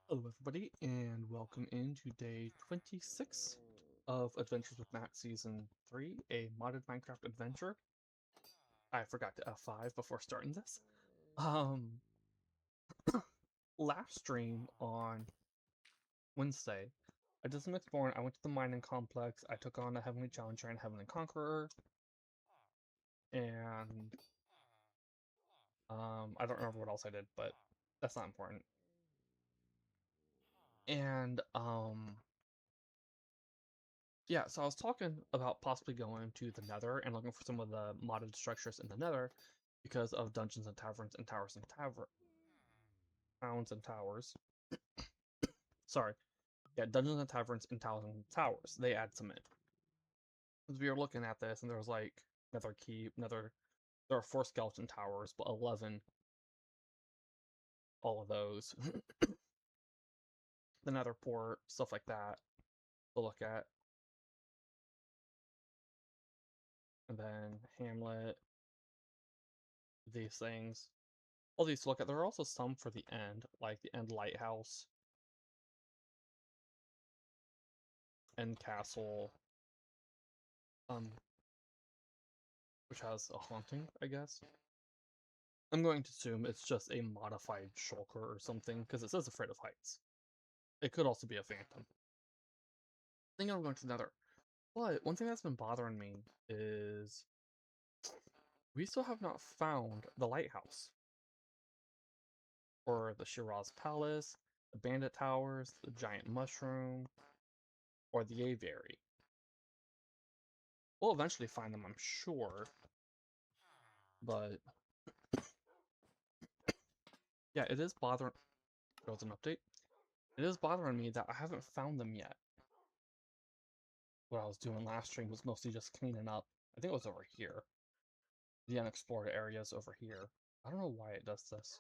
Hello everybody, and welcome into day 26 of Adventures with Matt Season 3, a modded Minecraft adventure. I forgot to F5 before starting this. Um, Last stream on Wednesday, I did some exploring. I went to the mining complex, I took on a Heavenly Challenger and Heavenly Conqueror, and I don't remember what else I did, but that's not important. And, yeah, so I was talking about possibly going to the Nether and looking for some of the modded structures in the Nether because of Dungeons and Taverns and Towns and Towers. Sorry, yeah, Dungeons and Taverns and Towns and Towers. They add some in. Because we were looking at this and there was like Nether Keep, Nether. There are 4 skeleton towers, but 11, all of those. The Nether Port, stuff like that to look at. And then Hamlet, these things. All these to look at. There are also some for the end, like the End Lighthouse, End Castle, which has a haunting, I guess. I'm going to assume it's just a modified shulker or something, because it says Afraid of Heights. It could also be a phantom. I think I'm going to Nether. But one thing that's been bothering me is we still have not found the lighthouse. Or the Shiraz Palace, the Bandit Towers, the Giant Mushroom, or the Aviary. We'll eventually find them, I'm sure. But yeah, it is bothering. There was an update. It is bothering me that I haven't found them yet. What I was doing last stream was mostly just cleaning up. I think it was over here. The unexplored areas over here. I don't know why it does this.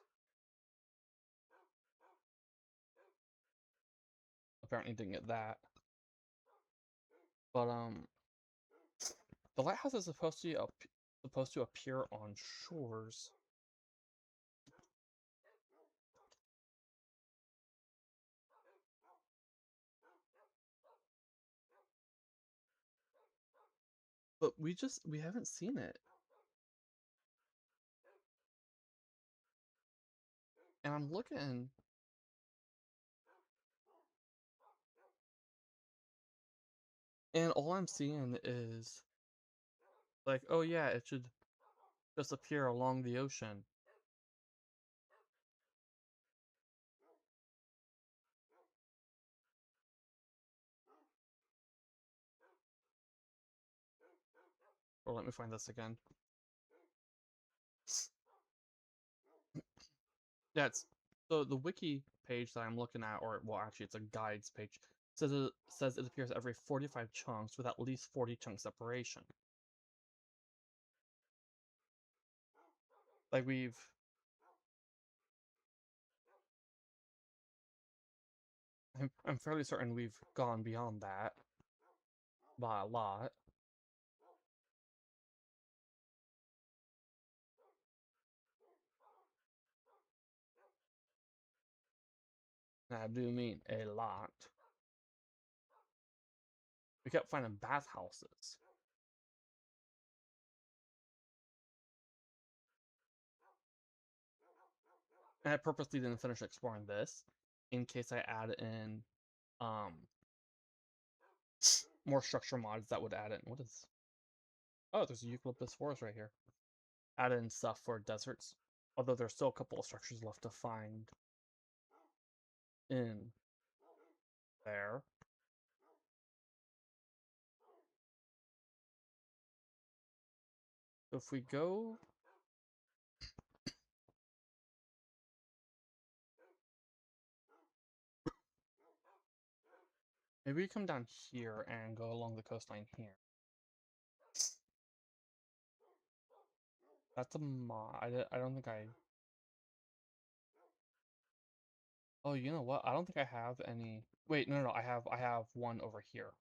Apparently didn't get that. But the lighthouse is supposed to appear on shores. But we haven't seen it. And I'm looking. And all I'm seeing is like, oh yeah, it should just appear along the ocean. Or let me find this again. That's so the wiki page that I'm looking at, or well, actually, it's a guides page. Says it appears every 45 chunks with at least 40 chunk separation. Like I'm fairly certain we've gone beyond that by a lot. And I do mean a lot. We kept finding bathhouses. And I purposely didn't finish exploring this in case I add in um more structure mods that would add in. What is. Oh, there's a eucalyptus forest right here. Add in stuff for deserts. Although there's still a couple of structures left to find in there. So if we go. Maybe we come down here and go along the coastline here. That's a mod. I don't think I. Oh, you know what? I don't think I have any. Wait, no. I have one over here.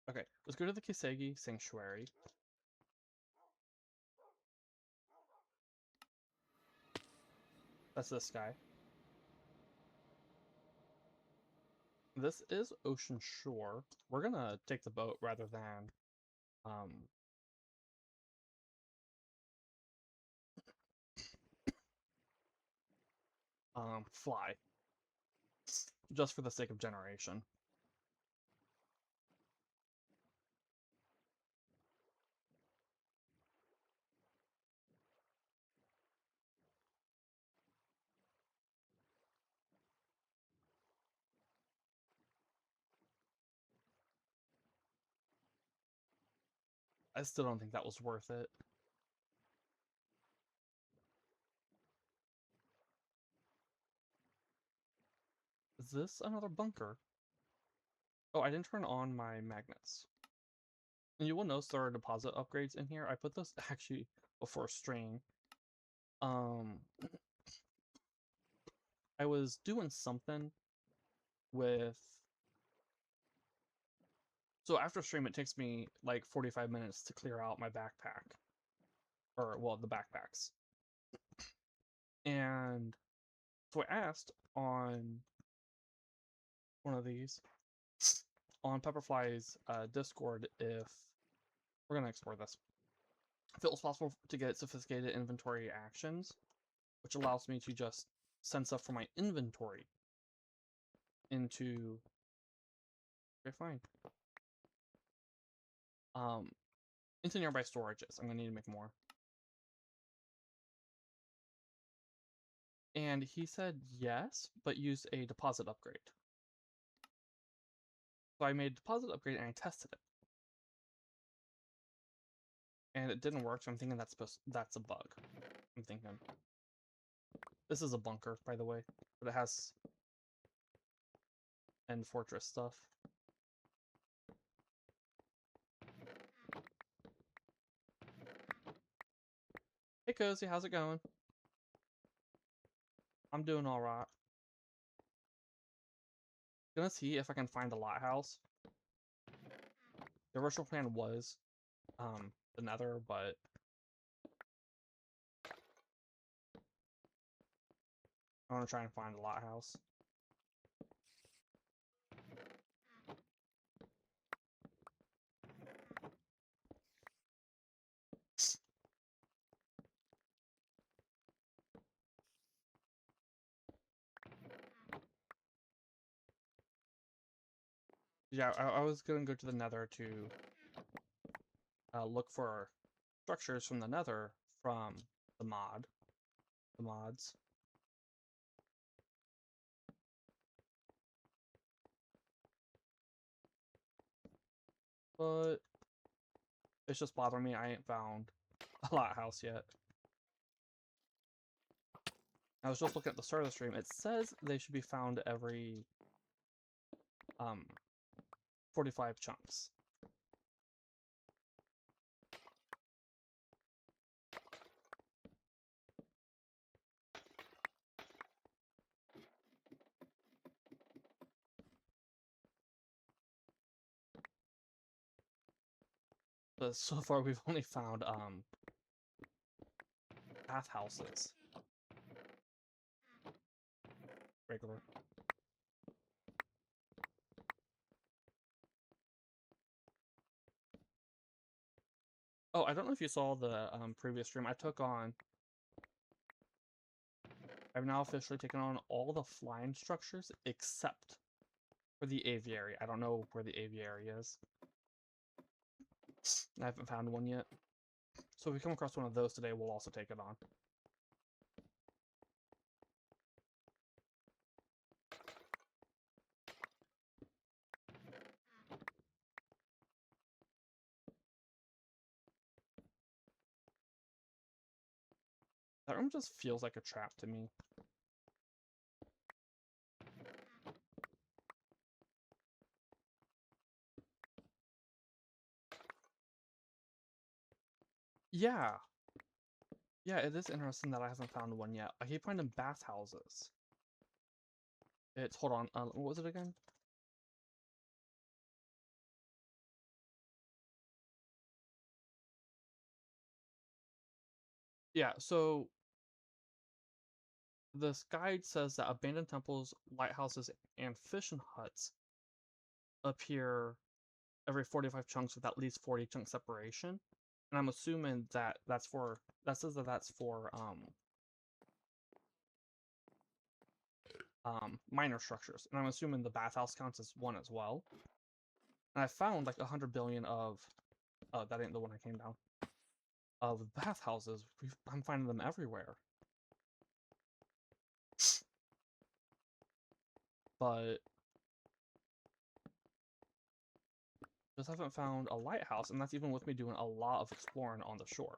Okay, let's go to the Kisegi Sanctuary. That's this guy. This is Ocean Shore. We're gonna take the boat rather than um fly, just for the sake of generation. I still don't think that was worth it. Is this another bunker? Oh, I didn't turn on my magnets. And you will notice there are deposit upgrades in here. I put those actually before stream. Um, I was doing something with... So after stream, it takes me like 45 minutes to clear out my backpack. Or, well, the backpacks. And so I asked on one of these, on Pepperfly's Discord, if... We're going to explore this. If it was possible to get sophisticated inventory actions, which allows me to just send stuff from my inventory into... Okay, fine. Into nearby storages. I'm gonna need to make more. And he said yes, but use a deposit upgrade. So I made a deposit upgrade and I tested it. And it didn't work, so I'm thinking that's a bug. I'm thinking. This is a bunker, by the way, but it has end fortress stuff. Hey Cozy, how's it going? I'm doing alright. Gonna see if I can find the lighthouse. The original plan was the nether, but I want to try and find the lighthouse. Yeah, I was gonna go to the nether to look for structures from the nether from the mods. But it's just bothering me I ain't found a lighthouse yet. I was just looking at the start of the stream. It says they should be found every 45 chunks. But so far we've only found bathhouses. Regular. Oh, I don't know if you saw the previous stream. I've now officially taken on all the flying structures except for the aviary. I don't know where the aviary is. I haven't found one yet. So if we come across one of those today, we'll also take it on. That room just feels like a trap to me. Yeah. Yeah, it is interesting that I haven't found one yet. I keep finding bathhouses. It's, hold on, what was it again? Yeah, so This guide says that abandoned temples, lighthouses, and fishing huts appear every 45 chunks with at least 40 chunk separation. And I'm assuming that that says that that's for minor structures. And I'm assuming the bathhouse counts as one as well. And I found like 100 billion of, oh, that ain't the one I came down, of bathhouses. I'm finding them everywhere. But just haven't found a lighthouse, and that's even with me doing a lot of exploring on the shore.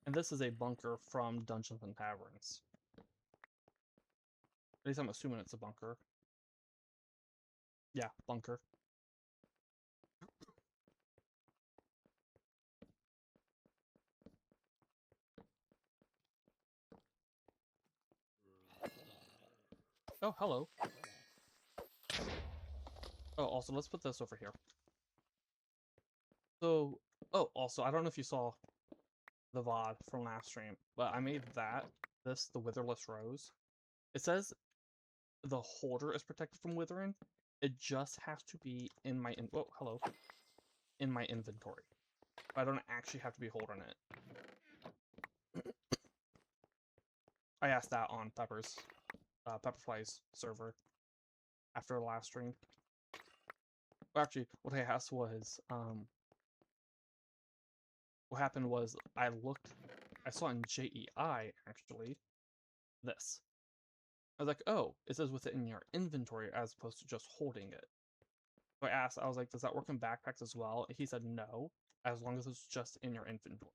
And this is a bunker from Dungeons and Taverns. At least I'm assuming it's a bunker. Yeah, bunker. Oh, hello. Oh, also, let's put this over here. So, oh, also, I don't know if you saw the VOD from last stream, but I made the Witherless Rose. It says the holder is protected from withering. It just has to be in my, hello. In my inventory. I don't actually have to be holding it. I asked that on Pepperfly's server after the last stream. Well, actually, what I asked was, what happened was I saw in JEI, actually, this. I was like, oh, it says with it in your inventory as opposed to just holding it. So I asked, I was like, does that work in backpacks as well? He said no, as long as it's just in your inventory.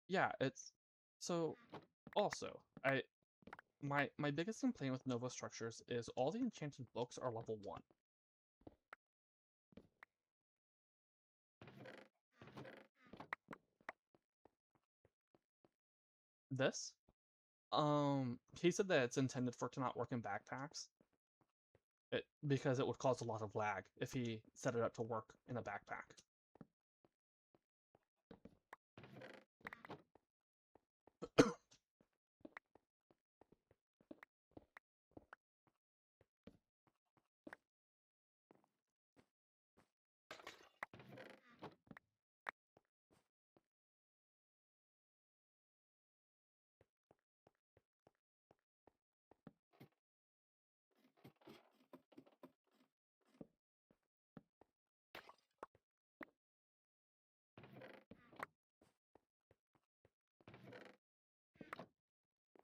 Yeah, it's... So, also, my biggest complaint with Nova Structures is all the enchanted books are level 1. This? He said that it's intended for it to not work in backpacks. Because it would cause a lot of lag if he set it up to work in a backpack.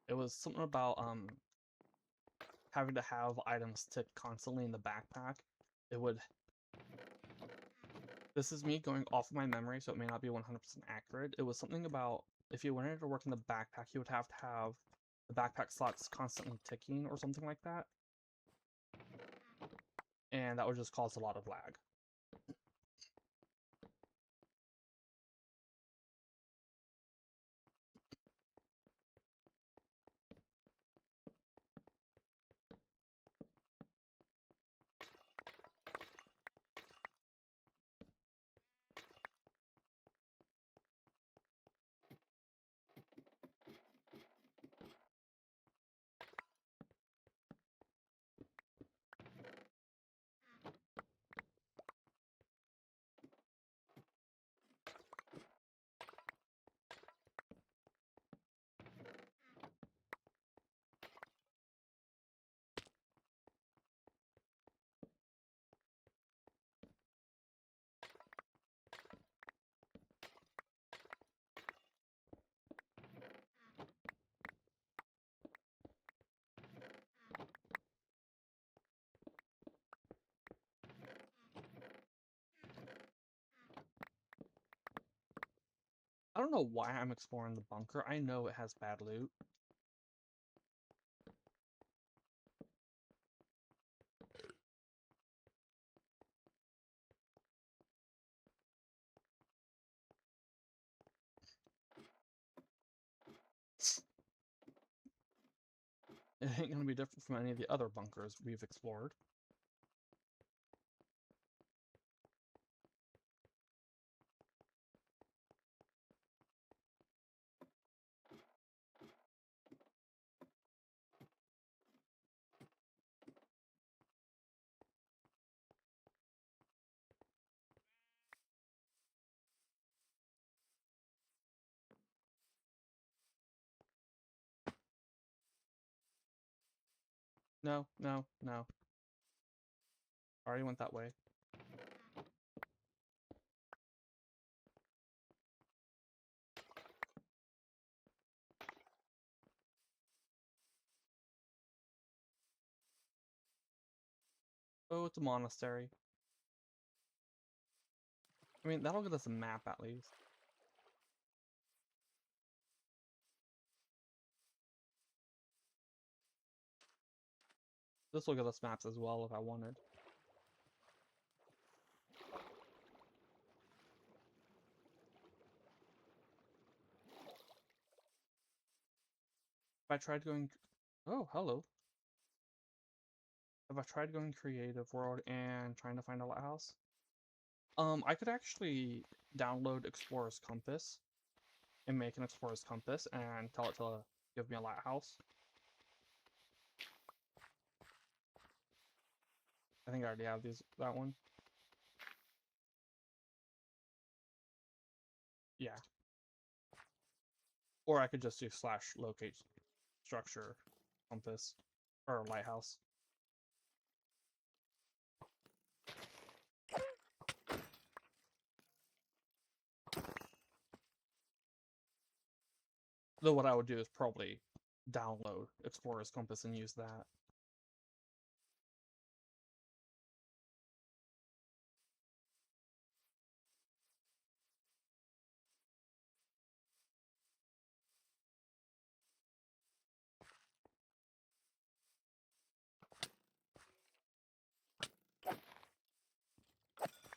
It was something about having to have items ticked constantly in the backpack. It would... This is me going off of my memory, so it may not be 100% accurate. It was something about if you wanted to work in the backpack, you would have to have the backpack slots constantly ticking or something like that. And that would just cause a lot of lag. I don't know why I'm exploring the bunker. I know it has bad loot. It ain't gonna be different from any of the other bunkers we've explored. No, no, no. I already went that way. Oh, it's a monastery. I mean, that'll get us a map at least. This will get us maps as well if I wanted. If I tried going... Oh, hello. If I tried going creative world and trying to find a lighthouse? I could actually download Explorer's Compass and make an Explorer's Compass and tell it to give me a lighthouse. I think I already have that one. Yeah. Or I could just do / locate structure compass or lighthouse. Though what I would do is probably download Explorer's Compass and use that.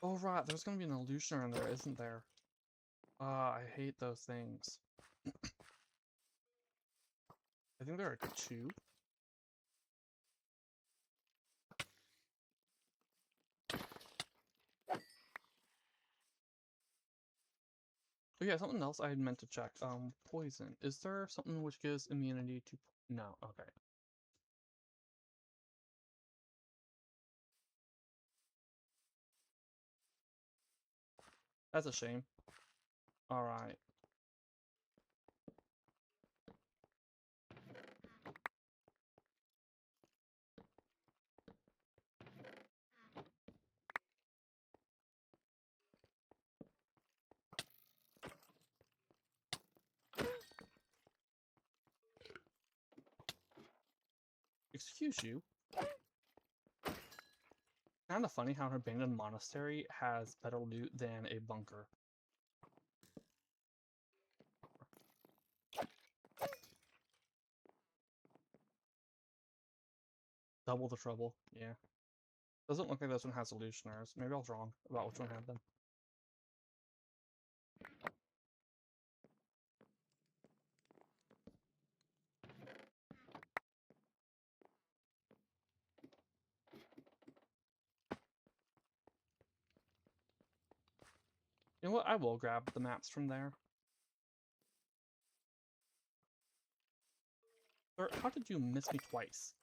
Oh right, there's gonna be an illusioner in there, isn't there? I hate those things. I think there are 2. Oh yeah, something else I had meant to check. Poison. Is there something which gives immunity to... No, okay. That's a shame. Alright. Excuse you. Kinda funny how an abandoned monastery has better loot than a bunker. Double the trouble, yeah. Doesn't look like this one has illusioners. Maybe I was wrong about which one had them. You know what? I will grab the maps from there. Sir, how did you miss me twice?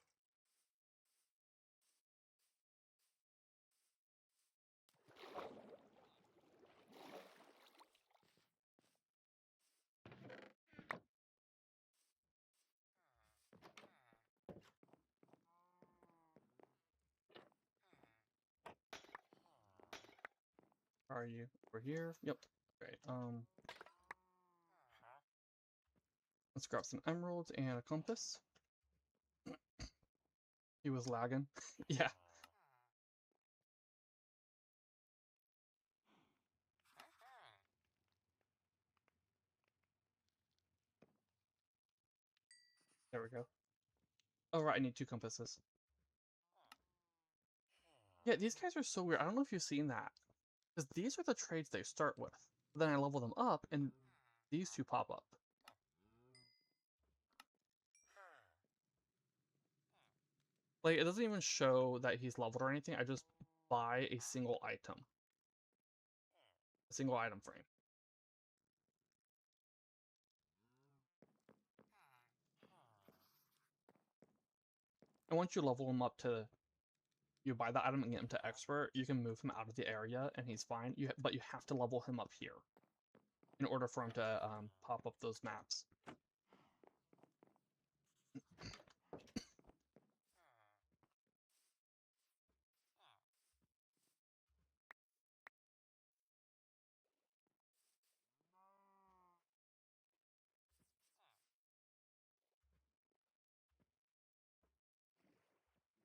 Are you over here? Yep. Okay. Let's grab some emeralds and a compass. He was lagging. Yeah. There we go. Oh right, I need 2 compasses. Yeah, these guys are so weird. I don't know if you've seen that. Because these are the trades they start with. Then I level them up, and these 2 pop up. Like, it doesn't even show that he's leveled or anything. I just buy a single item. A single item frame. And once you level him up to... You buy the item and get him to expert, you can move him out of the area, and he's fine. But you have to level him up here in order for him to pop up those maps.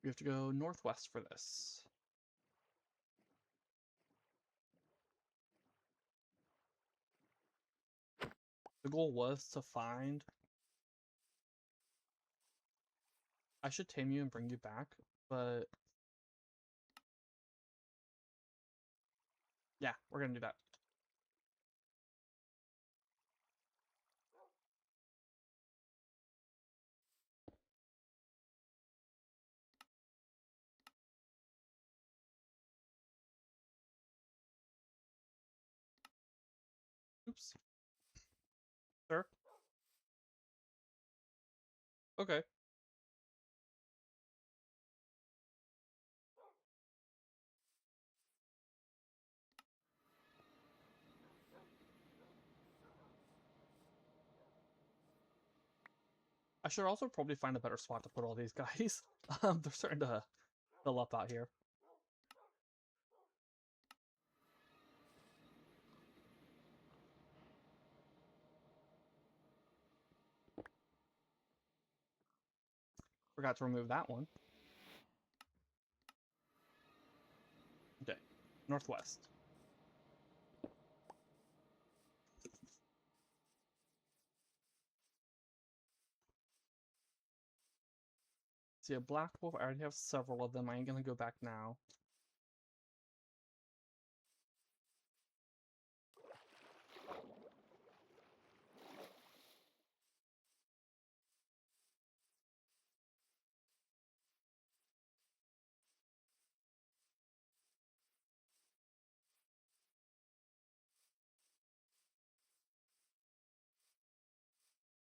We have to go northwest for this. The goal was to find... I should tame you and bring you back, but... yeah, we're gonna do that. Oops. Sir? Okay. I should also probably find a better spot to put all these guys. They're starting to fill up out here. Forgot to remove that one. Okay. Northwest. See, a black wolf, I already have several of them. I ain't gonna go back now.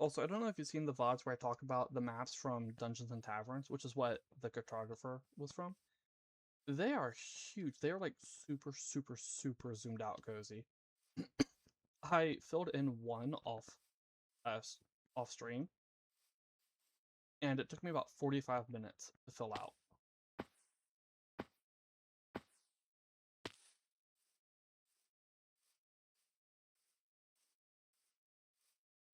Also, I don't know if you've seen the VODs where I talk about the maps from Dungeons and Taverns, which is what the cartographer was from. They are huge. They are like super, super, super zoomed out cozy. I filled in one off stream, and it took me about 45 minutes to fill out.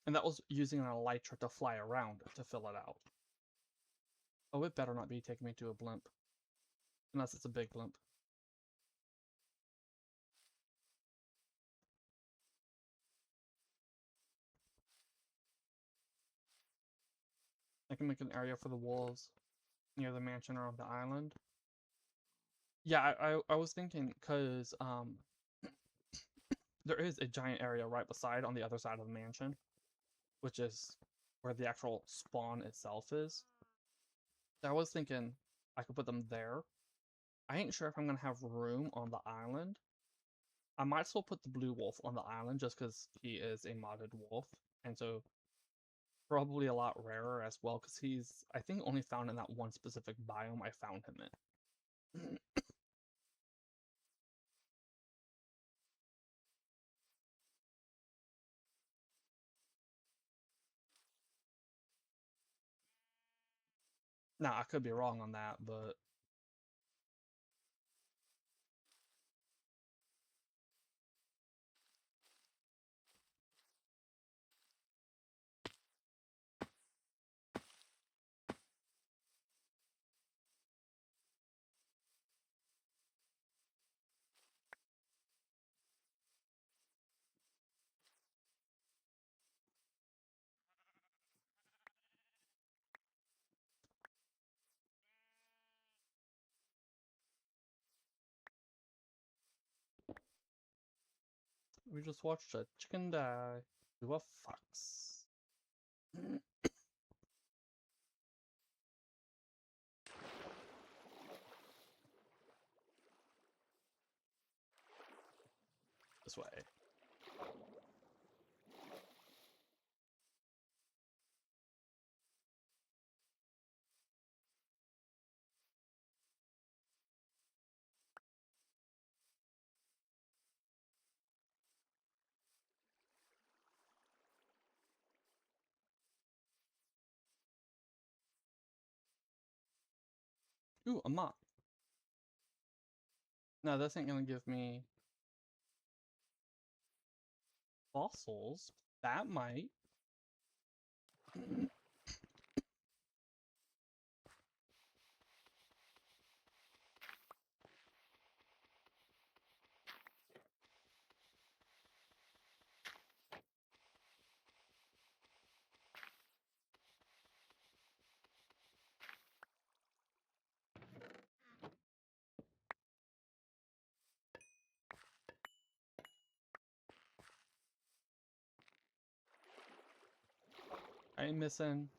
And that was using an elytra to fly around to fill it out. Oh, it better not be taking me to a blimp. Unless it's a big blimp. I can make an area for the wolves near the mansion or on the island. Yeah, I was thinking, because there is a giant area right beside on the other side of the mansion, which is where the actual spawn itself is. I was thinking I could put them there. I ain't sure if I'm gonna have room on the island. I might still put the blue wolf on the island just because he is a modded wolf, and so probably a lot rarer as well because he's, I think, only found in that one specific biome I found him in. Now, I could be wrong on that, but we just watched a chicken die to a fox. This way. Ooh, a mop. No, this ain't gonna give me fossils. That might. I am missing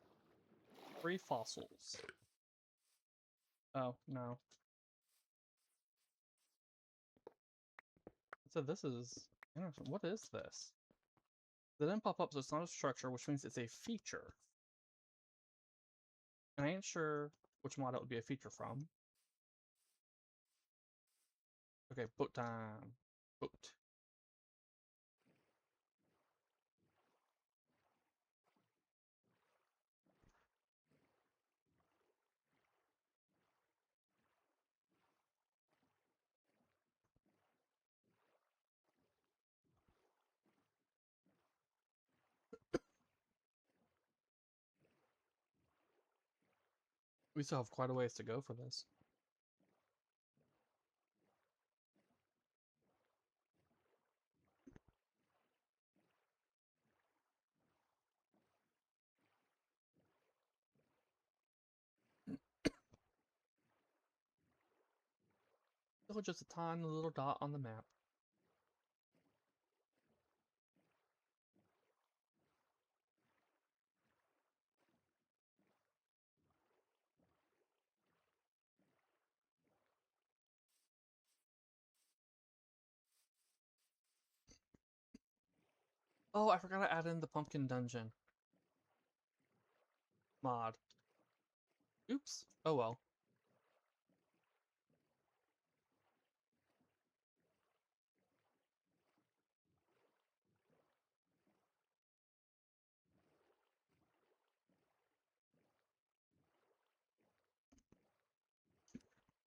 3 fossils. Oh, no. So this is interesting. What is this? It didn't pop up, so it's not a structure, which means it's a feature. And I ain't sure which mod it would be a feature from. Okay, boat time. Boat. We still have quite a ways to go for this. Still just a tiny little dot on the map. Oh, I forgot to add in the pumpkin dungeon mod. Oops. Oh well.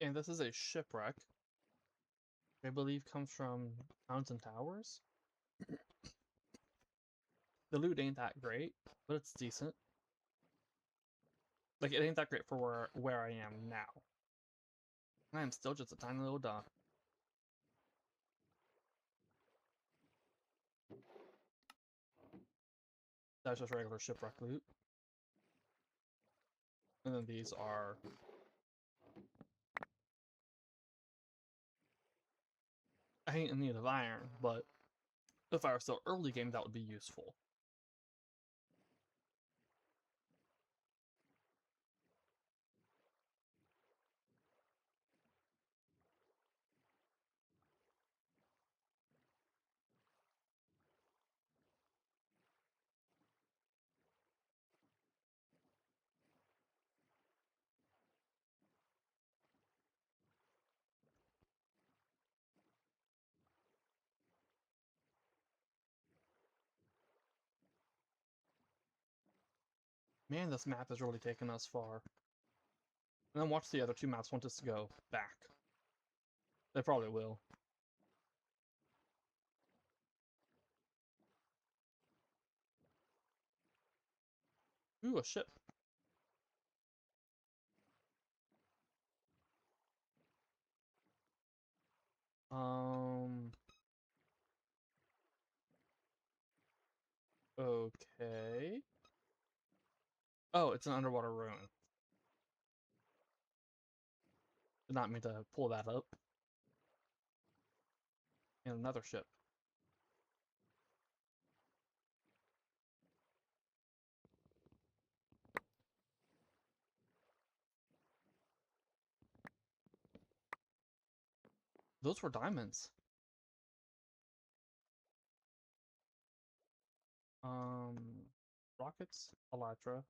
And this is a shipwreck. I believe comes from Dungeons and Towers. The loot ain't that great, but it's decent. Like, it ain't that great for where I am now. I am still just a tiny little dot. That's just regular shipwreck loot. And then these are... I ain't in need of iron, but if I were still early game, that would be useful. Man, this map has really taken us far. And then watch the other 2 maps want us to go back. They probably will. Ooh, a ship. Okay. Oh, it's an underwater ruin. Did not mean to pull that up. And another ship. Those were diamonds. Rockets, Elytra.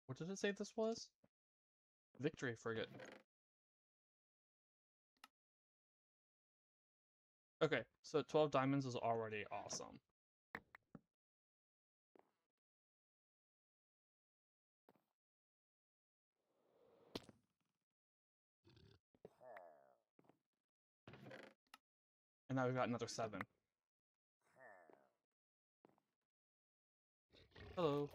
What did it say this was? Victory frigate. Okay, so 12 diamonds is already awesome. And now we've got another 7. Hello.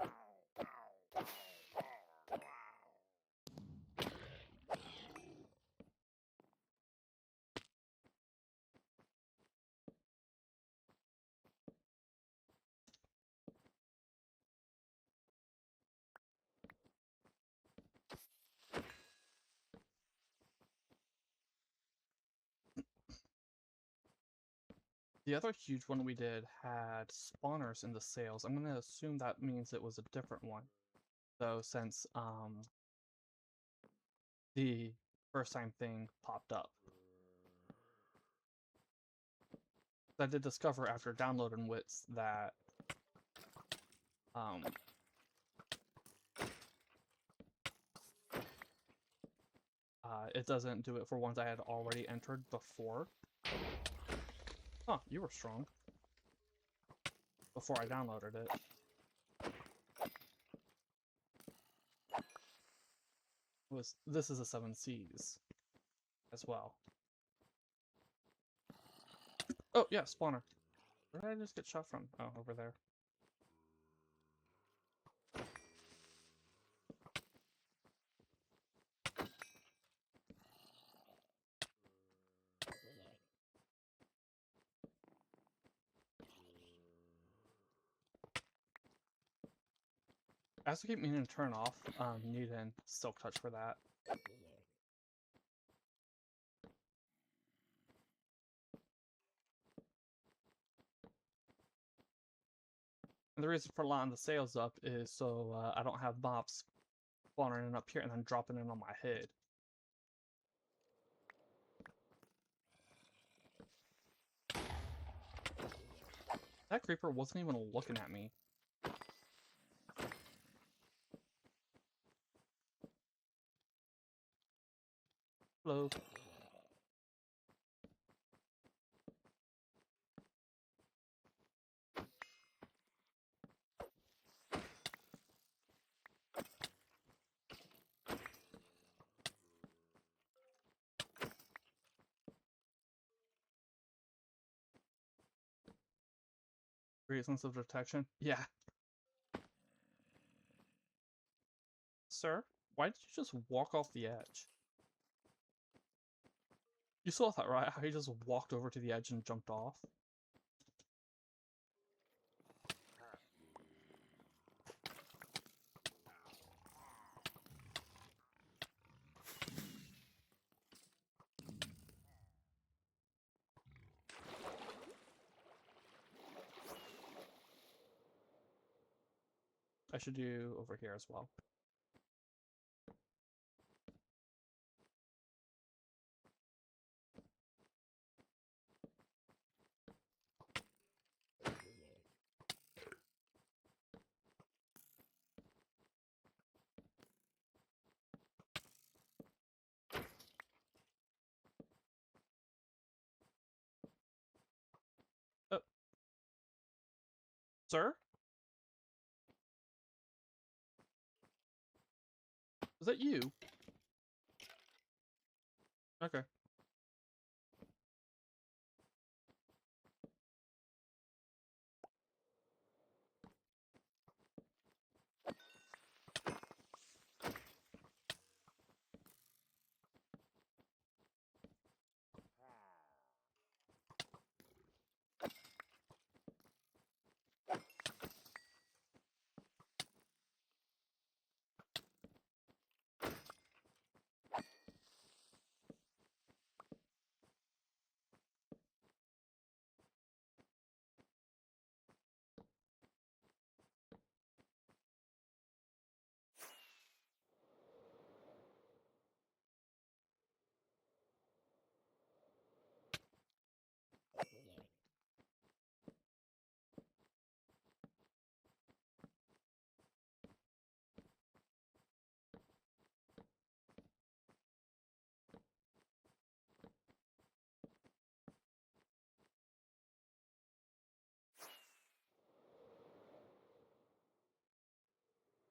The other huge one we did had spawners in the sails. I'm gonna assume that means it was a different one. Though, since the first time thing popped up. I did discover after downloading Wits that it doesn't do it for ones I had already entered before. Huh, you were strong. Before I downloaded it. This is a 7 Cs as well. Oh yeah, spawner. Where did I just get shot from? Oh, over there. I also keep meaning to turn off Need and Silk Touch for that. And the reason for lining the sails up is so I don't have mobs spawning up here and then dropping in on my head. That creeper wasn't even looking at me. Hello. Great sense of detection. Yeah. Sir, why did you just walk off the edge? You saw that, right? How he just walked over to the edge and jumped off? I should do over here as well. Sir? Was that you? Okay.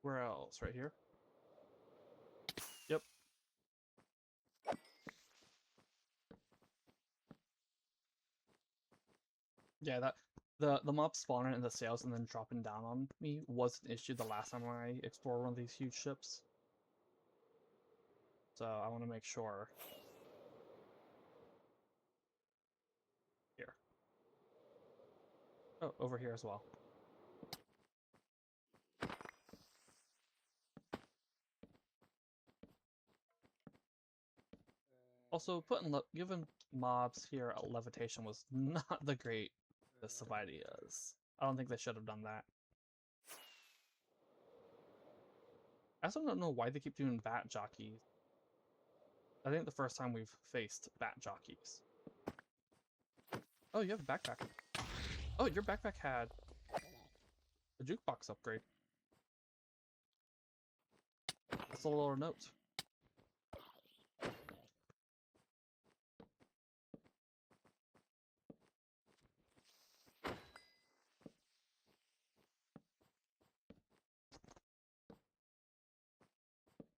Where else? Right here? Yep. Yeah, that the mob spawning in the sails and then dropping down on me was an issue the last time I explored one of these huge ships. So I want to make sure. Here. Oh, over here as well. Also, giving mobs here a levitation was not the great list of ideas. I don't think they should have done that. I also don't know why they keep doing bat jockeys. I think the first time we've faced bat jockeys. Oh, you have a backpack. Oh, your backpack had a jukebox upgrade. That's a little note.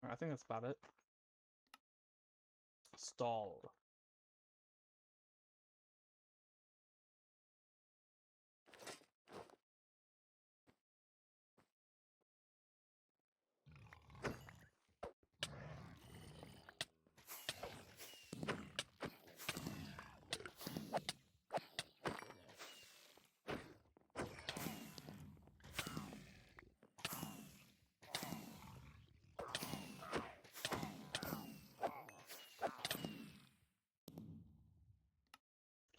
I think that's about it. Stalled.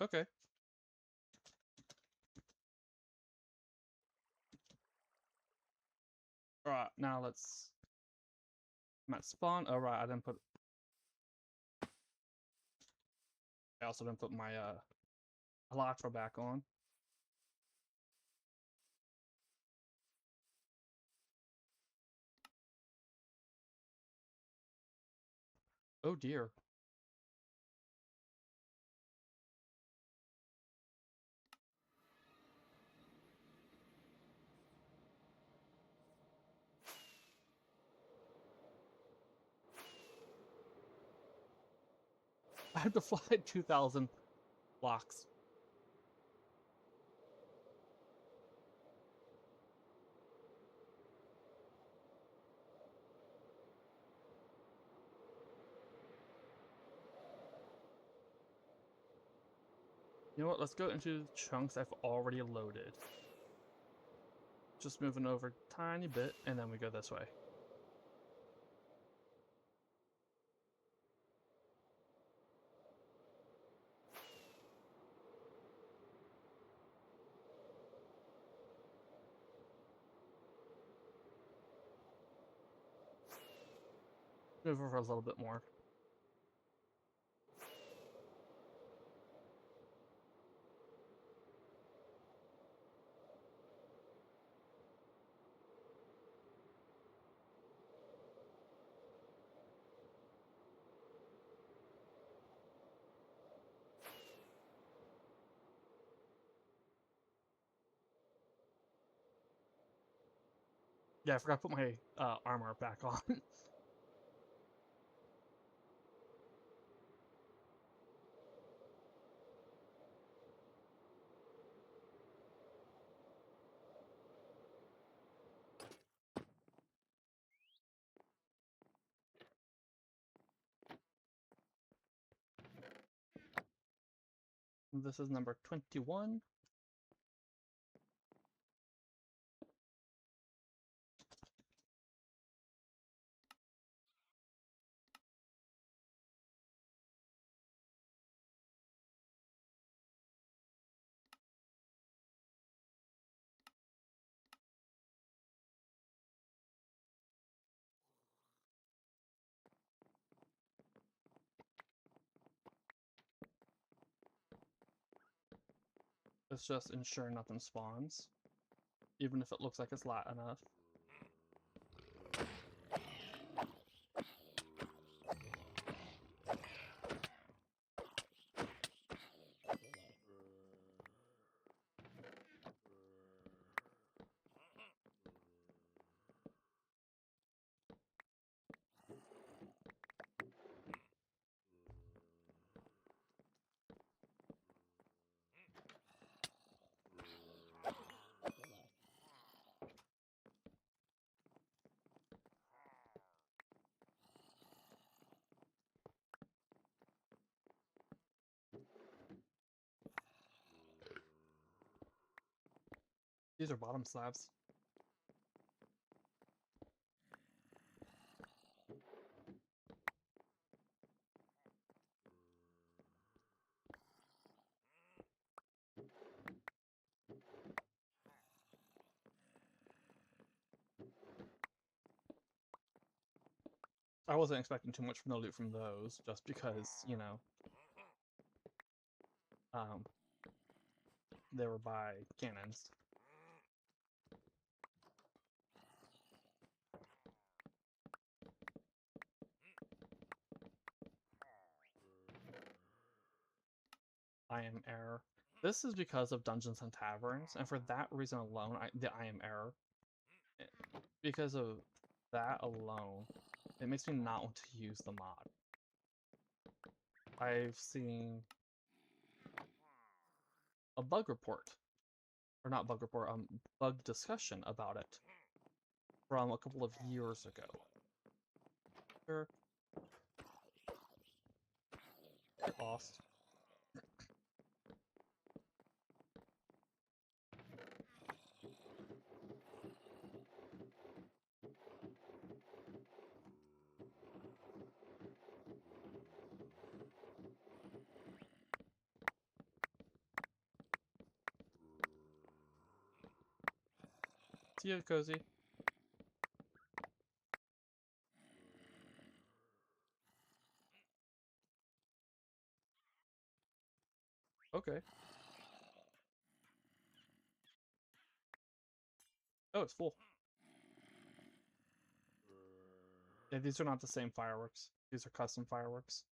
Okay. Alright, now let's... I'm at spawn. Oh, right, I didn't put... I also didn't put my, Elytra back on. Oh, dear. I have to fly 2,000 blocks. You know what? Let's go into chunks I've already loaded. Just moving over a tiny bit, and then we go this way. Move over a little bit more. Yeah, I forgot to put my armor back on. This is number 21. Let's just ensure nothing spawns, even if it looks like it's light enough. These are bottom slabs. I wasn't expecting too much from the loot from those, just because, you know, um, they were by cannons. I am error. This is because of Dungeons and Taverns, and for that reason alone, the I am error. Because of that alone, it makes me not want to use the mod. I've seen a bug report, or not bug report, bug discussion about it from a couple of years ago. Sure. Get lost. See ya, Cozy. Okay. Oh, it's full. Yeah, these are not the same fireworks. These are custom fireworks.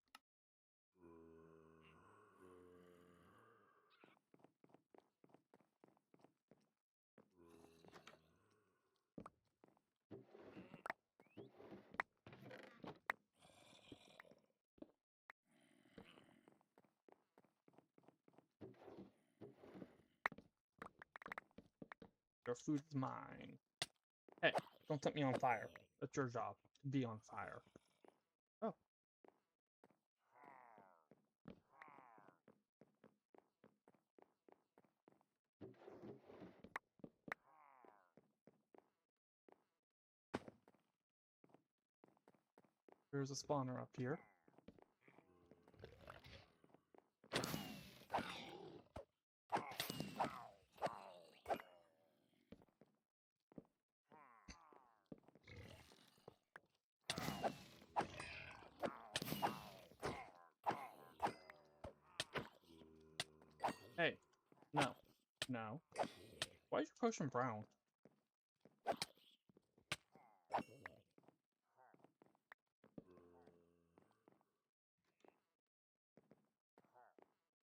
Your food is mine. Hey, don't set me on fire. That's your job, to be on fire. Oh. There's a spawner up here. Hey, no. No. Why is your potion brown?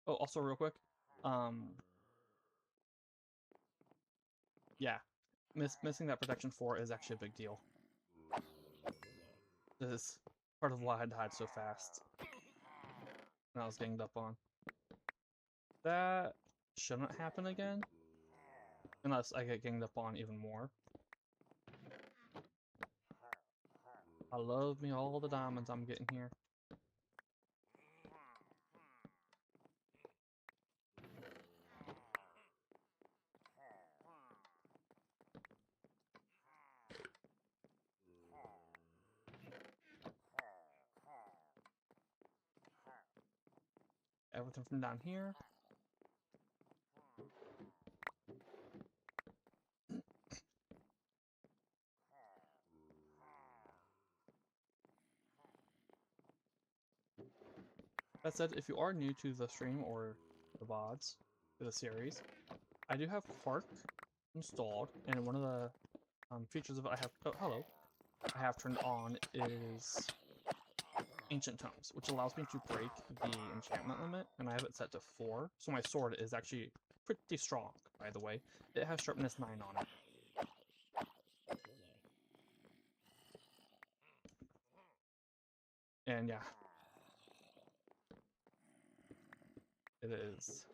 Oh, also real quick. Yeah. Missing that protection 4 is actually a big deal. This is part of why I died so fast. And I was ganged up on. That shouldn't happen again. Unless I get ganged up on even more. I love me all the diamonds I'm getting here. Everything from down here. That said, if you are new to the stream or the VODs, to the series, I do have Quark installed, and one of the features of it I have turned on is Ancient Tomes, which allows me to break the enchantment limit, and I have it set to 4, so my sword is actually pretty strong, by the way. It has sharpness 9 on it. And yeah. It is.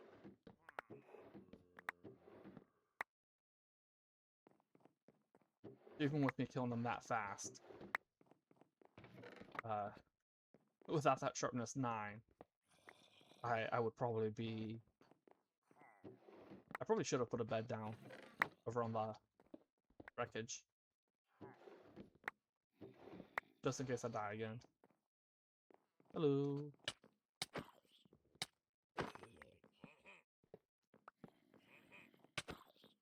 Even with me killing them that fast. Without that sharpness 9, I would probably be... I probably should have put a bed down over on the wreckage. Just in case I die again. Hello.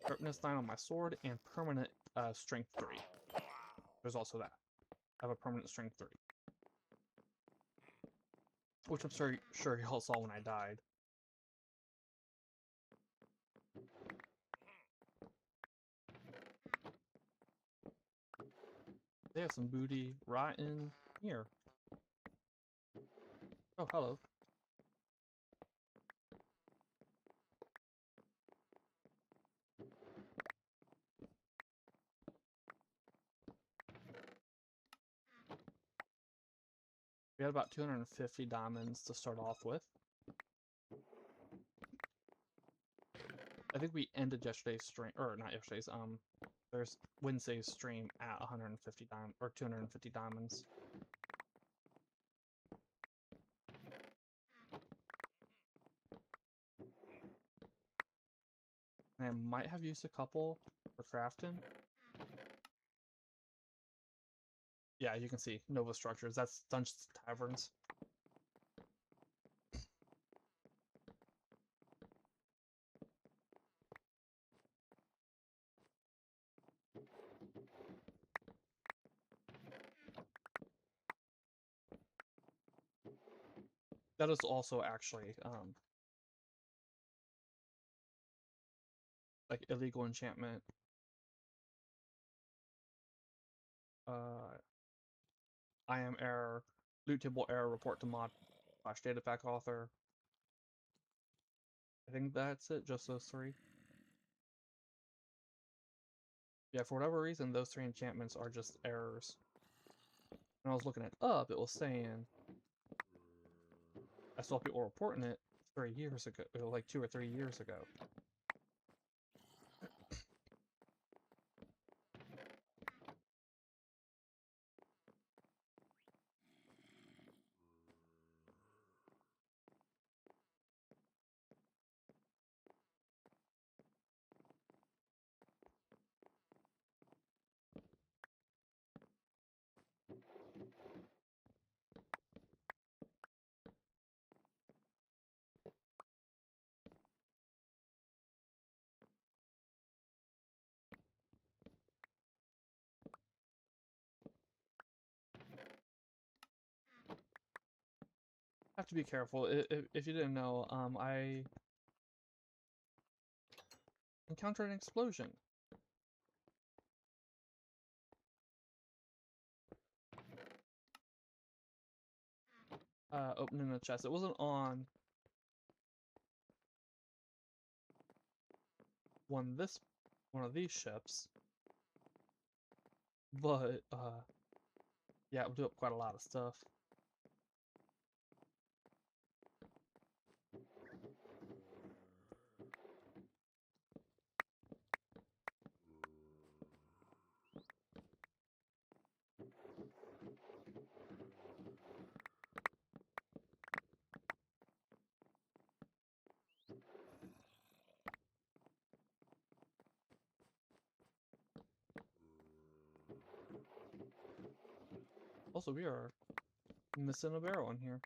Sharpness 9 on my sword and permanent strength 3. There's also that. I have a permanent strength 3. which I'm sure y'all saw when I died. They have some booty right in here. Oh, hello. We had about 250 diamonds to start off with. I think we ended yesterday's stream, or not yesterday's, there's Wednesday's stream at 150 diamonds, or 250 diamonds. And I might have used a couple for crafting. Yeah, you can see Nova Structures. That's Dungeons and Taverns. That is also actually like illegal enchantment. I am error, loot table error, report to mod / data pack author. I think that's it, just those three. Yeah, for whatever reason, those three enchantments are just errors. When I was looking it up, it was saying I saw people reporting it 3 years ago, like 2 or 3 years ago. Have to be careful. If you didn't know, I encountered an explosion. Opening the chest. It wasn't on one of these ships, but yeah, it blew up quite a lot of stuff. Also, we are missing a barrel in here.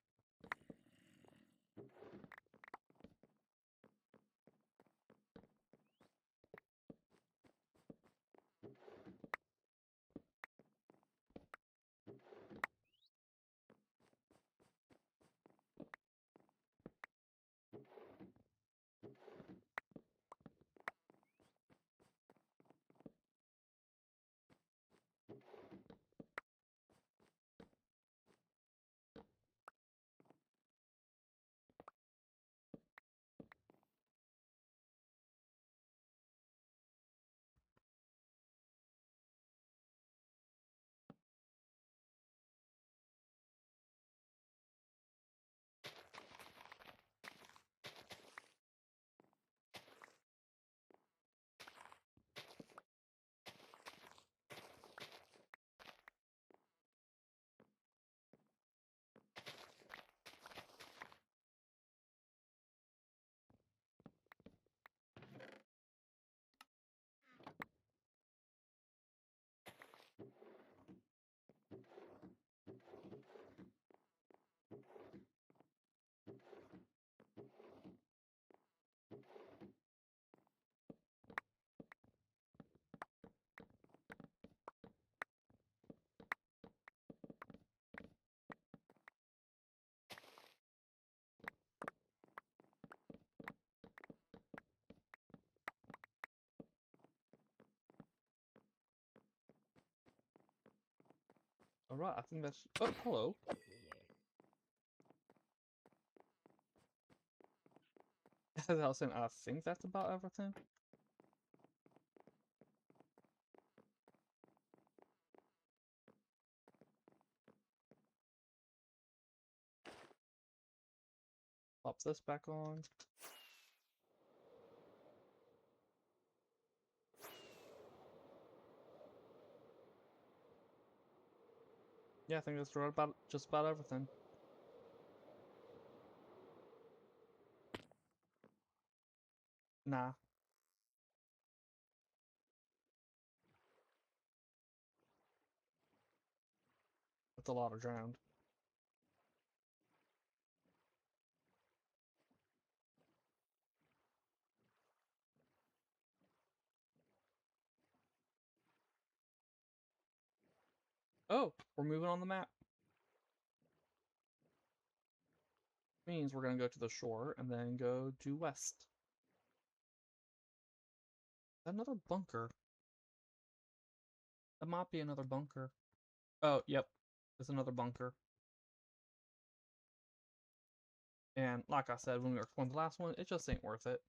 Alright, I think that's... Oh, hello. As I was saying, I think that's about everything. Pop this back on. Yeah, I think that's right about just about everything. Nah. That's a lot of drowned. Oh, we're moving on the map. Means we're gonna go to the shore and then go due west. Another bunker. That might be another bunker. Oh, yep. There's another bunker. And like I said when we were exploring the last one, it just ain't worth it.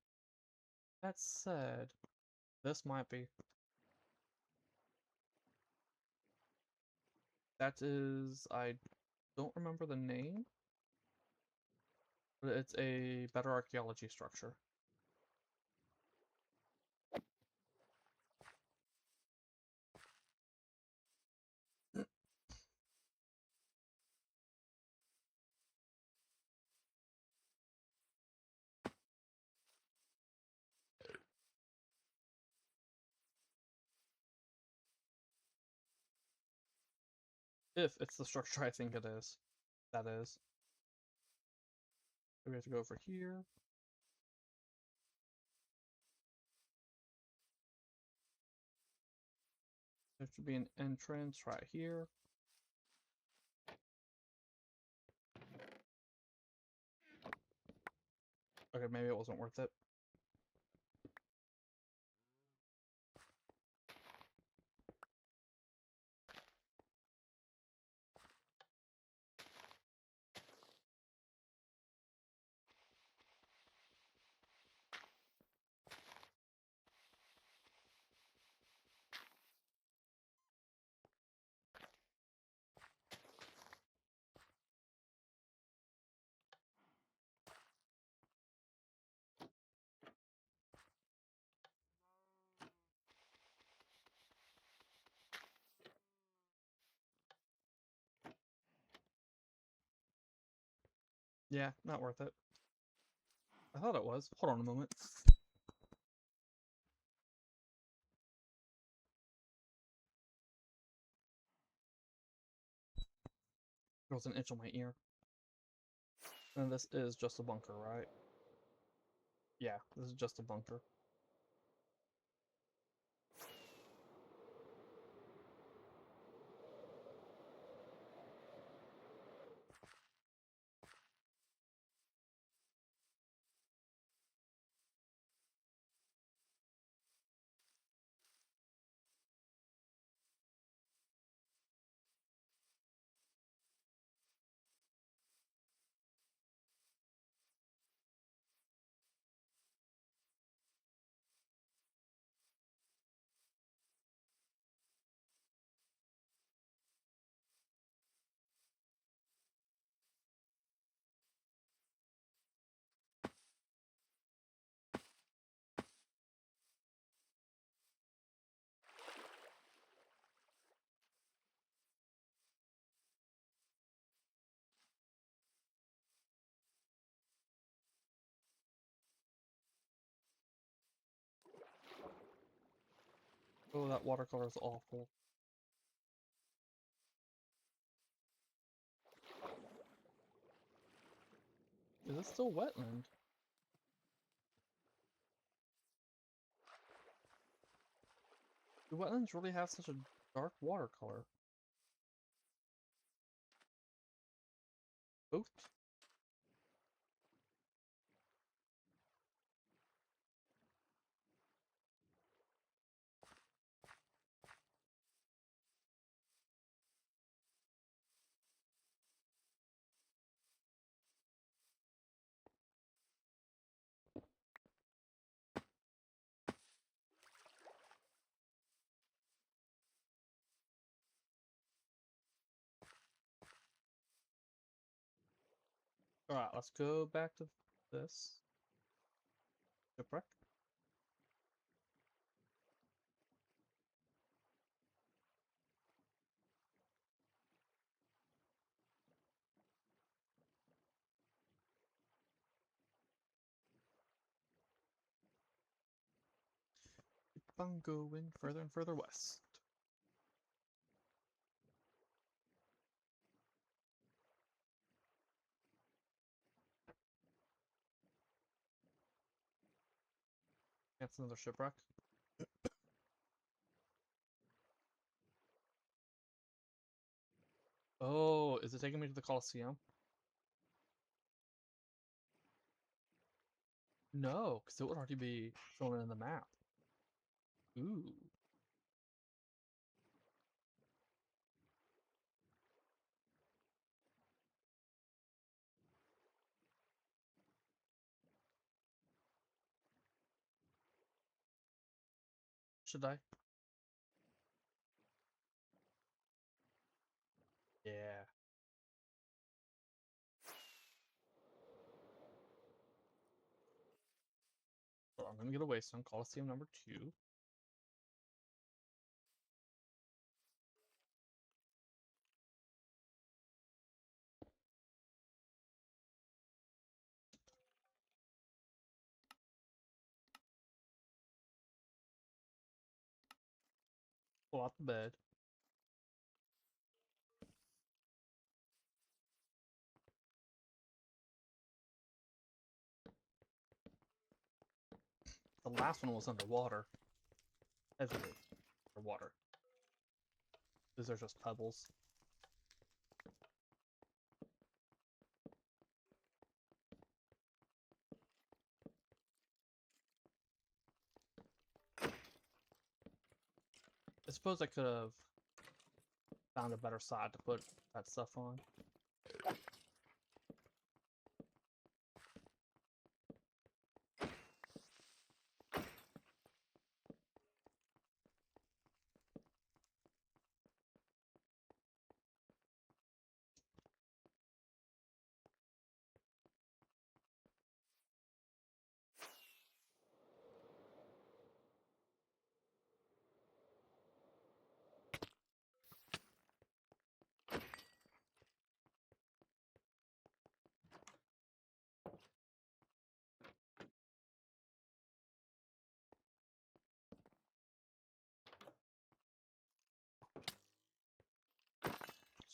That said, this might be. That is, I don't remember the name, but it's a better archaeology structure. If it's the structure I think it is. That is. So we have to go over here. There should be an entrance right here. Okay, maybe it wasn't worth it. Yeah, not worth it. I thought it was. Hold on a moment. There was an itch on my ear. And this is just a bunker, right? Yeah, this is just a bunker. Oh, that watercolor is awful. Is it still wetland? Do wetlands really have such a dark watercolor? Both? Alright, let's go back to this. Shipwreck. Keep on going further and further west. That's another shipwreck. Oh, is it taking me to the Colosseum? No, because it would already be shown in the map. Ooh. Should I? Yeah. So I'm gonna get a Waystone, Coliseum number 2. Pull out the bed. The last one was underwater. Heavily underwater. These are just pebbles. I suppose I could have found a better side to put that stuff on.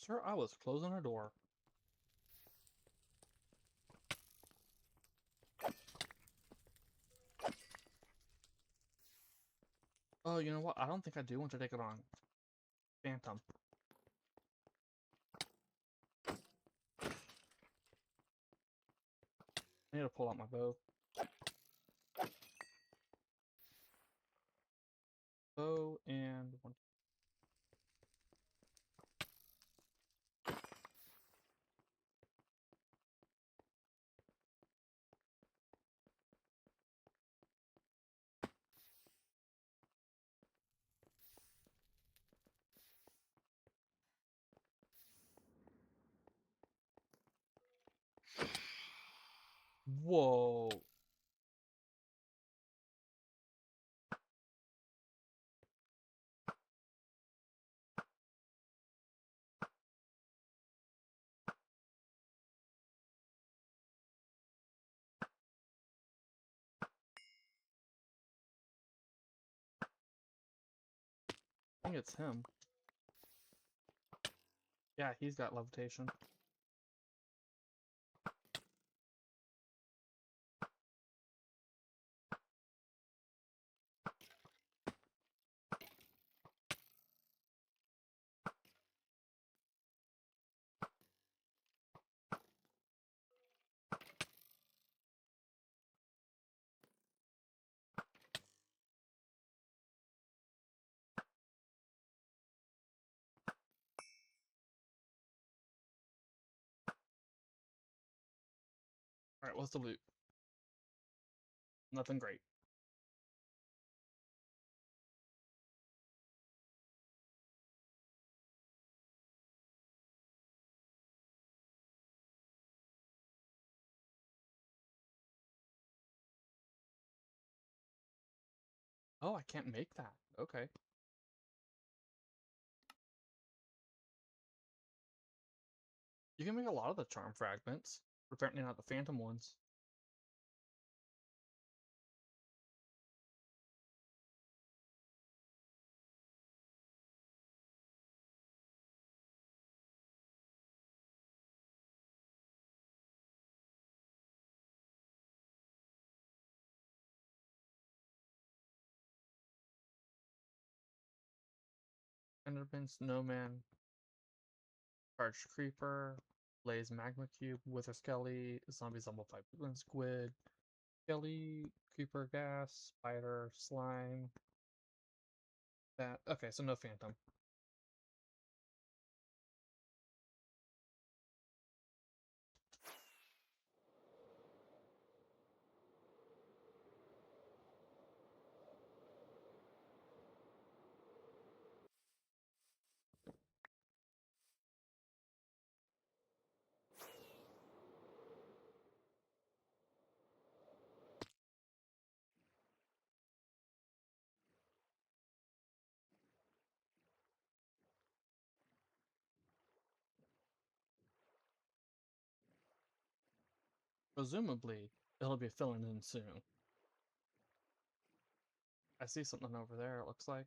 Sir, I was closing a door. Oh, you know what? I don't think I do want to take it on Phantom. I need to pull out my bow. Bow and one. Whoa. I think it's him. Yeah, he's got levitation. Alright, what's the loot? Nothing great. Oh, I can't make that. Okay. You can make a lot of the charm fragments, but apparently not the phantom ones. Enderman, Snowman, Charged Creeper, Blaze Magma Cube, Wither Skelly, Zombie Zombified Woodland Squid, Skelly, Creeper Gas, Spider, Slime. That. Okay, so no phantom. Presumably, it'll be filling in soon. I see something over there, it looks like.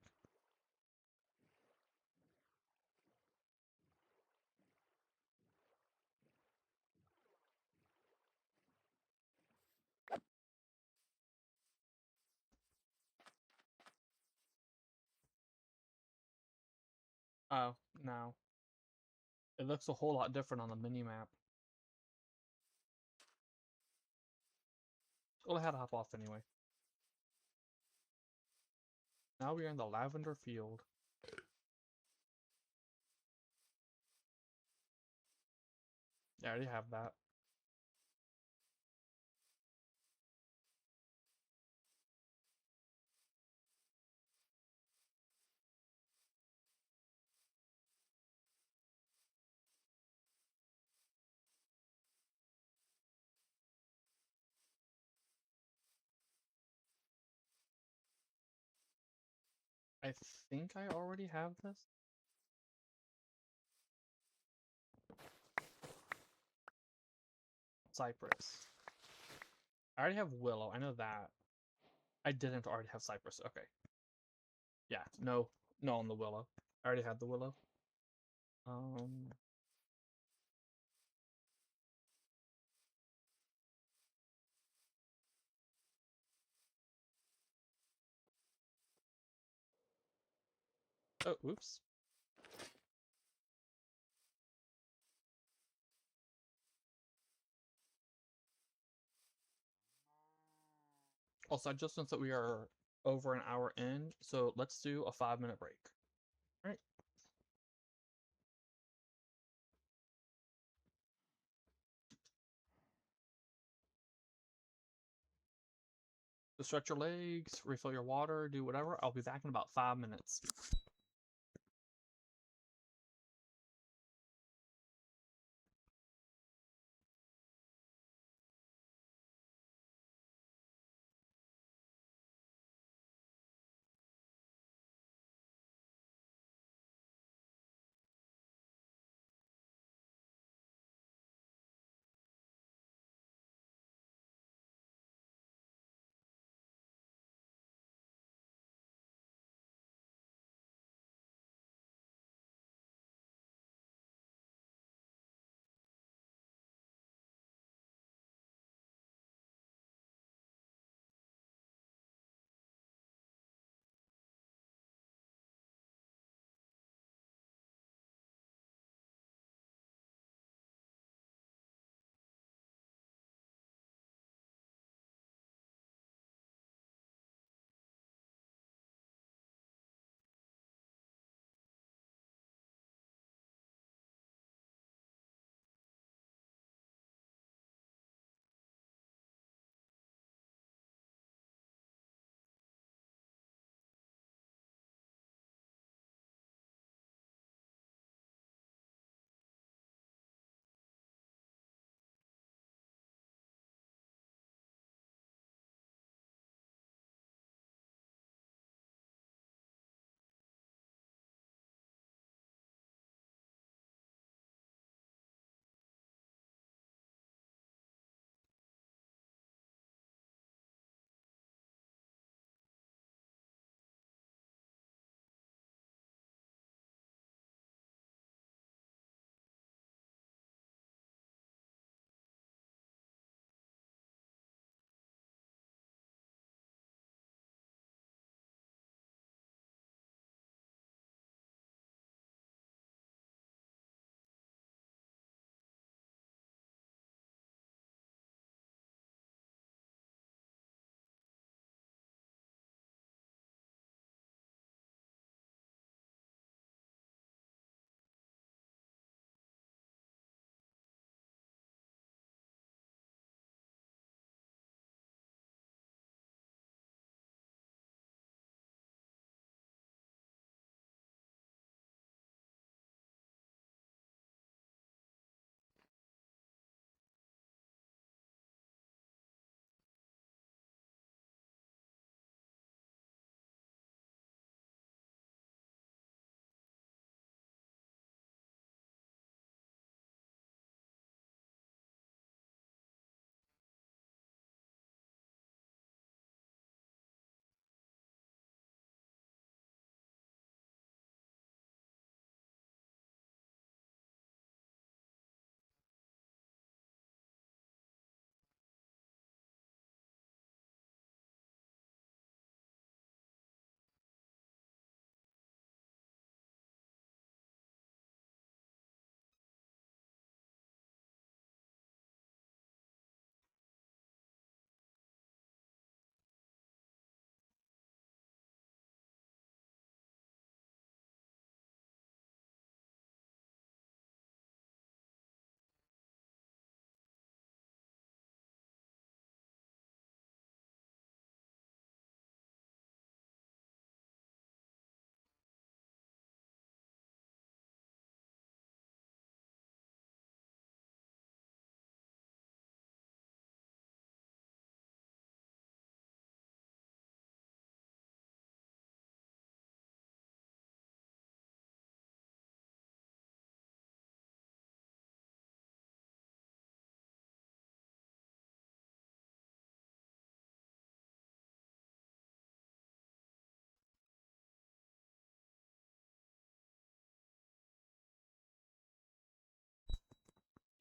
Oh, no. It looks a whole lot different on the mini-map. Well, I had to hop off anyway. Now we are in the lavender field. Yeah, I already have that. I think I already have this. Cypress. I already have willow, I know that. I didn't already have cypress, okay. Yeah, no on the willow. I already had the willow. Um, oh, oops. Also, I just noticed that we are over an hour in, so let's do a 5-minute break. Alright. So stretch your legs, refill your water, do whatever. I'll be back in about 5 minutes.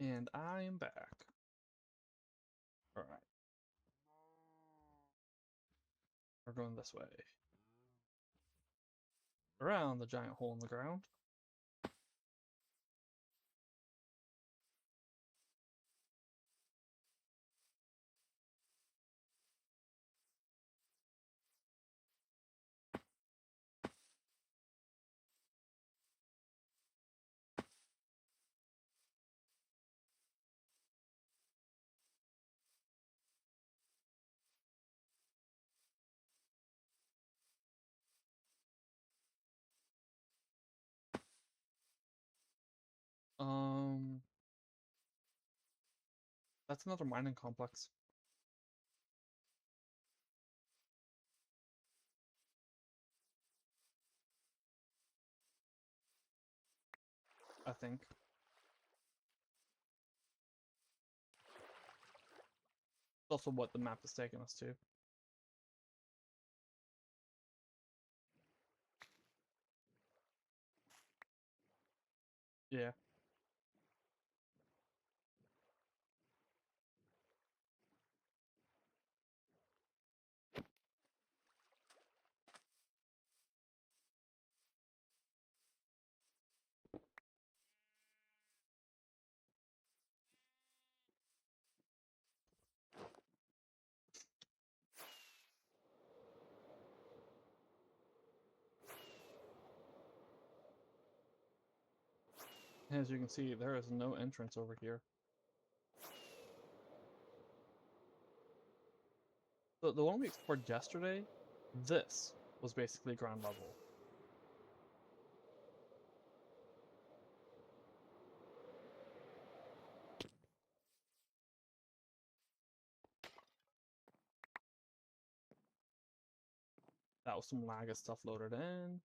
And I am back. Alright. We're going this way. Around the giant hole in the ground. That's another mining complex. I think. It's also what the map is taking us to. Yeah. As you can see, there is no entrance over here. So the one we explored yesterday, this was basically ground level. That was some lag stuff loaded in.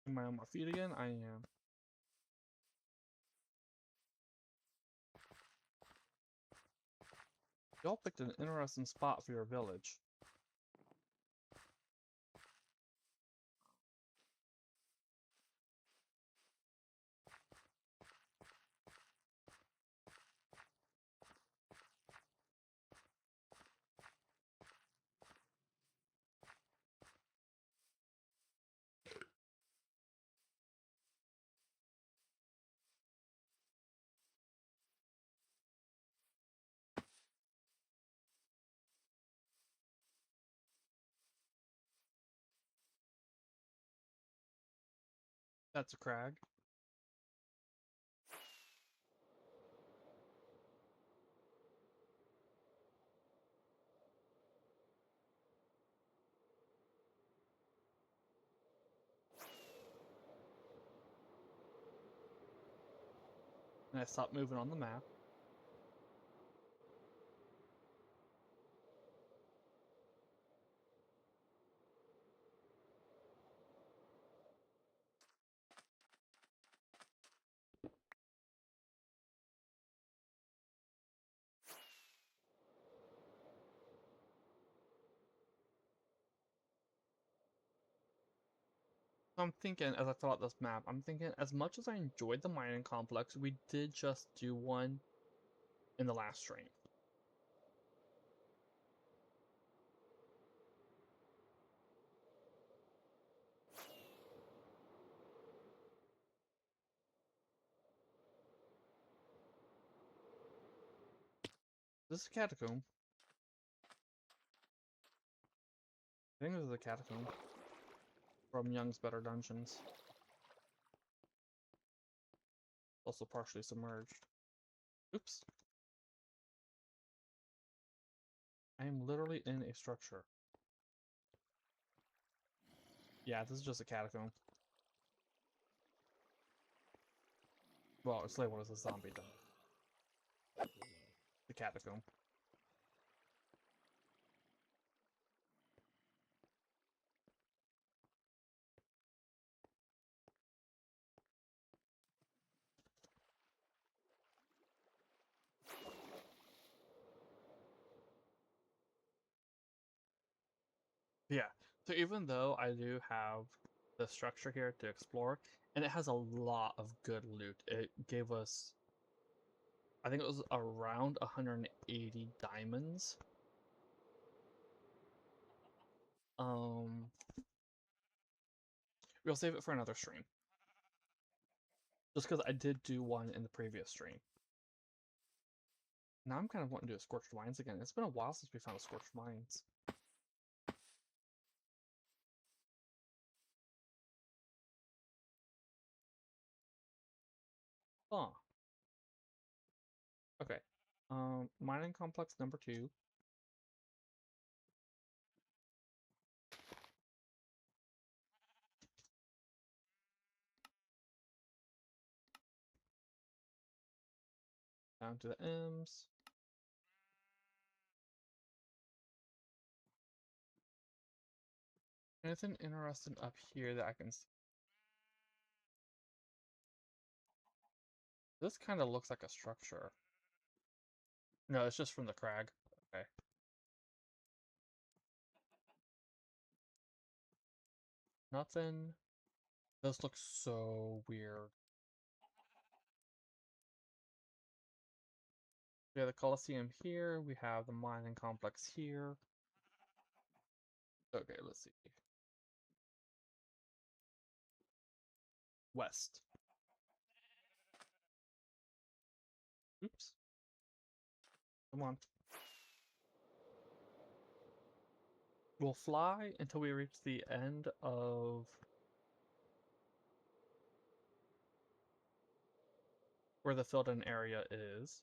Am I on my feet again? I am. Y'all picked an interesting spot for your village. That's a crag. And I stopped moving on the map. I'm thinking, as I fill out this map, I'm thinking, as much as I enjoyed the mining complex, we did just do one in the last stream. This is a catacomb. I think this is a catacomb from Young's Better Dungeons. Also partially submerged. Oops. I am literally in a structure. Yeah, this is just a catacomb. Well, it's labeled as a zombie dump. The catacomb. Yeah. So even though I do have the structure here to explore, and it has a lot of good loot. It gave us, I think it was around 180 diamonds. Um, we'll save it for another stream. Just because I did do one in the previous stream. Now I'm kind of wanting to do a Scorched Mines again. It's been a while since we found a Scorched Mines. Huh. Okay. Mining complex number 2. Down to the M's. Anything interesting up here that I can see? This kind of looks like a structure. No, it's just from the crag. Okay. Nothing. This looks so weird. We have the Colosseum here. We have the mining complex here. Okay, let's see. West. Oops. Come on. We'll fly until we reach the end of where the filled in area is.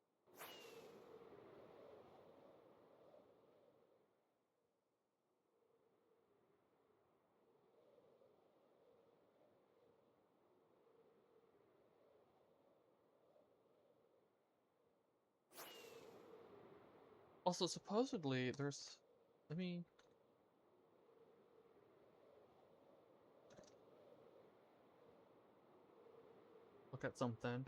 Also, supposedly, there's... Let me... look at something.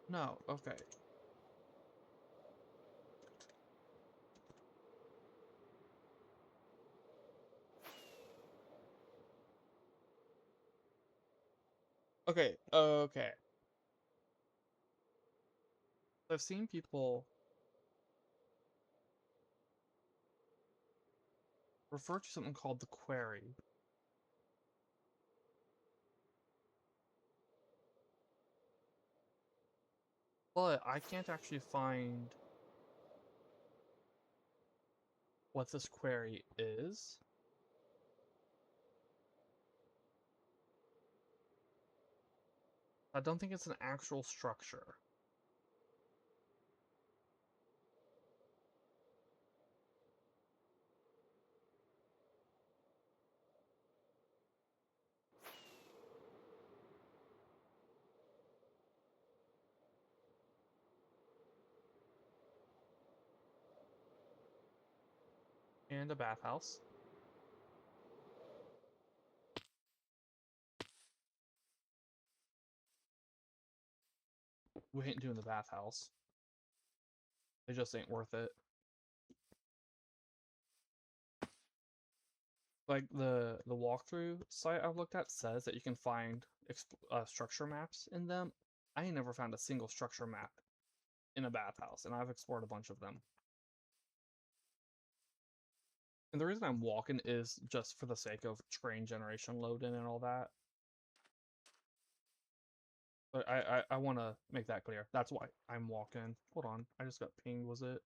No, okay. Okay, okay. I've seen people refer to something called the Quarry. But I can't actually find what this quarry is. I don't think it's an actual structure. And a bathhouse. We ain't doing the bathhouse. It just ain't worth it. Like the walkthrough site I've looked at says that you can find structure maps in them. I ain't never found a single structure map in a bathhouse, and I've explored a bunch of them. And the reason I'm walking is just for the sake of train generation loading and all that. But I want to make that clear. That's why I'm walking. Hold on, I just got pinged, was it?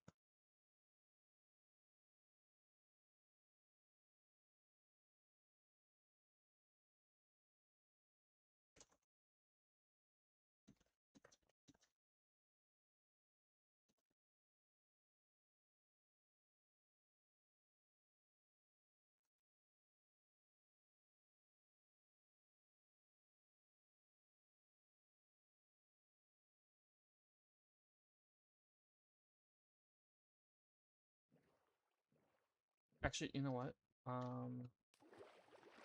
Actually, you know what? Um,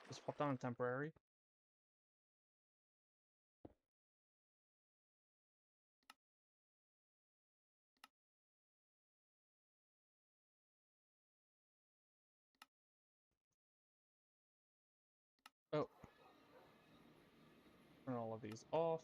just pop down a temporary. Oh, turn all of these off.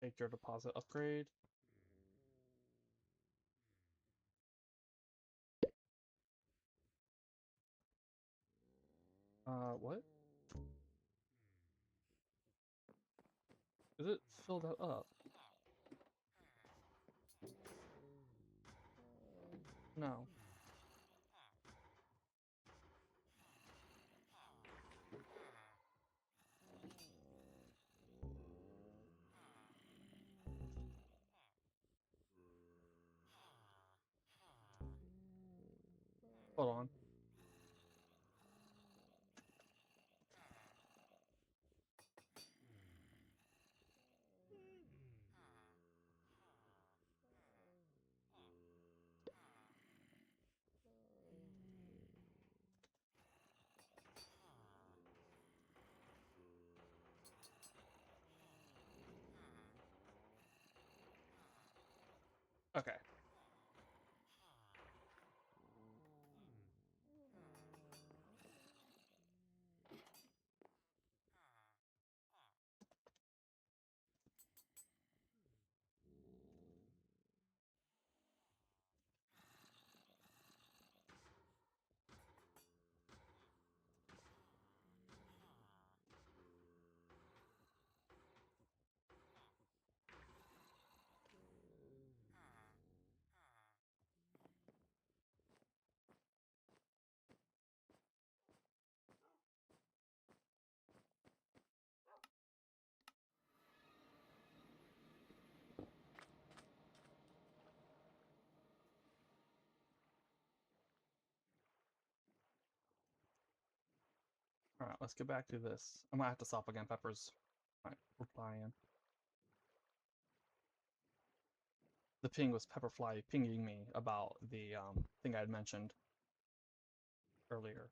Take your deposit upgrade. What? Is it fill that up? No. Hold on. Okay. Alright, let's get back to this. I might have to stop again. Pepper's replying. The ping was Pepperfly pinging me about the thing I had mentioned earlier.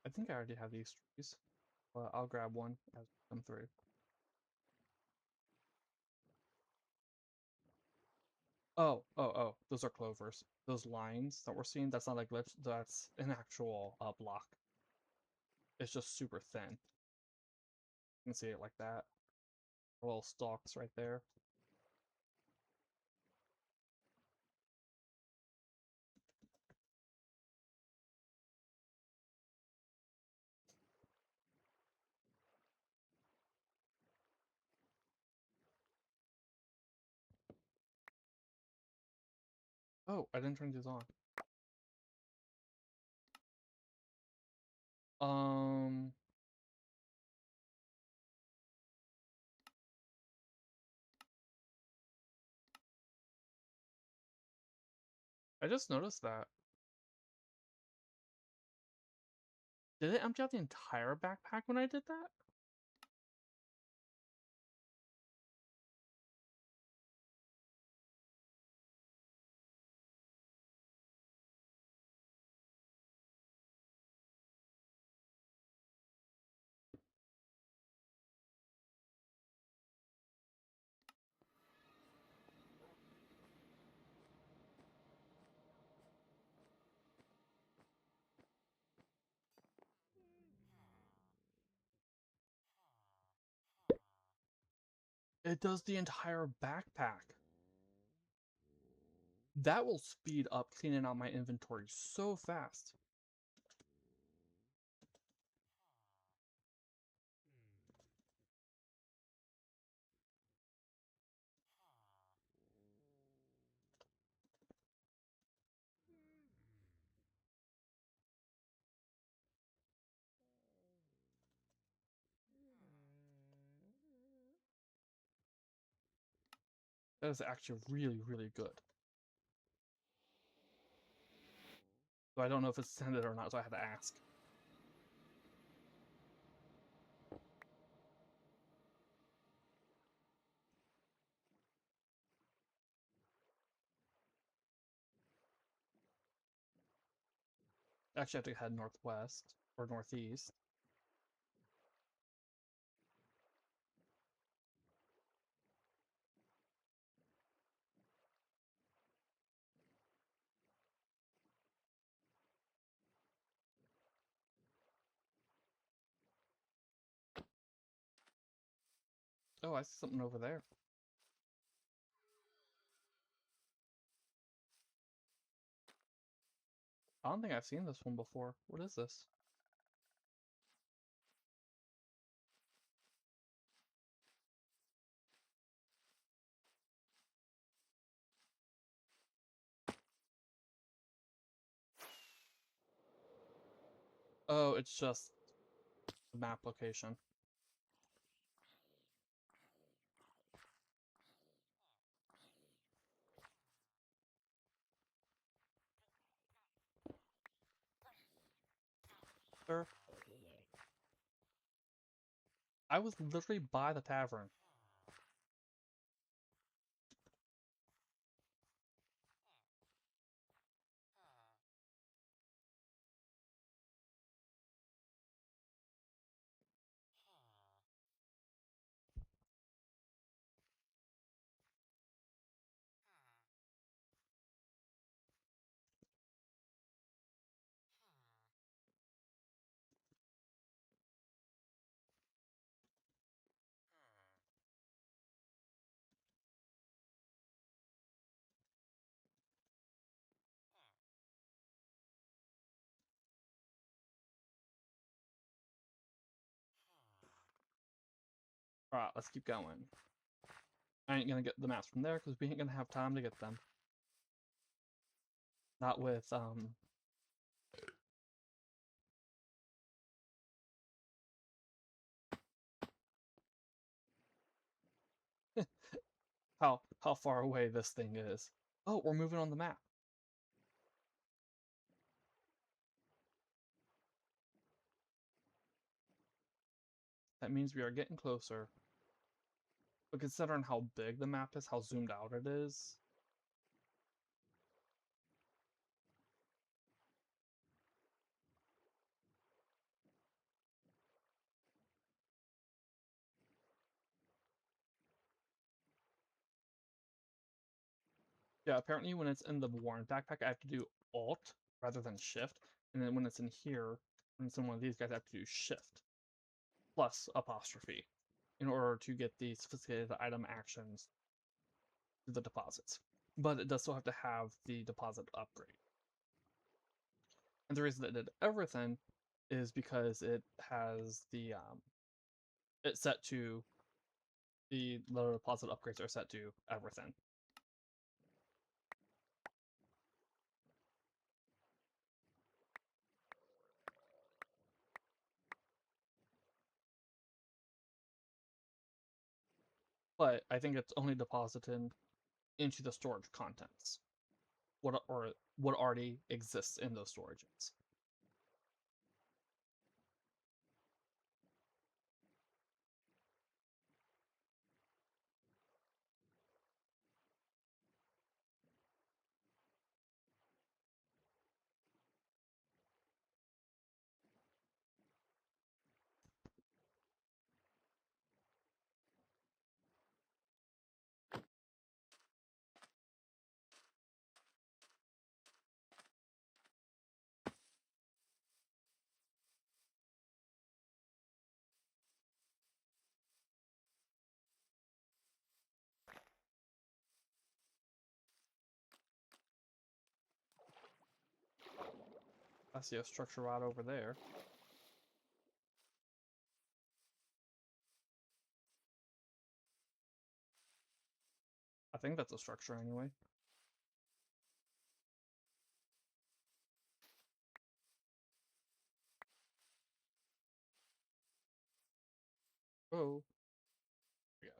I think I already have these trees, but I'll grab one as we come through. Oh, those are clovers. Those lines that we're seeing, that's not a glitch, that's an actual block. It's just super thin. You can see it like that. Little stalks right there. Oh, I didn't turn these on. Um, I just noticed that. Did it empty out the entire backpack when I did that? It does the entire backpack. That will speed up cleaning out my inventory so fast. That is actually really, really good. So I don't know if it's scented or not, so I had to ask. Actually, I have to head northwest or northeast. Oh, I see something over there. I don't think I've seen this one before. What is this? Oh, it's just the map location. Sir, I was literally by the tavern. Alright, let's keep going. I ain't gonna get the maps from there because we ain't gonna have time to get them. Not with, how far away this thing is. Oh, we're moving on the map. That means we are getting closer. But considering how big the map is, how zoomed out it is, yeah, apparently when it's in the worn backpack, I have to do Alt rather than Shift. And then when it's in here, when it's in one of these guys, I have to do Shift plus apostrophe in order to get the sophisticated item actions to the deposits. But it does still have to have the deposit upgrade. And the reason that it did everything is because it has the it's set to the deposit upgrades are set to everything. But I think it's only deposited into the storage contents. What already exists in those storages. I see a structure right over there. I think that's a structure anyway. Oh. There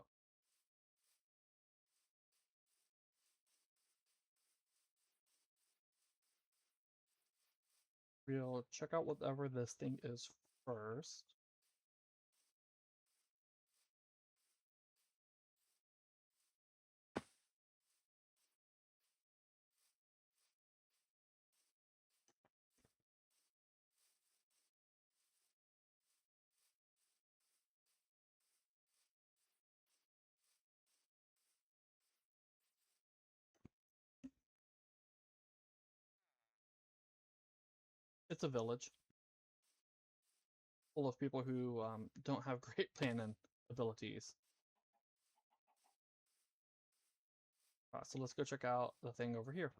we go. We'll check out whatever this thing is first. It's a village full of people who don't have great planning abilities. So let's go check out the thing over here.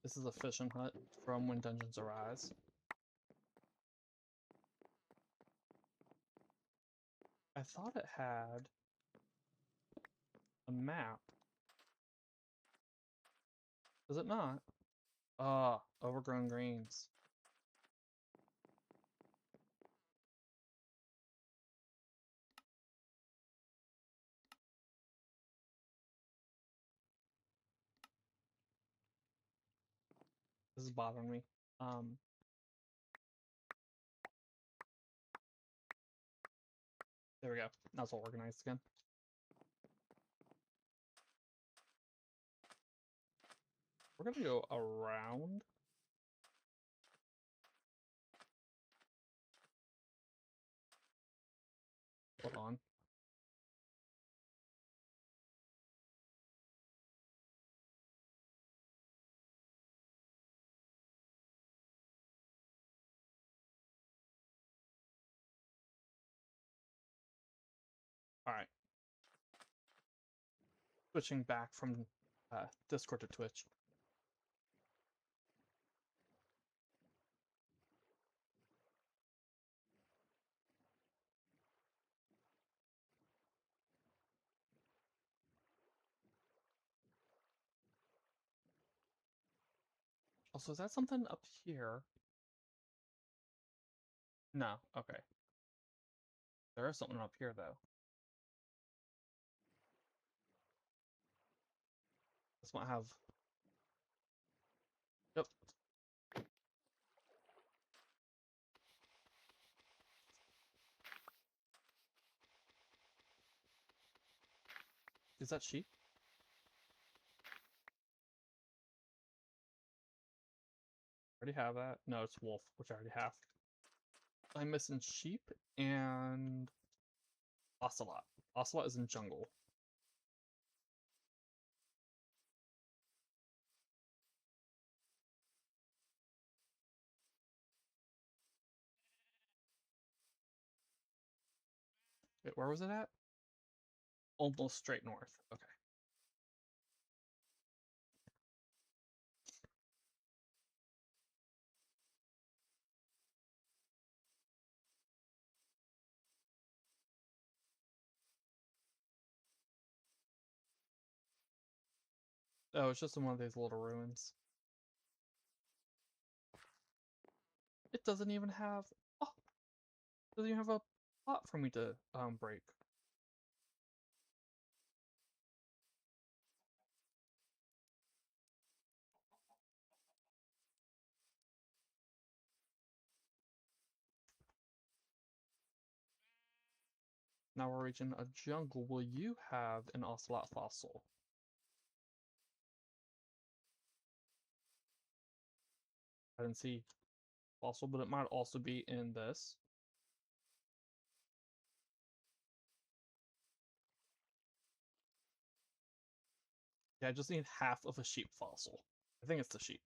This is a fishing hut from When Dungeons Arise. I thought it had a map. Does it not? Ah, overgrown greens. This is bothering me. There we go. Now it's all organized again. We're gonna go around. Hold on. Alright. Switching back from Discord to Twitch. Also, is that something up here? No, okay. There is something up here, though. This might have... Yep. Is that sheep? Already have that? No, it's wolf, which I already have. I'm missing sheep and ocelot. Ocelot is in jungle. Wait, where was it at? Almost straight north. Okay. Oh, it's just in one of these little ruins. It doesn't even have... Oh! It doesn't even have a pot for me to break. Now we're reaching a jungle. Will you have an ocelot fossil? I didn't see fossil, but it might also be in this. Yeah, I just need half of a sheep fossil. I think it's the sheep.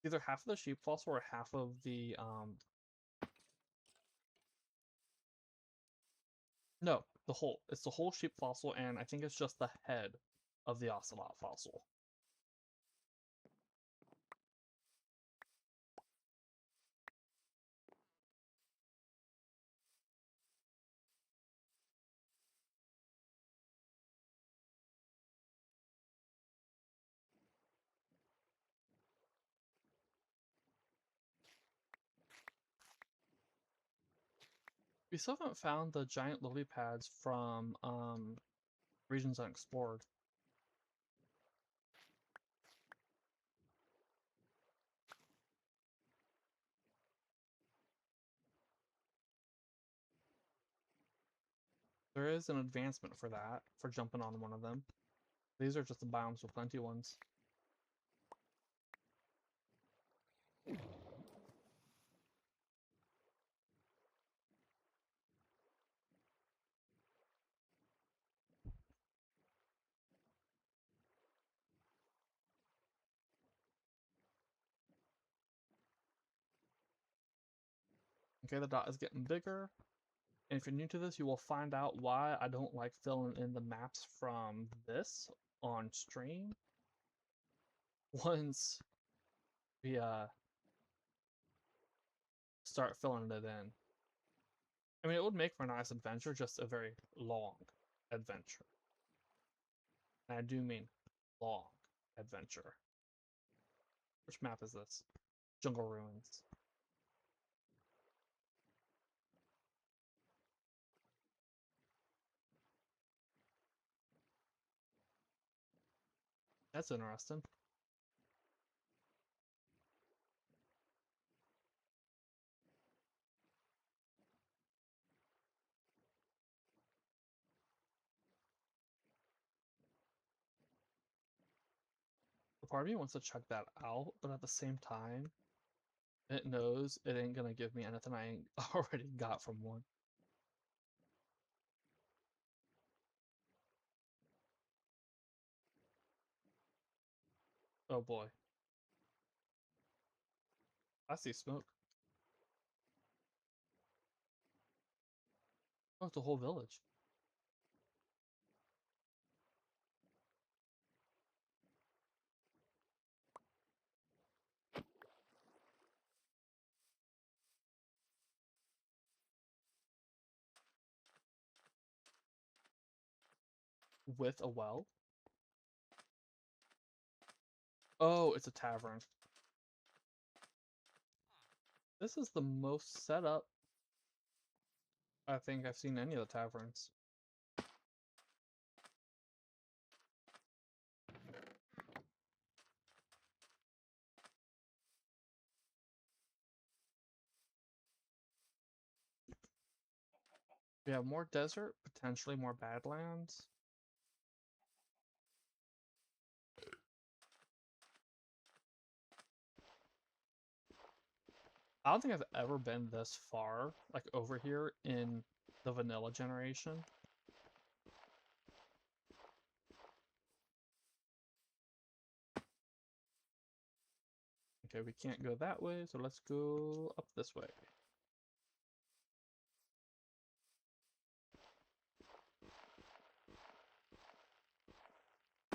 Either half of the sheep fossil or half of the no, the whole. It's the whole sheep fossil, and I think it's just the head of the ocelot fossil. We still haven't found the giant lily pads from regions unexplored. There is an advancement for that, for jumping on one of them. These are just the biomes with plenty ones. Okay, the dot is getting bigger. And if you're new to this, you will find out why I don't like filling in the maps from this on stream. Once we start filling it in. I mean, it would make for a nice adventure, just a very long adventure. And I do mean long adventure. Which map is this? Jungle Ruins. That's interesting. The part of me wants to check that out, but at the same time, it knows it ain't gonna give me anything I ain't already got from one. Oh boy. I see smoke. Oh, it's a whole village. With a well? Oh, it's a tavern. This is the most setup I think I've seen any of the taverns. We have more desert, potentially more badlands. I don't think I've ever been this far, like over here in the vanilla generation. Okay, we can't go that way, so let's go up this way.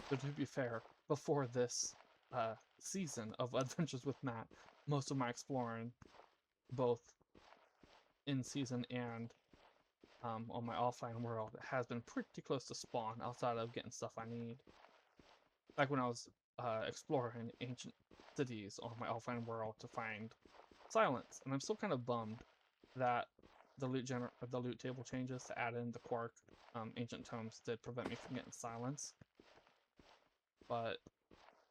But to be fair, before this season of Adventures with Matt, most of my exploring, both in season and on my offline world, has been pretty close to spawn outside of getting stuff I need. Like when I was exploring ancient cities on my offline world to find silence, and I'm still kind of bummed that the loot table changes to add in the quark ancient tomes did prevent me from getting silence. But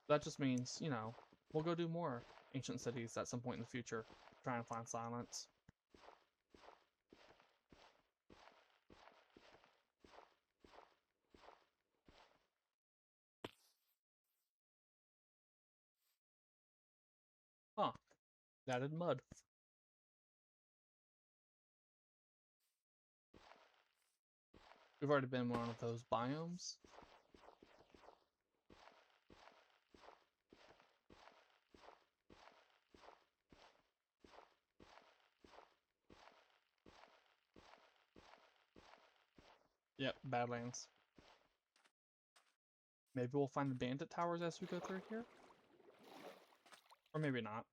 that just means, you know, we'll go do more ancient cities at some point in the future, try and find silence. Huh. That in mud. We've already been in one of those biomes. Yep, Badlands. Maybe we'll find the bandit towers as we go through here? Or maybe not.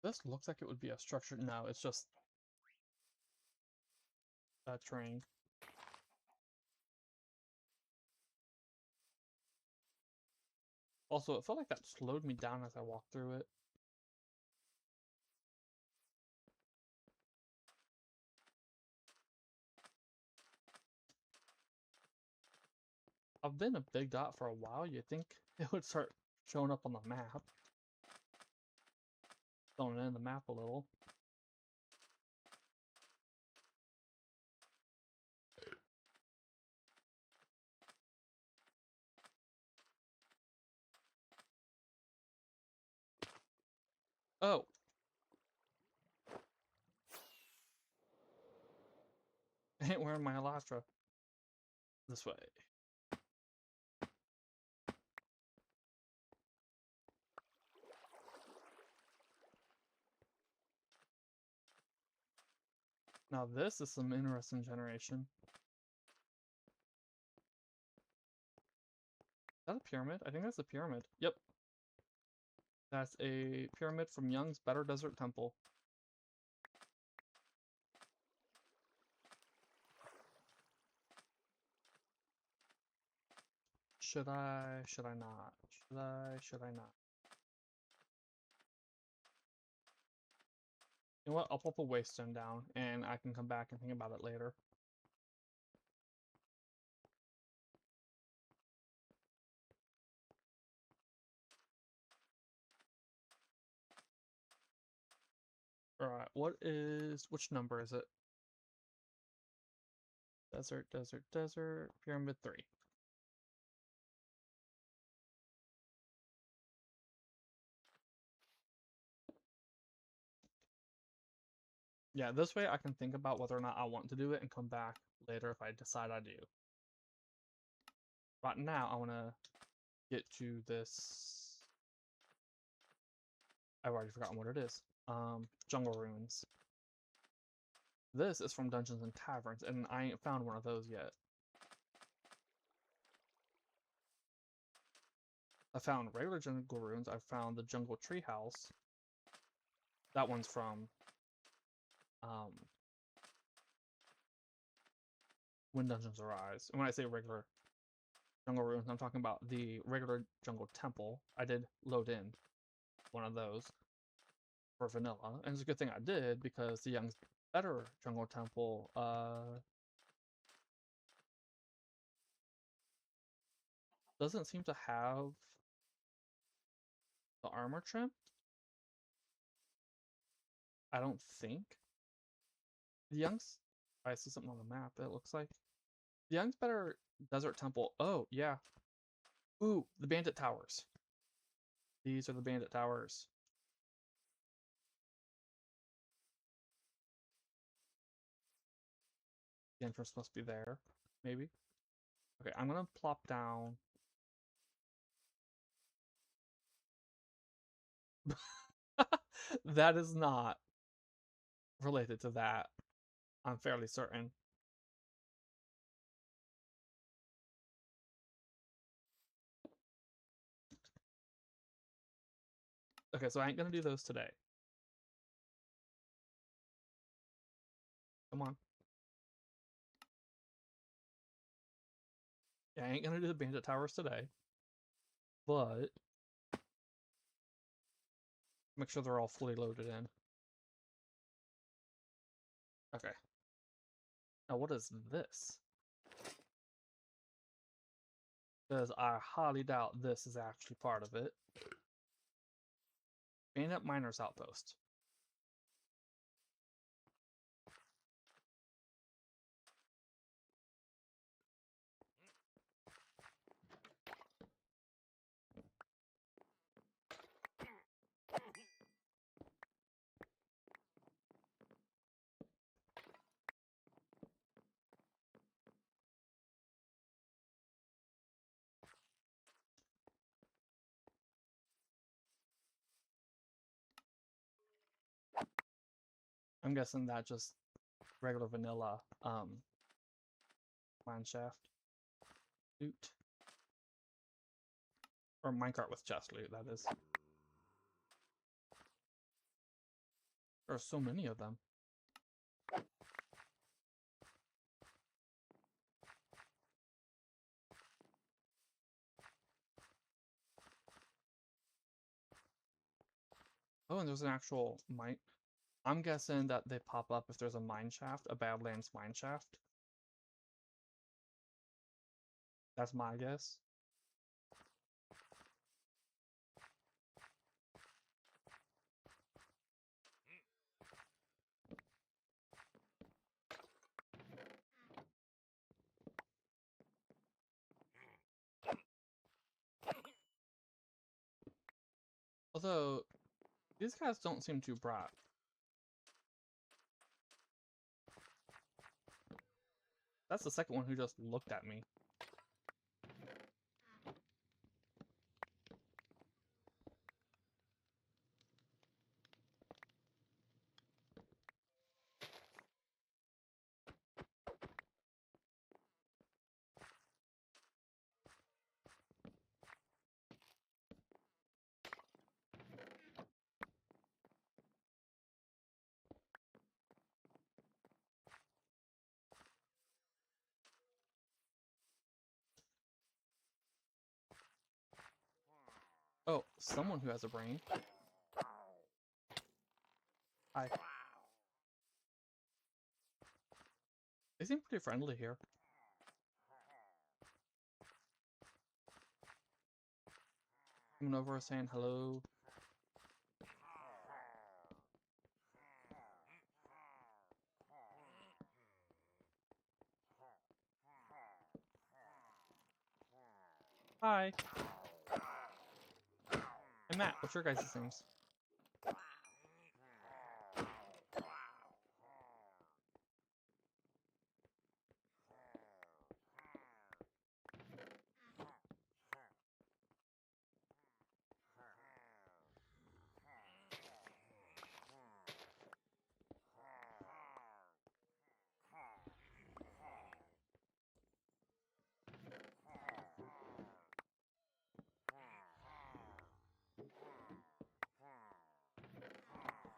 This looks like it would be a structure. No, it's just a terrain. Also, it felt like that slowed me down as I walked through it. I've been a big dot for a while. You'd think it would start showing up on the map. Filling in the map a little. Oh! I ain't wearing my Elastra. This way. Now this is some interesting generation. Is that a pyramid? I think that's a pyramid. Yep. That's a pyramid from Young's Better Desert Temple. Should I? Should I not? Should I? Should I not? You know what? I'll pop a waystone down and I can come back and think about it later. Alright, which number is it? Desert, desert, desert, pyramid 3. Yeah, this way I can think about whether or not I want to do it and come back later if I decide I do. Right now, I want to get to this. I've already forgotten what it is. Jungle Ruins. This is from Dungeons and Taverns, and I ain't found one of those yet. I found regular Jungle Ruins. I found the Jungle Treehouse. That one's from When Dungeons Arise. And when I say regular Jungle Ruins, I'm talking about the regular Jungle Temple. I did load in one of those for vanilla, and it's a good thing I did because the Young's Better Jungle Temple doesn't seem to have the armor trim. I don't think. The Young's I see something on the map that looks like the Young's Better Desert Temple. Oh yeah. Ooh, the Bandit Towers. These are the Bandit Towers. The entrance must be there, maybe. Okay, I'm gonna plop down. That is not related to that. I'm fairly certain. Okay, so I ain't gonna do those today. Come on. Yeah, I ain't gonna do the Bandit Towers today. But make sure they're all fully loaded in. Okay. Now what is this? Because I highly doubt this is actually part of it. Bandit Miner's Outpost. I'm guessing that just regular vanilla mineshaft loot. Or minecart with chest loot, that is. There are so many of them. Oh, and there's an actual mine. I'm guessing that they pop up if there's a mine shaft, a Badlands mine shaft. That's my guess. Although, these guys don't seem too bright. That's the second one who just looked at me. Oh, someone who has a brain. Hi. They seem pretty friendly here. Coming over saying hello. Hi. Hey Matt, what's your guys' names?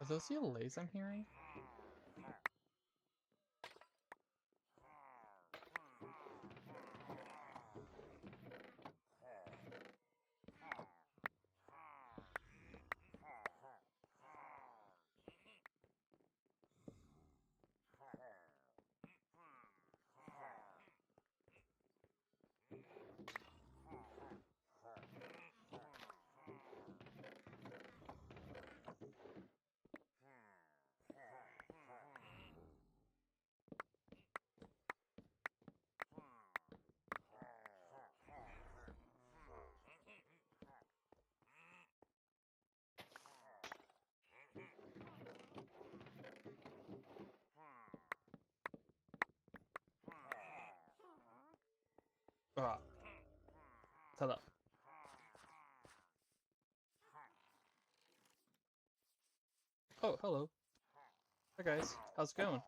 Are those the allays I'm hearing? Ah, shut up. Oh, hello. Hi guys, how's it going?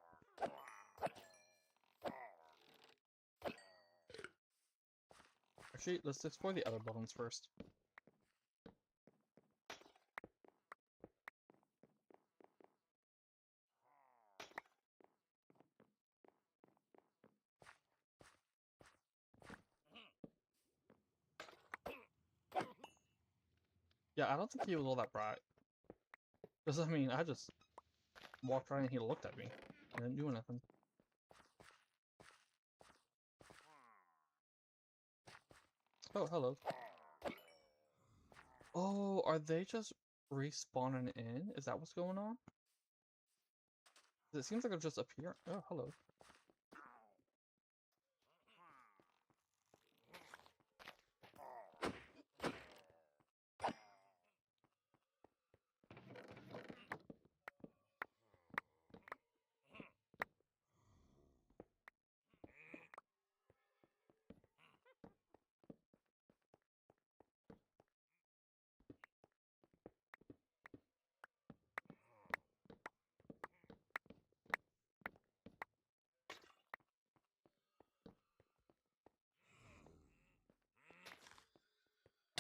Actually, let's explore the other buildings first. Yeah, I don't think he was all that bright. Because, I mean, I just walked around and he looked at me. I didn't do anything. Oh, hello. Oh, are they just respawning in? Is that what's going on? It seems like they're just appearing. Oh, hello.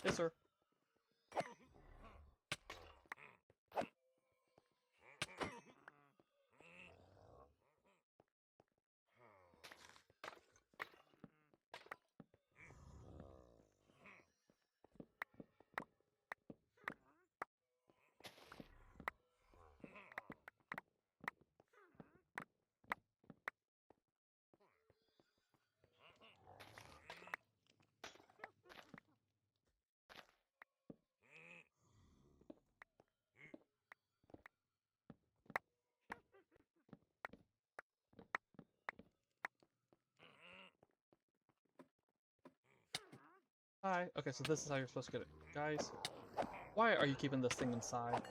Yes, sir. Hi. Okay, so this is how you're supposed to get it. Guys, why are you keeping this thing inside?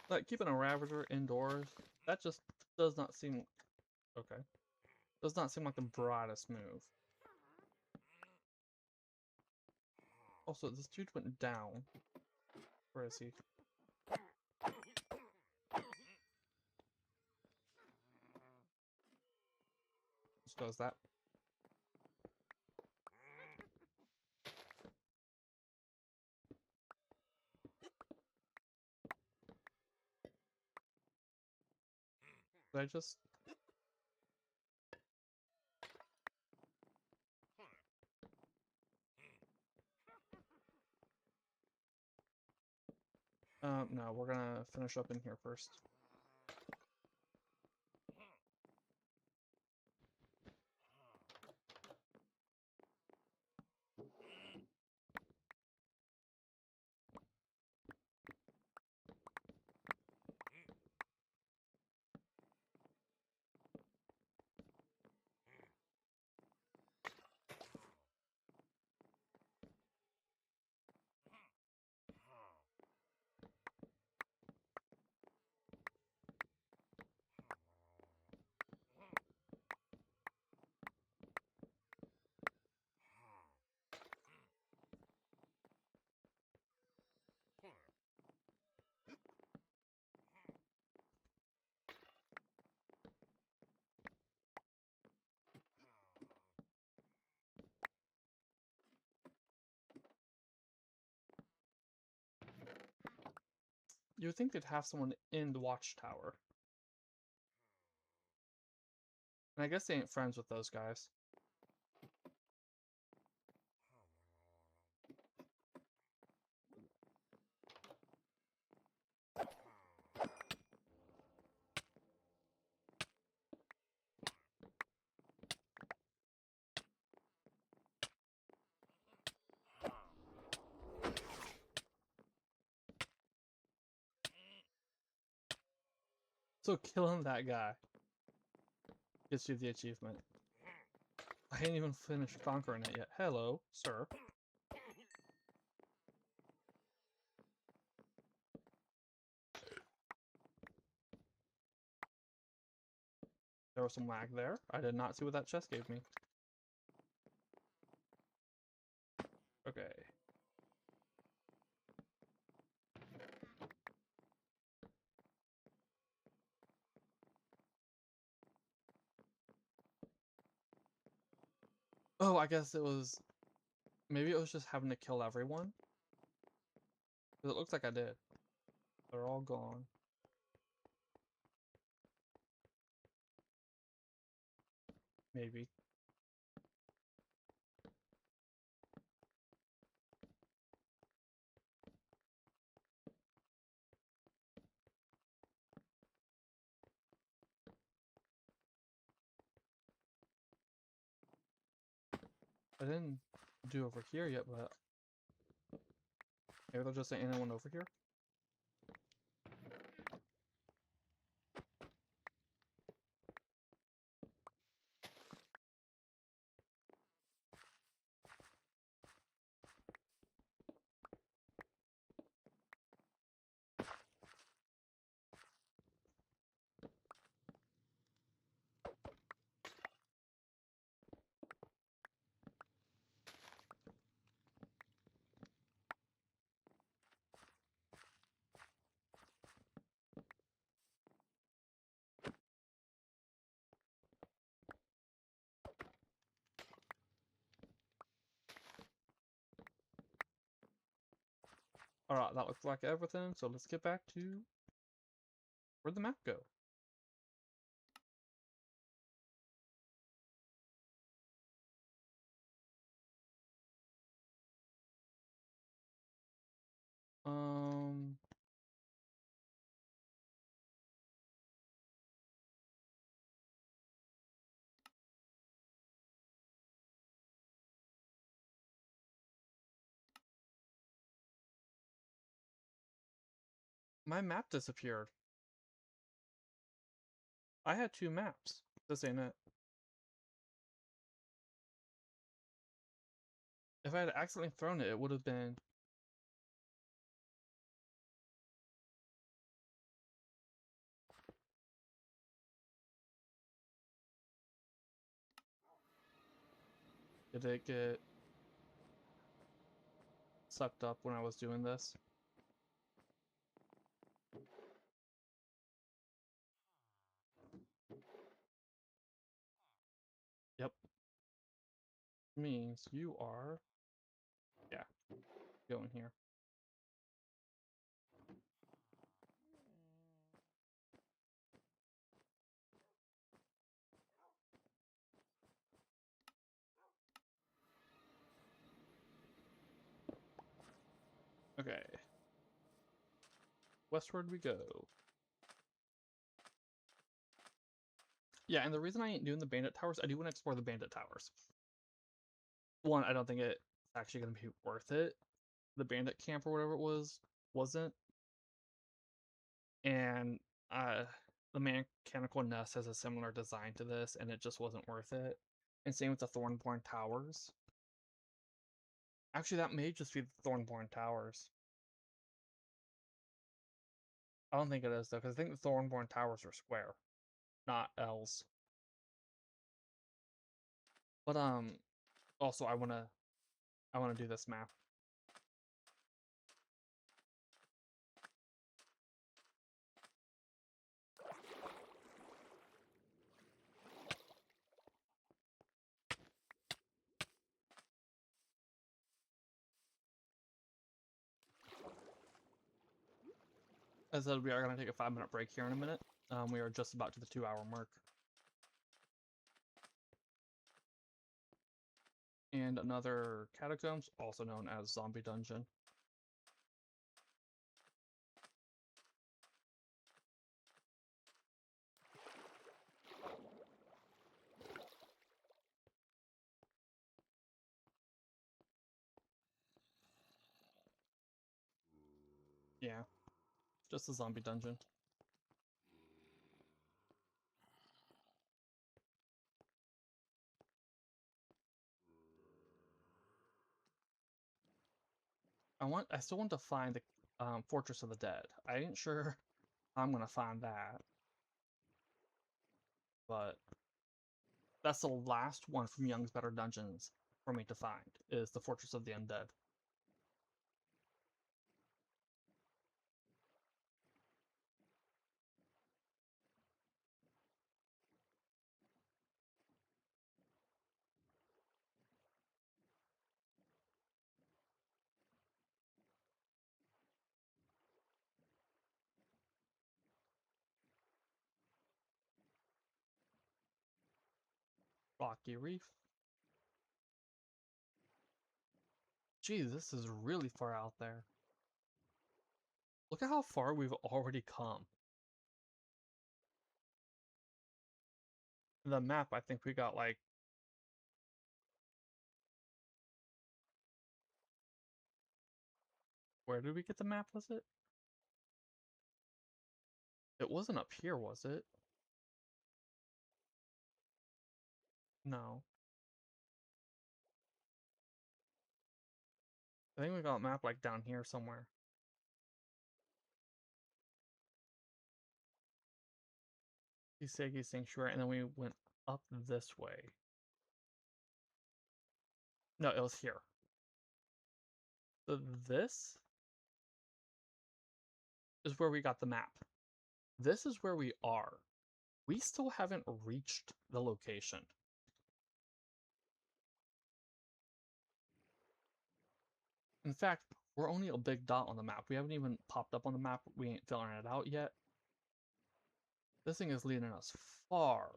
Like, keeping a Ravager indoors, that just does not seem... Okay. Does not seem like the brightest move. Also, this dude went down. Where is he? Just does that. Did I just... no, we're gonna finish up in here first. You would think they'd have someone in the watchtower. And I guess they ain't friends with those guys. So killing that guy gets you the achievement. I ain't even finished conquering it yet. Hello, sir. There was some lag there. I did not see what that chest gave me. Okay. Oh, I guess it was... Maybe it was just having to kill everyone? Because it looks like I did. They're all gone. Maybe. I didn't do over here yet, but... Maybe there'll just say anyone over here? Alright, that looks like everything, so let's get back to where'd the map go? Um, my map disappeared. I had 2 maps. This ain't it. If I had accidentally thrown it, it would have been... Did it get sucked up when I was doing this? Yep. Means you are... Yeah, go in here. Okay. Westward we go. Yeah, and the reason I ain't doing the bandit towers, I do want to explore the bandit towers. One, I don't think it's actually going to be worth it. The bandit camp or whatever it was, wasn't. And the mechanical nest has a similar design to this, and it just wasn't worth it. And same with the Thornborn Towers. Actually, that may just be the Thornborn Towers. I don't think it is, though, because I think the Thornborn Towers are square, not L's. But, also, I wanna do this map. As I said, we are going to take a 5-minute break here in a minute. We are just about to the 2-hour mark. And another catacombs, also known as Zombie Dungeon. Yeah, just a zombie dungeon. I still want to find the Fortress of the Dead. I ain't sure I'm gonna find that, but that's the last one from Young's Better Dungeons for me to find, is the Fortress of the Undead. Rocky Reef. Geez, this is really far out there. Look at how far we've already come. The map, I think we got like... Where did we get the map, was it? It wasn't up here, was it? No. I think we got a map like down here somewhere. Isegi Sanctuary, and then we went up this way. No, it was here. So this is where we got the map. This is where we are. We still haven't reached the location. In fact, We're only a big dot on the map. We haven't even popped up on the map. We ain't filling it out yet. This thing is leading us far.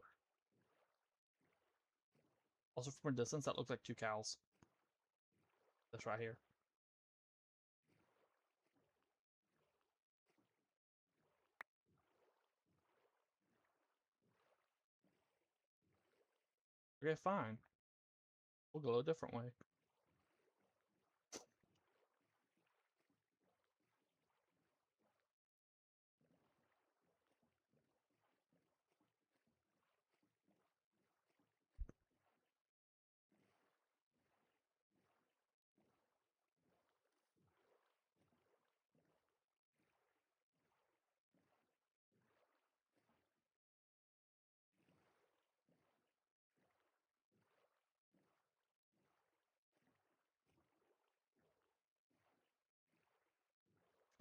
Also, from a distance, that looks like 2 cows. This right here. Okay, fine. We'll go a different way.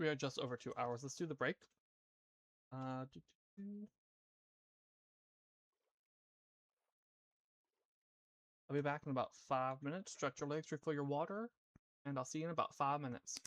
We are just over 2 hours. Let's do the break. Uh, doo -doo -doo. I'll be back in about 5 minutes. Stretch your legs, refill your water, and I'll see you in about 5 minutes.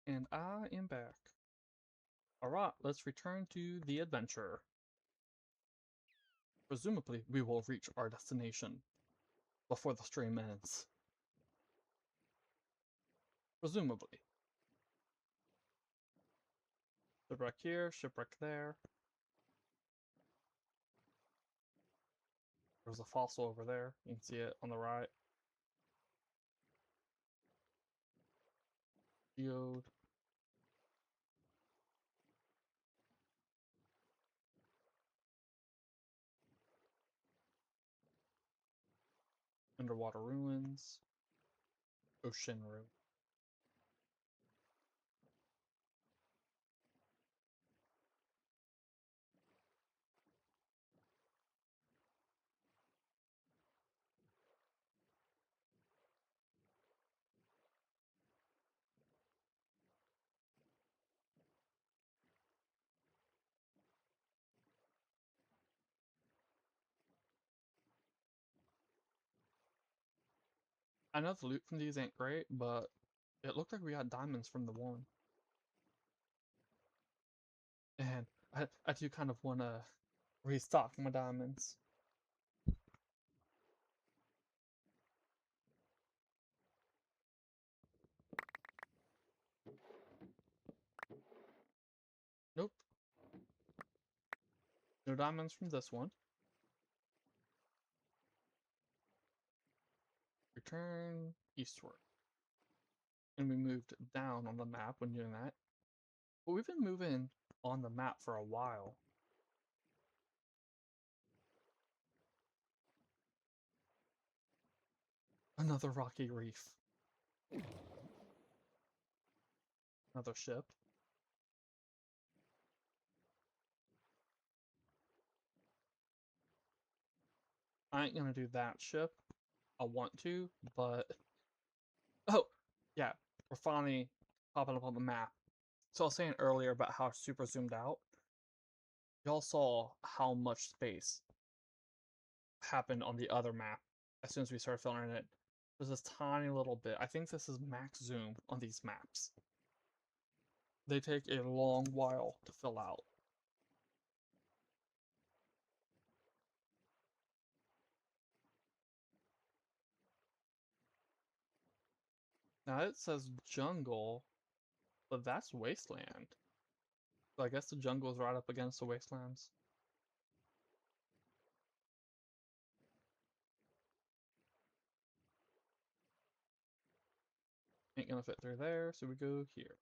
And I am back. Alright, let's return to the adventure. Presumably, we will reach our destination before the stream ends. Presumably. Shipwreck here, shipwreck there. There's a fossil over there. You can see it on the right. Geode. Underwater ruins. Ocean ruin. I know the loot from these ain't great, but it looked like we got diamonds from the one. And I do kind of want to restock my diamonds. Nope. No diamonds from this one. Return eastward. And we moved down on the map when doing that. But we've been moving on the map for a while. Another rocky reef. Another ship. I ain't gonna do that ship. I want to, but... Oh, yeah. We're finally popping up on the map. So I was saying earlier about how super zoomed out. Y'all saw how much space happened on the other map as soon as we started filling it. There's this tiny little bit. I think this is max zoom on these maps. They take a long while to fill out. Now it says jungle, but that's wasteland. So I guess the jungle is right up against the wastelands. Ain't gonna fit through there, so we go here.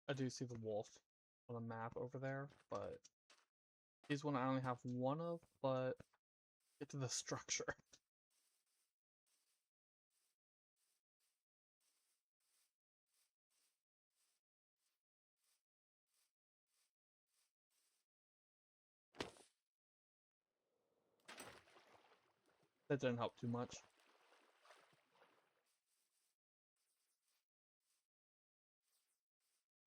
I do see the wolf on the map over there, but he's one I only have one of, but get to the structure. That didn't help too much.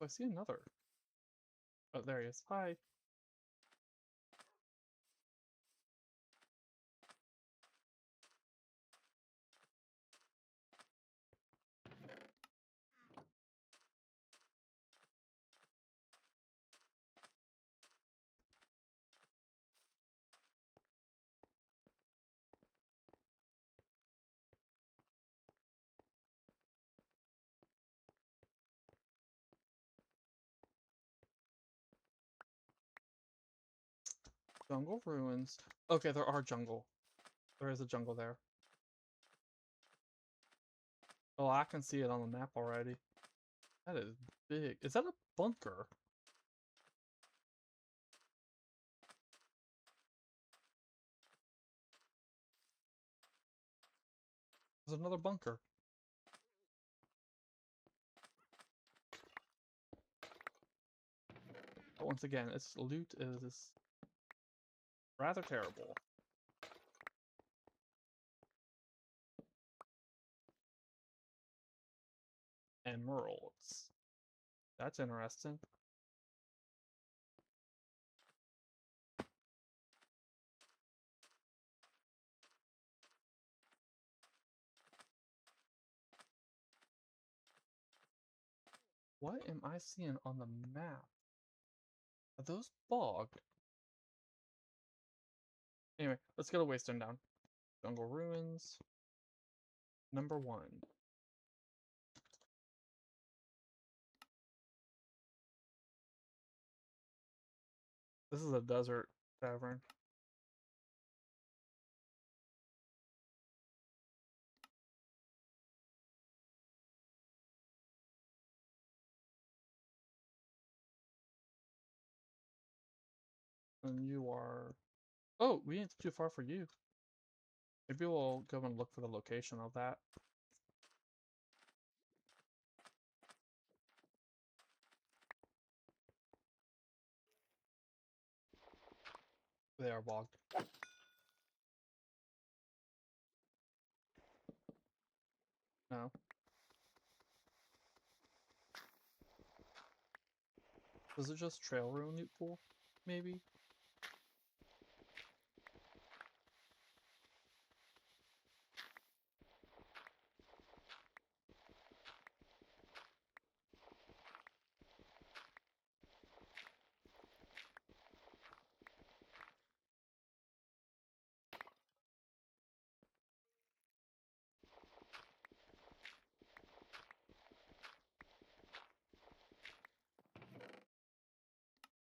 Oh, I see another. Oh, there he is. Hi. Jungle ruins. Okay, there are jungle. There is a jungle there. Oh, I can see it on the map already. That is big. Is that a bunker? There's another bunker. But once again, its loot is rather terrible. Emeralds. That's interesting. What am I seeing on the map? Are those bogged? Anyway, let's get a waystone down. Jungle Ruins. Number 1. This is a desert tavern. And you are... Oh, we ain't too far for you. Maybe we'll go and look for the location of that. They are bogged. No. Was it just trail ruin loot pool? Maybe?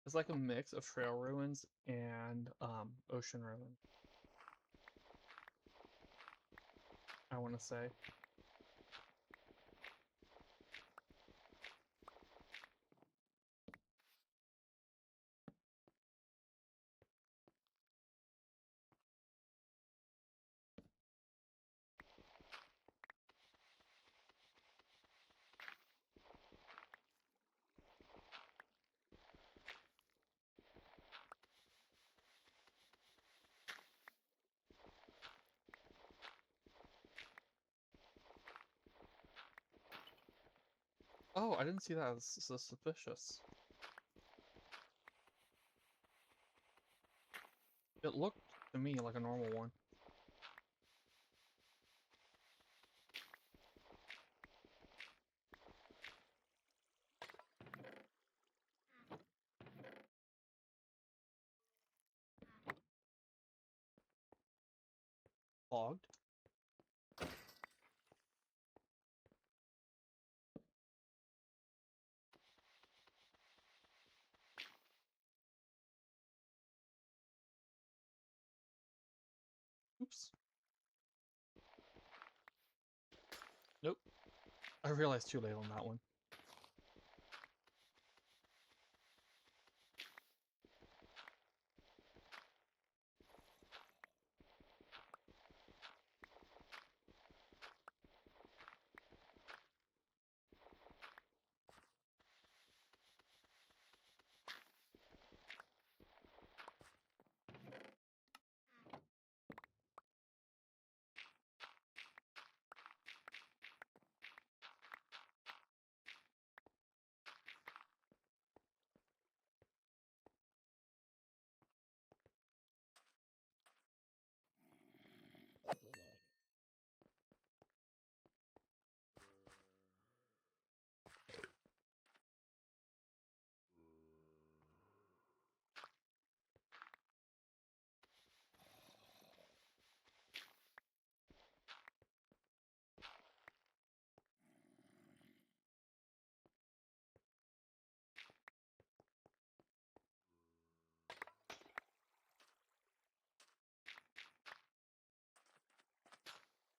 It's like a mix of trail ruins and ocean ruin, I want to say. Oh, I didn't see that as suspicious. It looked to me like a normal one. Bogged? Oops. Nope. I realized too late on that one.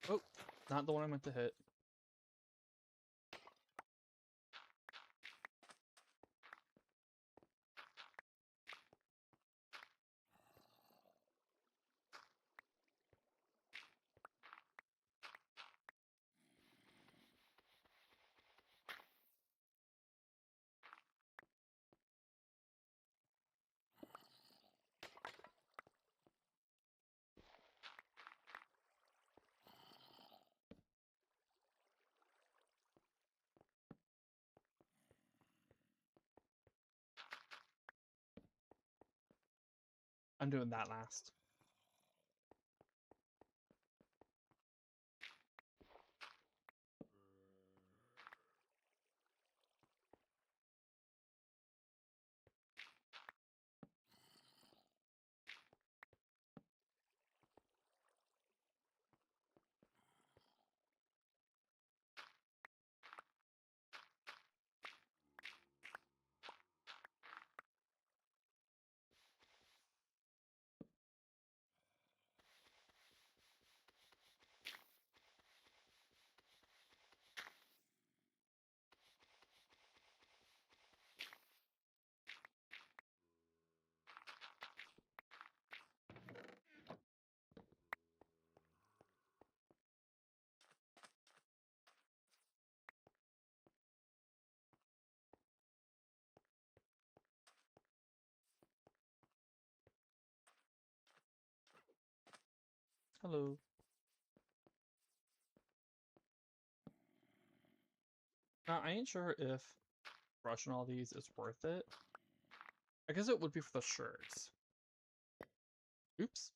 Oh, not the one I meant to hit. I'm doing that last. Hello. Now, I ain't sure if brushing all these is worth it. I guess it would be for the shirts. Oops.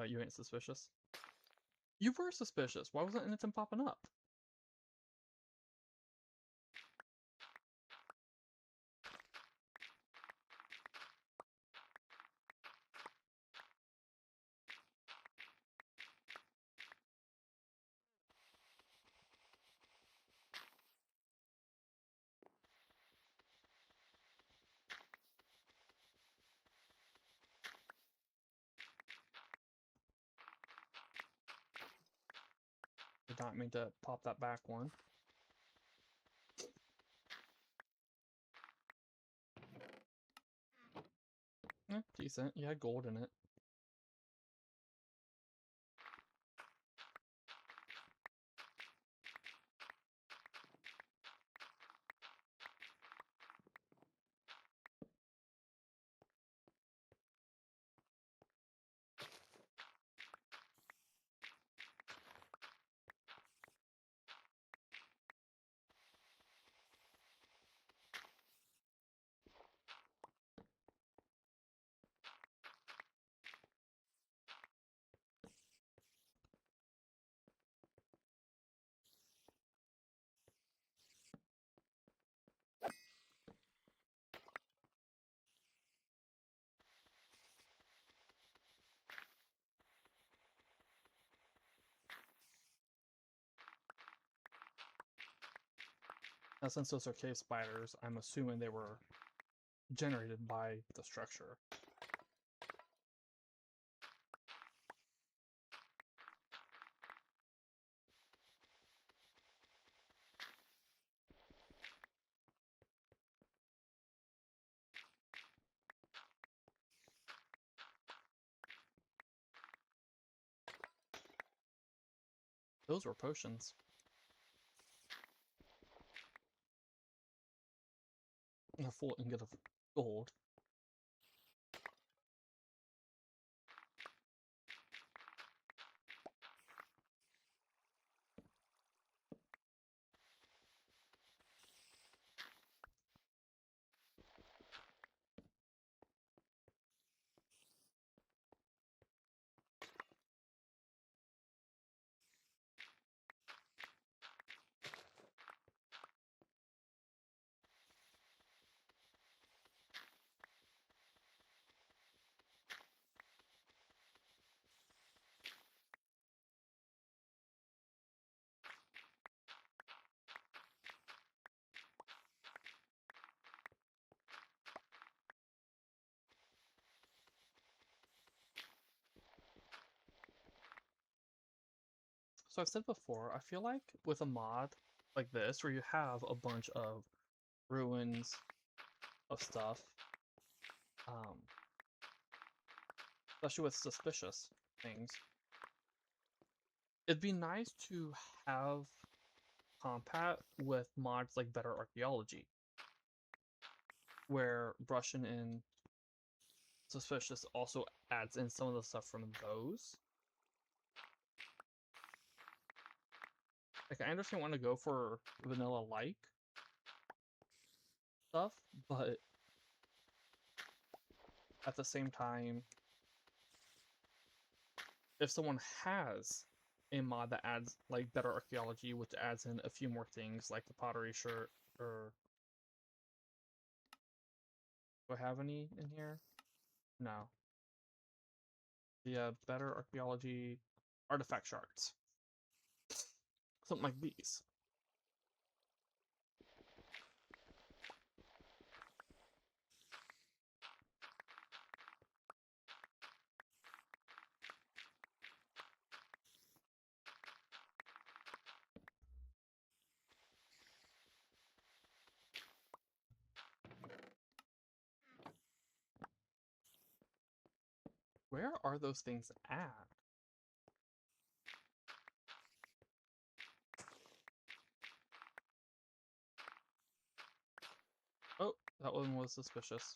You ain't suspicious. You were suspicious. Why wasn't anything popping up? Did not mean to pop that back one. Decent. You had gold in it. Now, since those are cave spiders, I'm assuming they were generated by the structure. Those were potions. A full ingot of gold. So I've said before, I feel like with a mod like this, where you have a bunch of ruins of stuff, especially with suspicious things, it'd be nice to have compat with mods like better archaeology. where brushing in suspicious also adds in some of the stuff from those. Like, I understand want to go for vanilla-like stuff, but at the same time, if someone has a mod that adds like better archaeology, which adds in a few more things like the pottery shirt, or do I have any in here? No. The better archaeology artifact shards. Something like these. Where are those things at? Oh, that one was suspicious.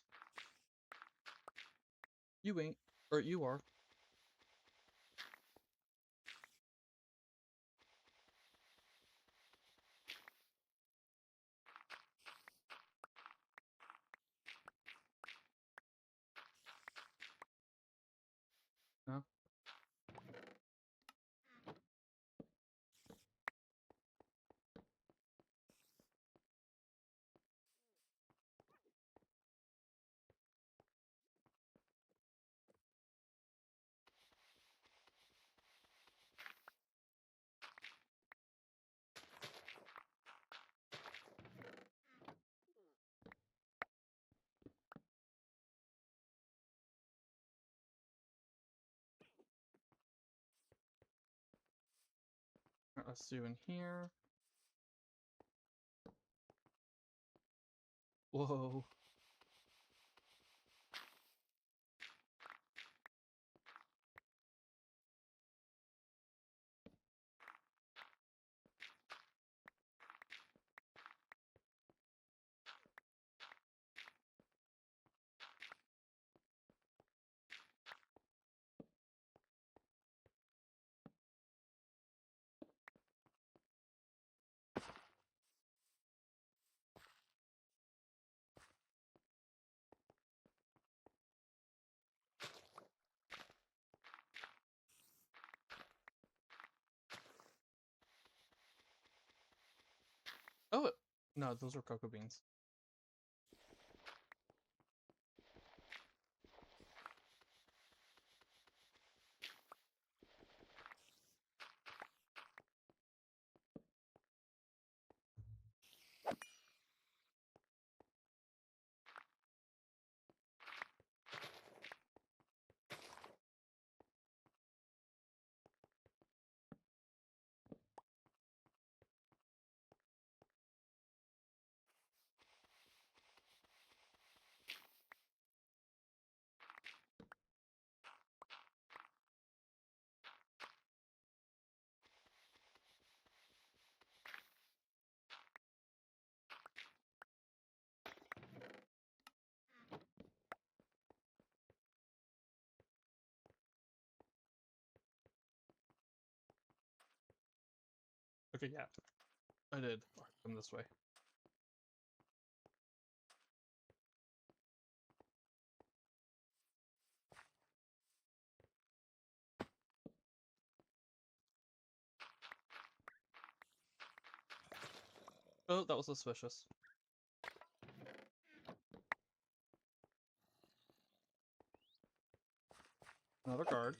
You ain't. Or you are. No? Let's do in here. Whoa. Oh, no, those are cocoa beans. Okay, yeah. I did. Come this way. Oh, that was suspicious. Another guard.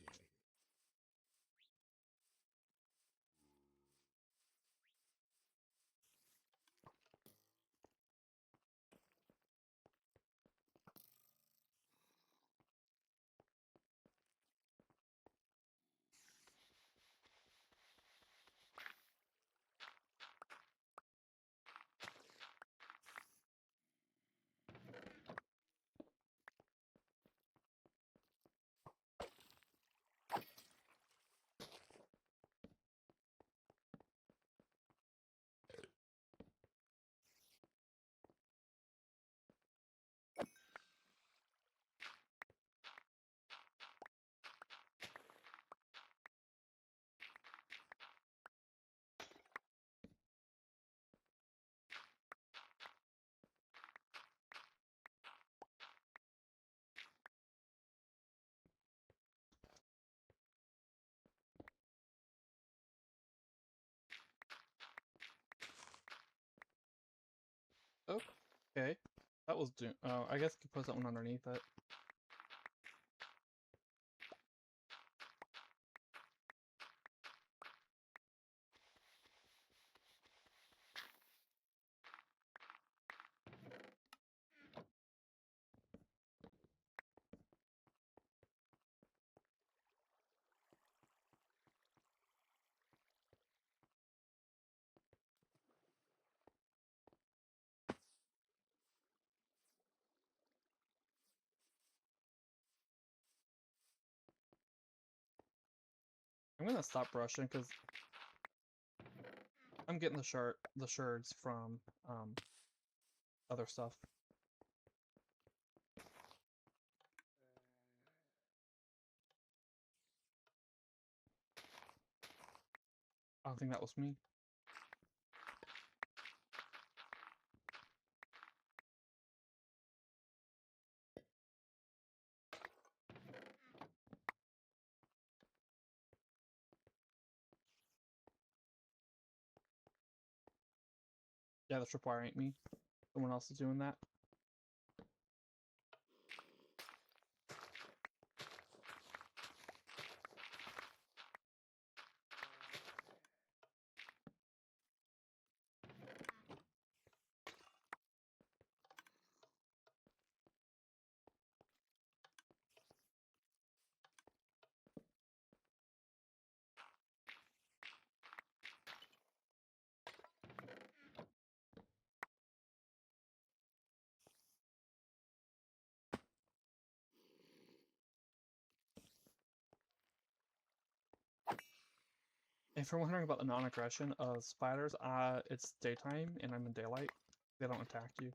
Okay. That was doom. Oh, I guess I could put something underneath it. I'm gonna stop brushing because I'm getting the shards from other stuff. I don't think that was me. Yeah, the tripwire ain't me. Someone else is doing that. If you're wondering about the non-aggression of spiders, it's daytime and I'm in daylight. They don't attack you.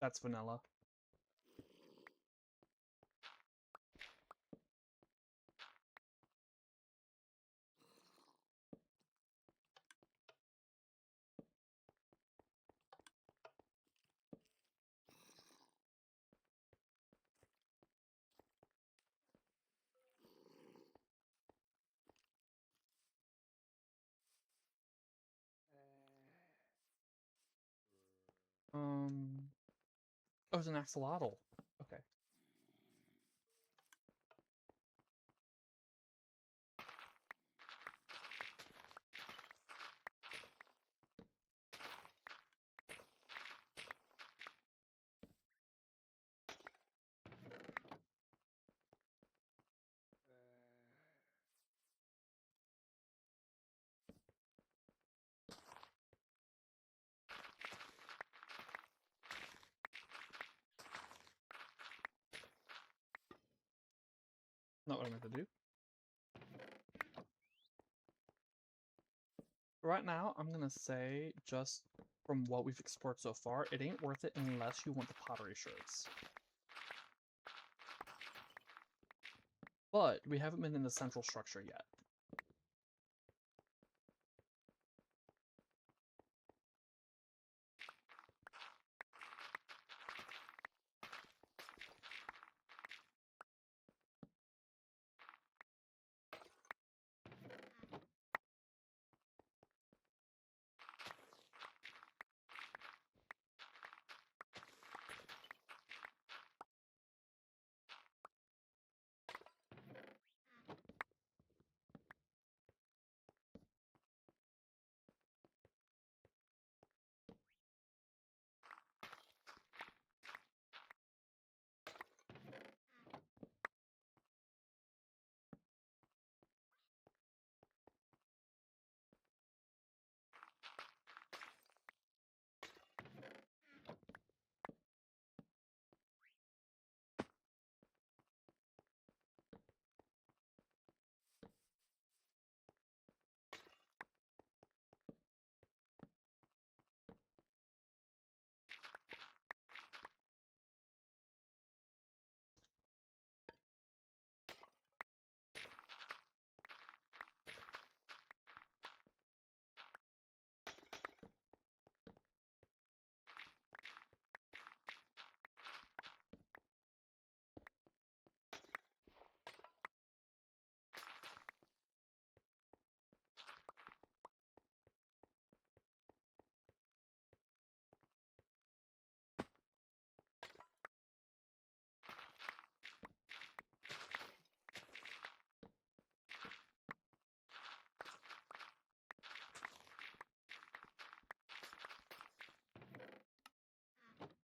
That's vanilla. Oh, it's an axolotl. Okay. Not what I meant to do. Right now, I'm gonna say, just from what we've explored so far, it ain't worth it unless you want the pottery shards. But we haven't been in the central structure yet.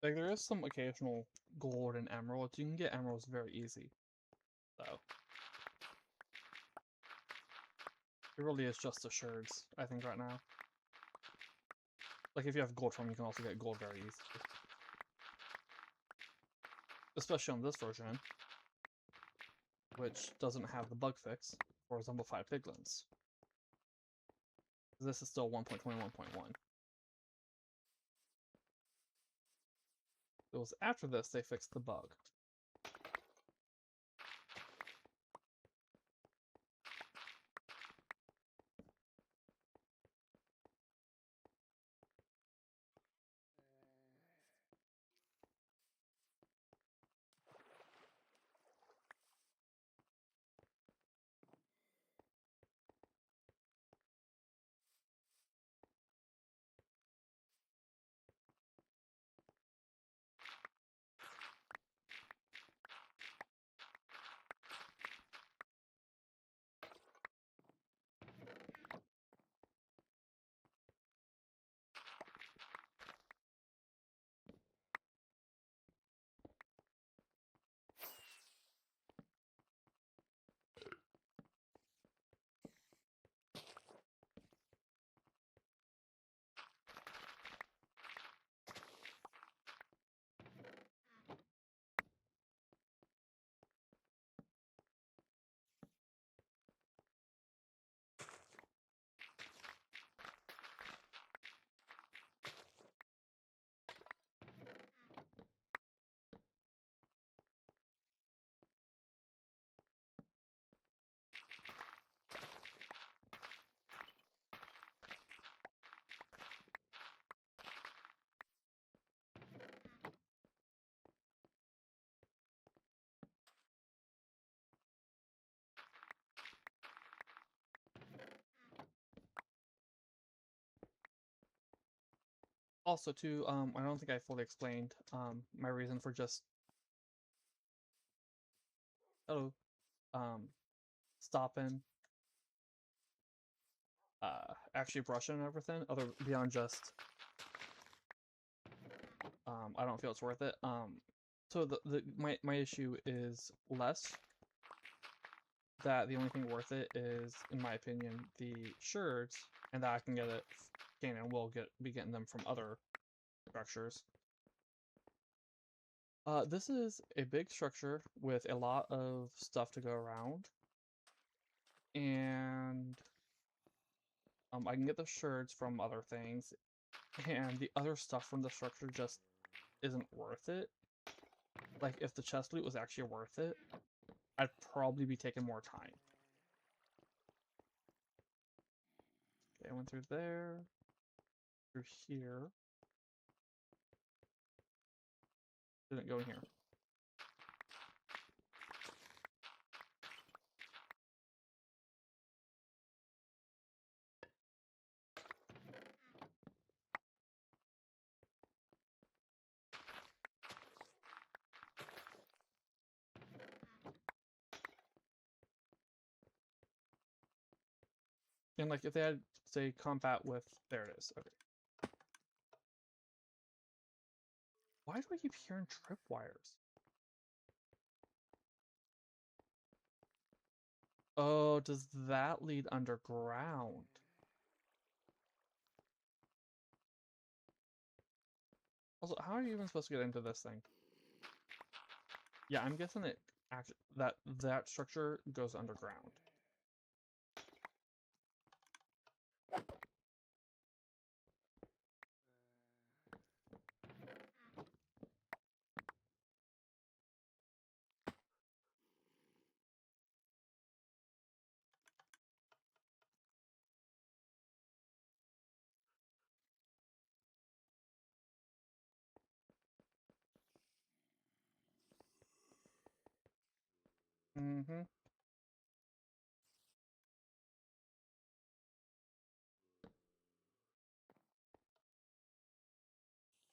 Like, there is some occasional gold and emeralds. You can get emeralds very easy, though. It really is just the shards, I think, right now. Like, if you have gold from, you can also get gold very easily. Especially on this version, which doesn't have the bug fix for zombified piglins. This is still 1.21.1. It was after this they fixed the bug. Also, too, I don't think I fully explained my reason for just um stopping, actually brushing and everything, other beyond just I don't feel it's worth it. So my issue is less that the only thing worth it is, in my opinion, the shards, and that I can get it, and will be getting them from other structures. This is a big structure with a lot of stuff to go around, and I can get the shards from other things, and the other stuff from the structure just isn't worth it. Like, if the chest loot was actually worth it, I'd probably be taking more time. Okay, I went through there, through here. Didn't go in here. And like, if they had, say, combat with, there it is. Okay. Why do I keep hearing tripwires? Oh, does that lead underground? Also, how are you even supposed to get into this thing? Yeah, I'm guessing it actually that structure goes underground. Mm-hmm.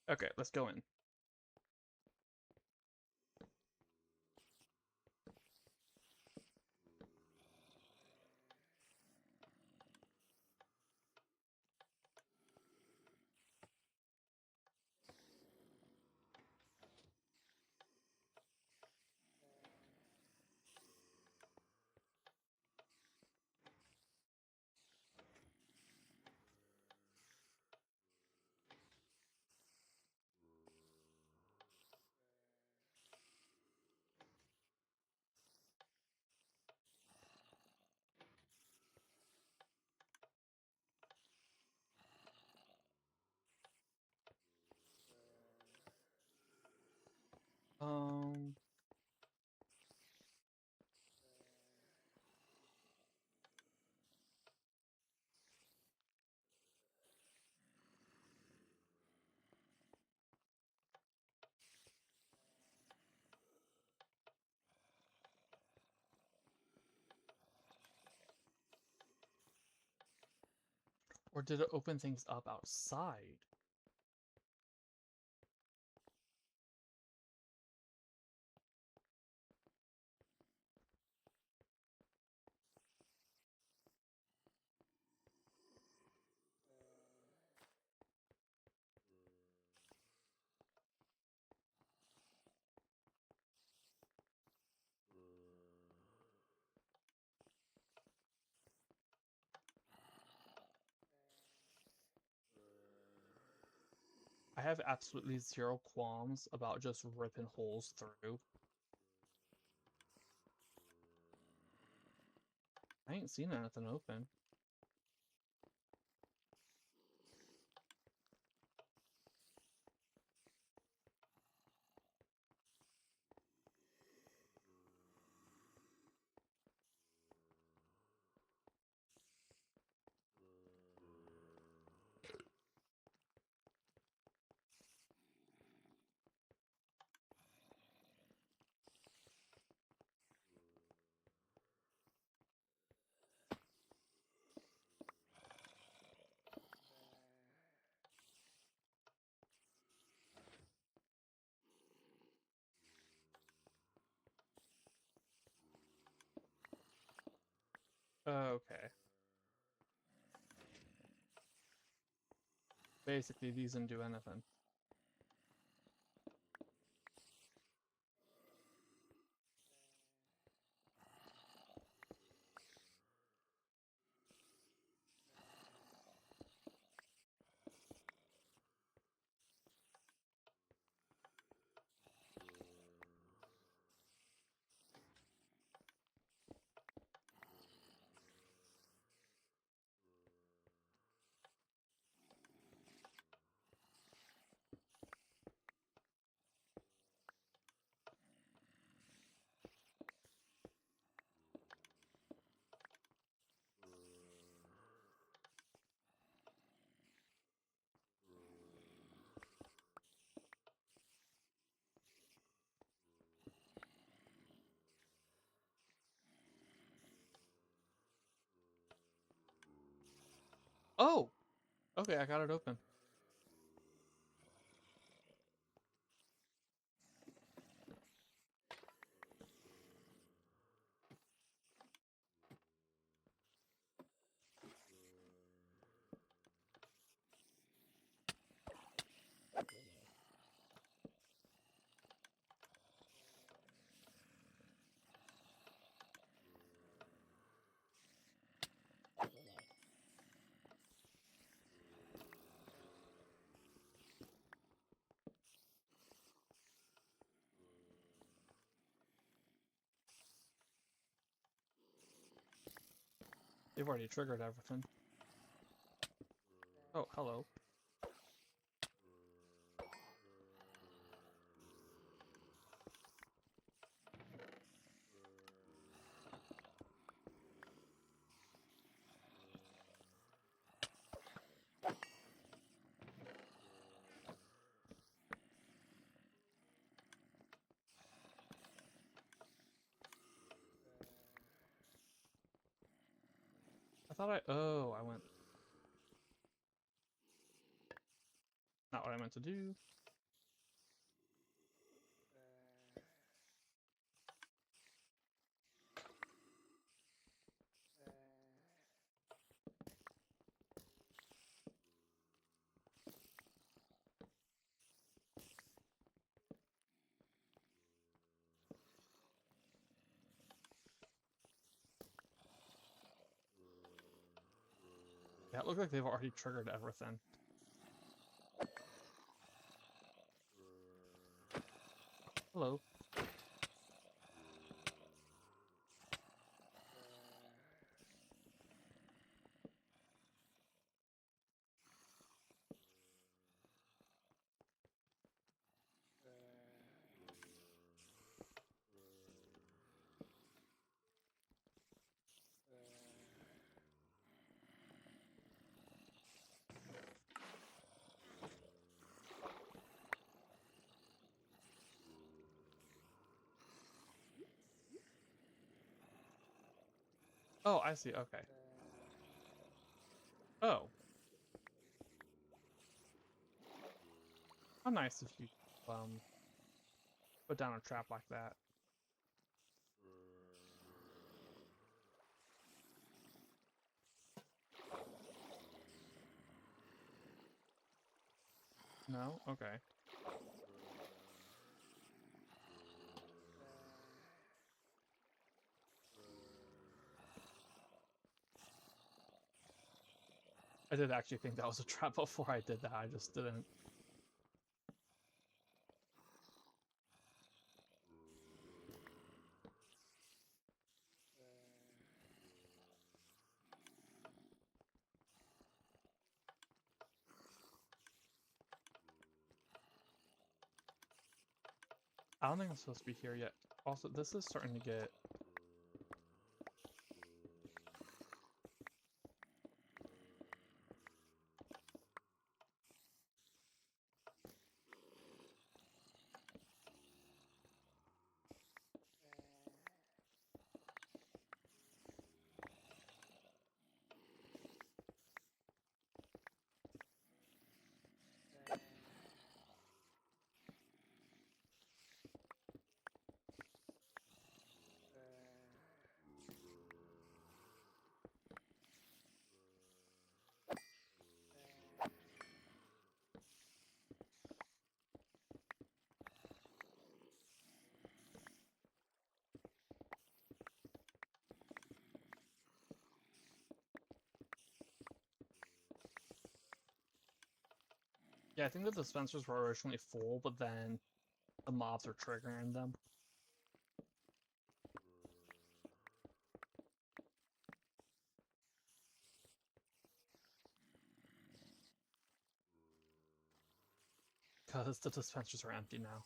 Okay, let's go in. Or did it open things up outside? I have absolutely zero qualms about just ripping holes through. I ain't seen anything open. Okay. Basically, these didn't do anything. Oh! Okay, I got it open. They've already triggered everything. Oh, hello. I thought I went... Not what I meant to do. Yeah, it looked like they've already triggered everything. Hello. Oh, I see, okay. Oh. How nice if you put down a trap like that. No? Okay. I did actually think that was a trap before I did that, I just didn't. I don't think I'm supposed to be here yet. Also, this is starting to get... Yeah, I think the dispensers were originally full, but then the mobs are triggering them. Because the dispensers are empty now.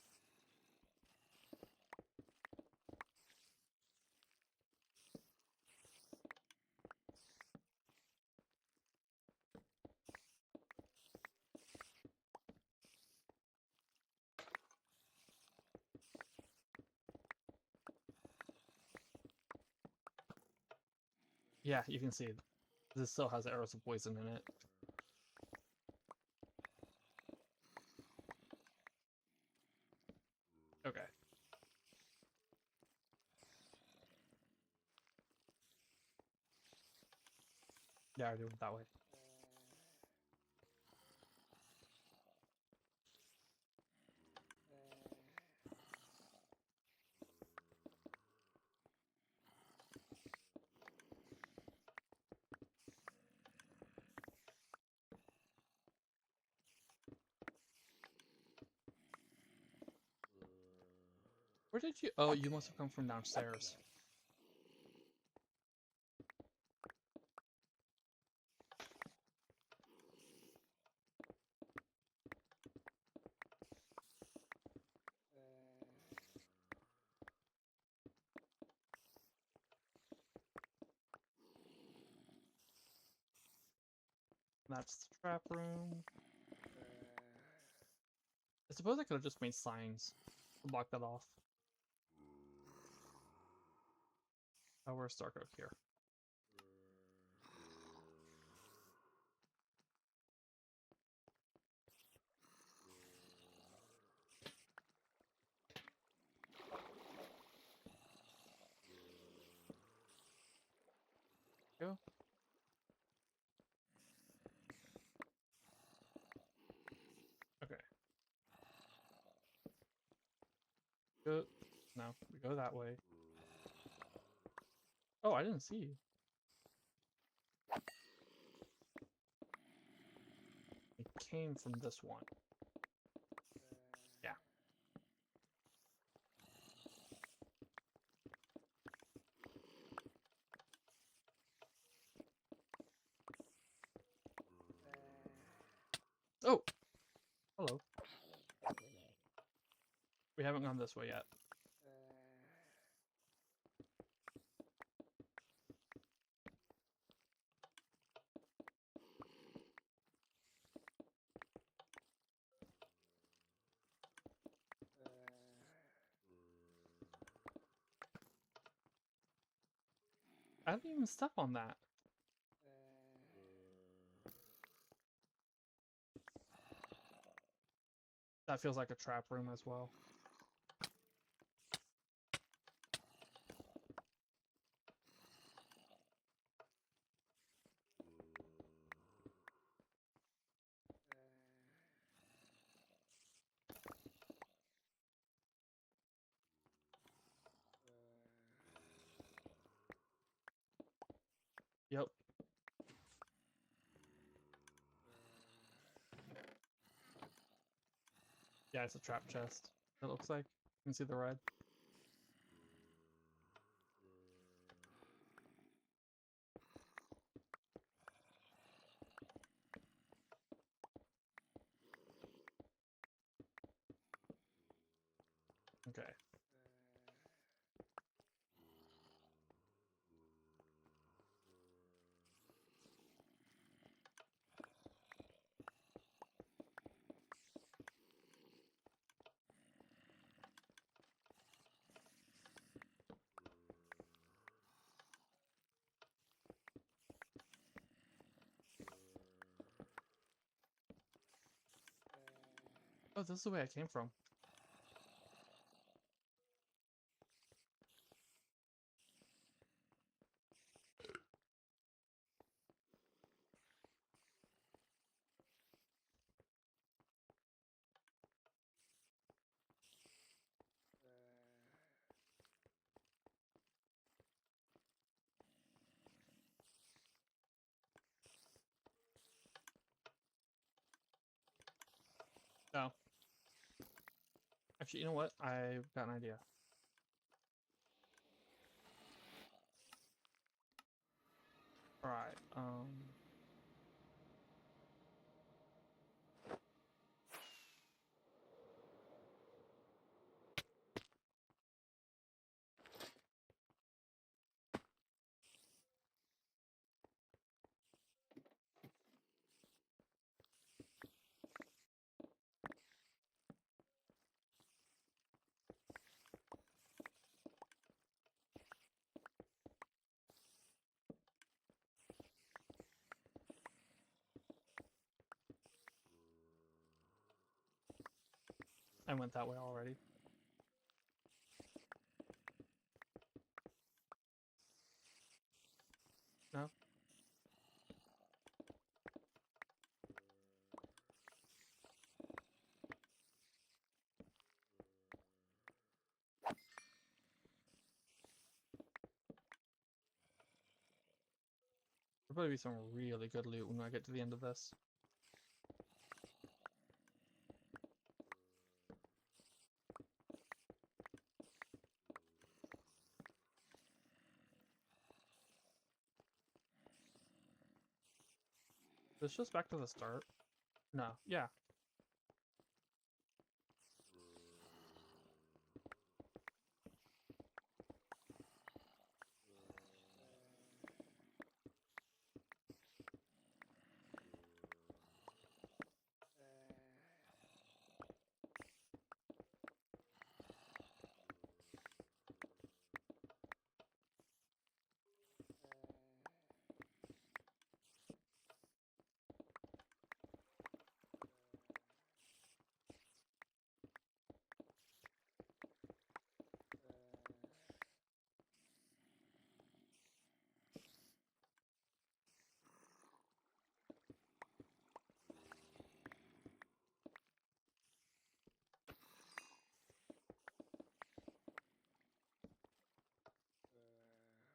Yeah, you can see this still has arrows of poison in it. Okay. Yeah, I do it that way. Where did you... Oh, you must have come from downstairs. That's the trap room. I suppose I could have just made signs to block that off. Oh, where's Dark Oak here? Go. Okay. Go. No, we go that way. Oh, I didn't see you. It came from this one. Yeah. Oh! Hello. We haven't gone this way yet. I didn't even step on that. That feels like a trap room as well. Yep. Yeah, it's a trap chest. It looks like. You can see the red. Okay. Oh, this is the way I came from. Oh. Actually, you know what? I've got an idea. Alright, I went that way already. No? There'll probably be some really good loot when I get to the end of this. It's just back to the start. No, yeah.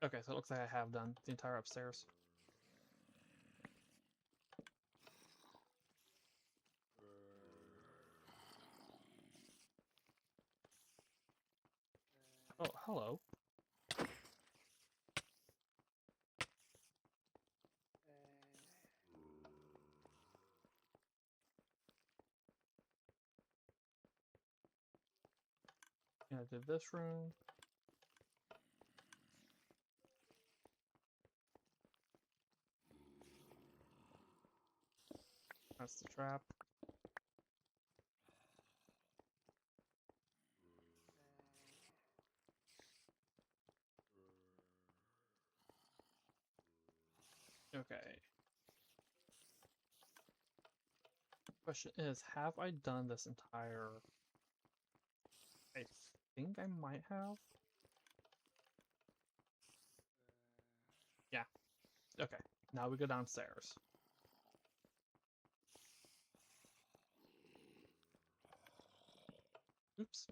Okay, so it looks like I have done the entire upstairs. Oh, hello. And I did this room. That's the trap. Okay. Question is, have I done this entire... I think I might have. Yeah. Okay. Now we go downstairs. Oops.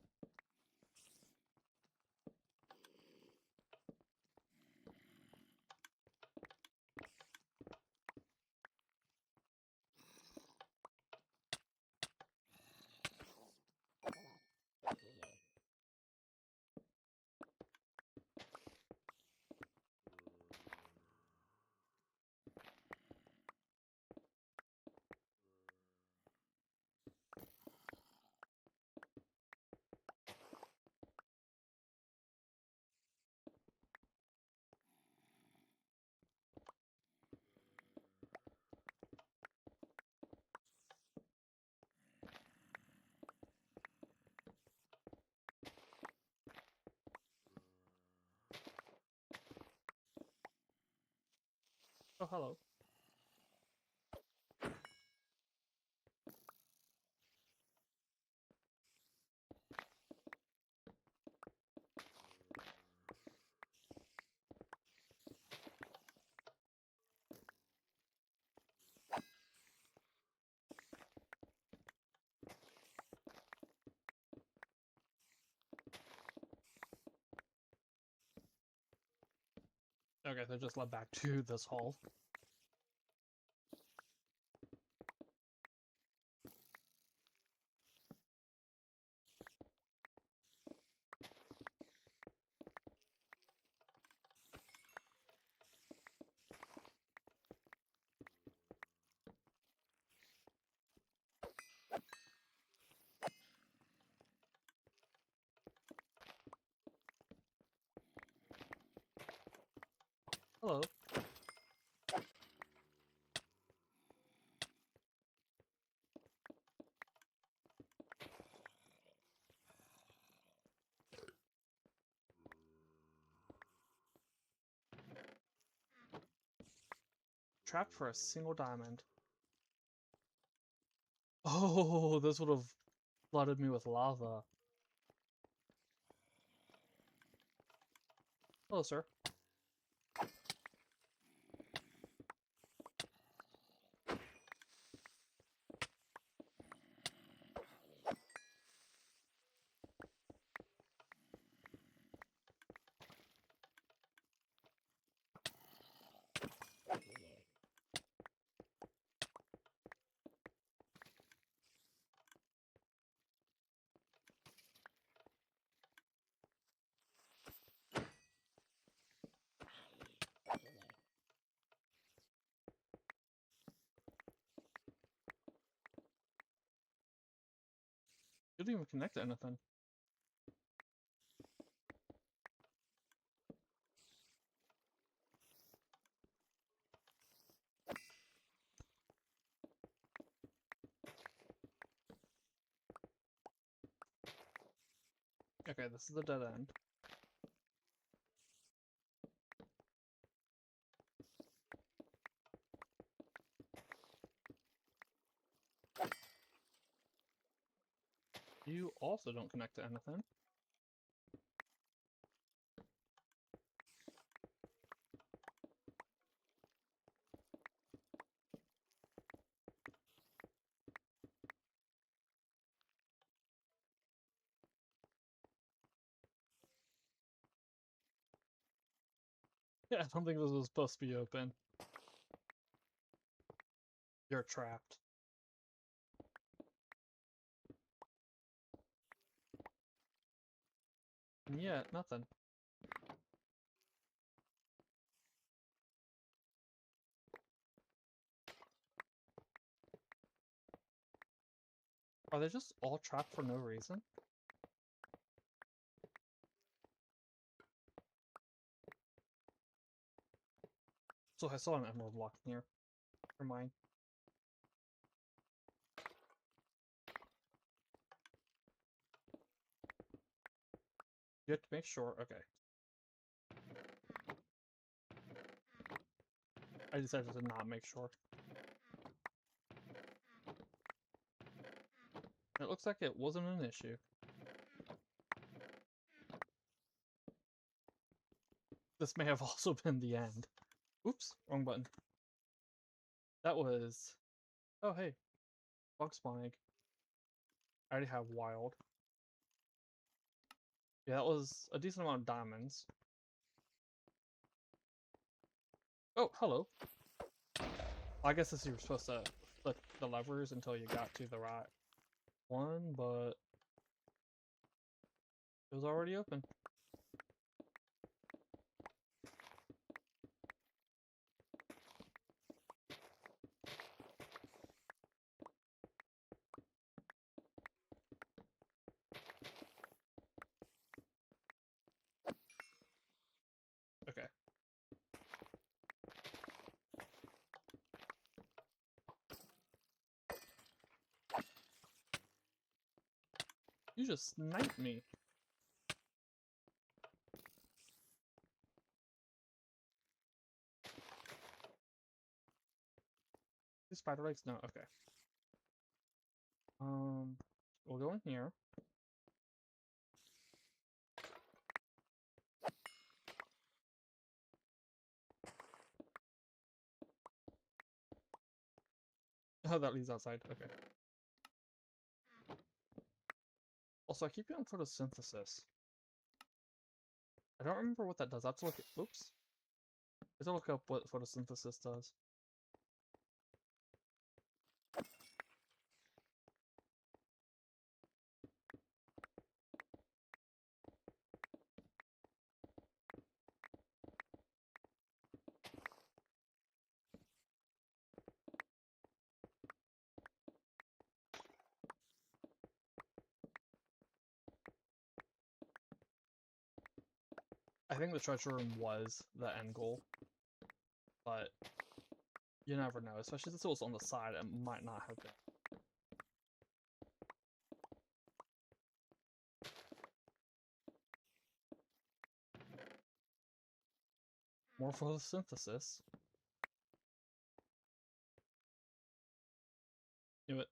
Oh, hello. Okay, they just led back to this hall. Hello. Trapped for a single diamond. Oh, this would have flooded me with lava. Hello, sir. You didn't even connect to anything. Okay, this is the dead end. You also don't connect to anything. Yeah, I don't think this was supposed to be open. You're trapped. And yet, nothing. Are they just all trapped for no reason? So I saw an emerald block in here. For mine. You have to make sure. Okay. I decided to not make sure. It looks like it wasn't an issue. This may have also been the end. Oops, wrong button. That was... Oh, hey. Bug spawn egg. I already have wild. Yeah, that was a decent amount of diamonds. Oh, hello. I guess this you were supposed to flip the levers until you got to the right one, but it was already open. Okay. You just sniped me. These spider legs? No, okay. We'll go in here. Oh, that leads outside. Okay. Also, I keep getting photosynthesis. I don't remember what that does. I have to look at... Oops. I have to look up what photosynthesis does. I think the treasure room was the end goal, but you never know. Especially since it was on the side, it might not have been. More photosynthesis. Knew it.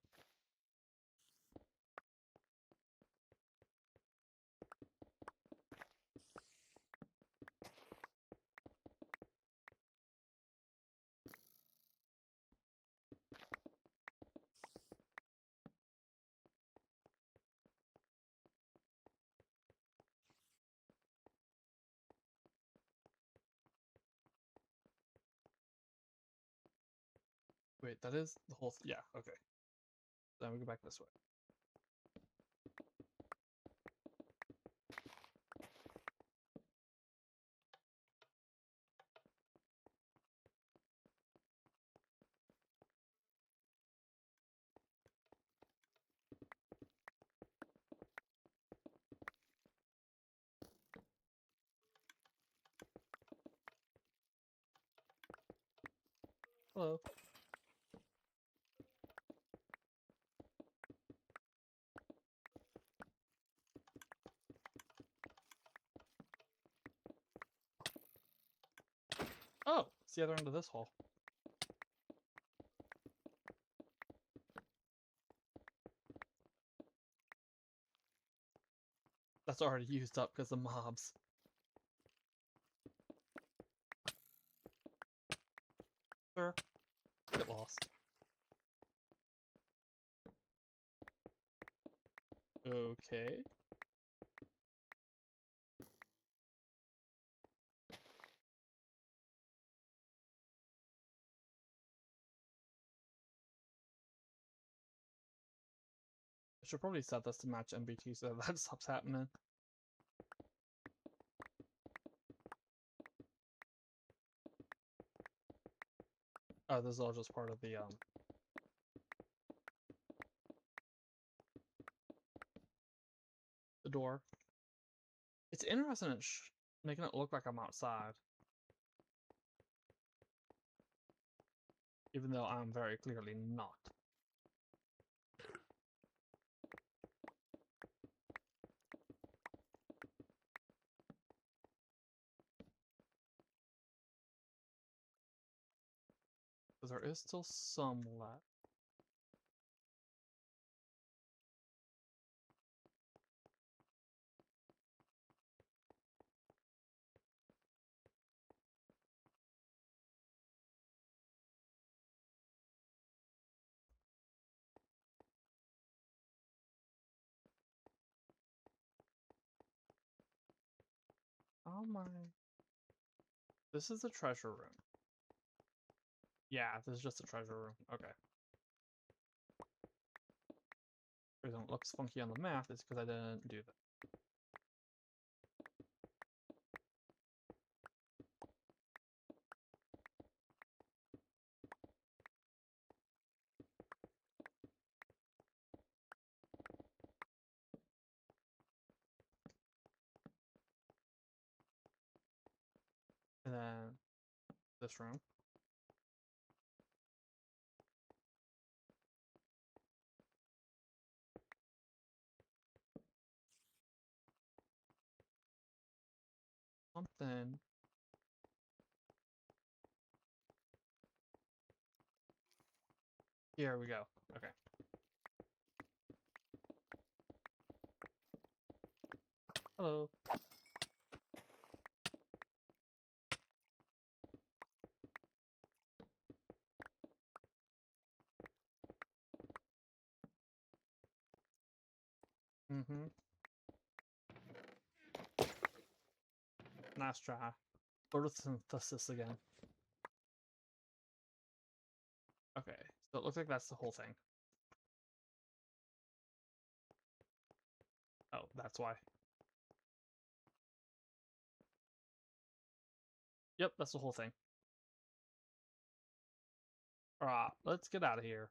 Wait, that is the whole... Yeah, okay. Then we go back this way. Hello. Oh, it's the other end of this hall. That's already used up because of mobs. Sure. Get lost. Okay. I should probably set this to match MBT so that stops happening. Oh, this is all just part of the door. It's interesting it's making it look like I'm outside. Even though I'm very clearly not. Because there is still some left. How am I? This is the treasure room. Yeah, this is just a treasure room. Okay. The reason it looks funky on the map is because I didn't do that. And then this room. Something. Here we go. Okay. Hello. Mm-hmm. Nice try. Photosynthesis again. Okay, so it looks like that's the whole thing. Oh, that's why. Yep, that's the whole thing. Alright, let's get out of here.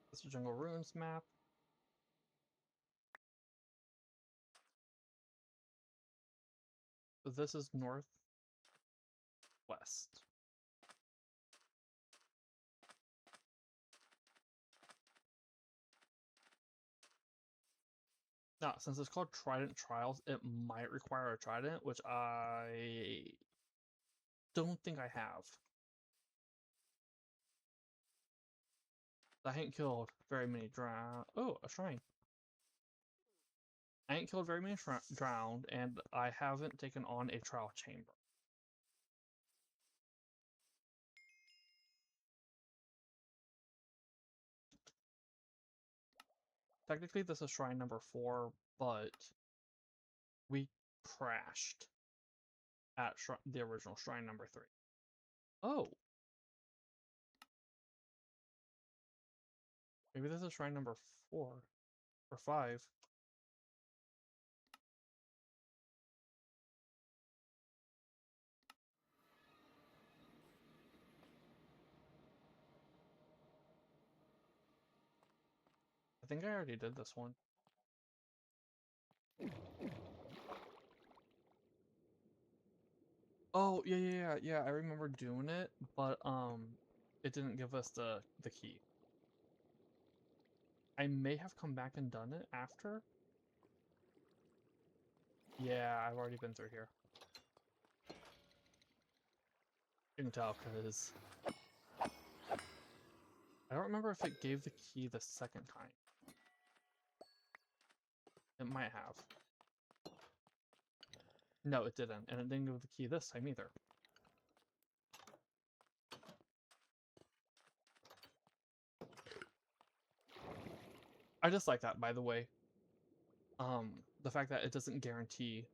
This is Jungle Ruins map. So this is northwest. Now, since it's called Trident Trials, it might require a trident, which I don't think I have. I ain't killed very many Oh, a shrine. I ain't killed very many drowned, and I haven't taken on a trial chamber. Technically, this is shrine number 4, but we crashed at the original shrine number 3. Oh! Maybe this is shrine number 4 or 5. I think I already did this one. Oh, yeah, I remember doing it, but it didn't give us the key. I may have come back and done it after. Yeah, I've already been through here. You can tell because I don't remember if it gave the key the second time. It might have. No, it didn't, and it didn't give the key this time either. I just like that, by the way. The fact that it doesn't guarantee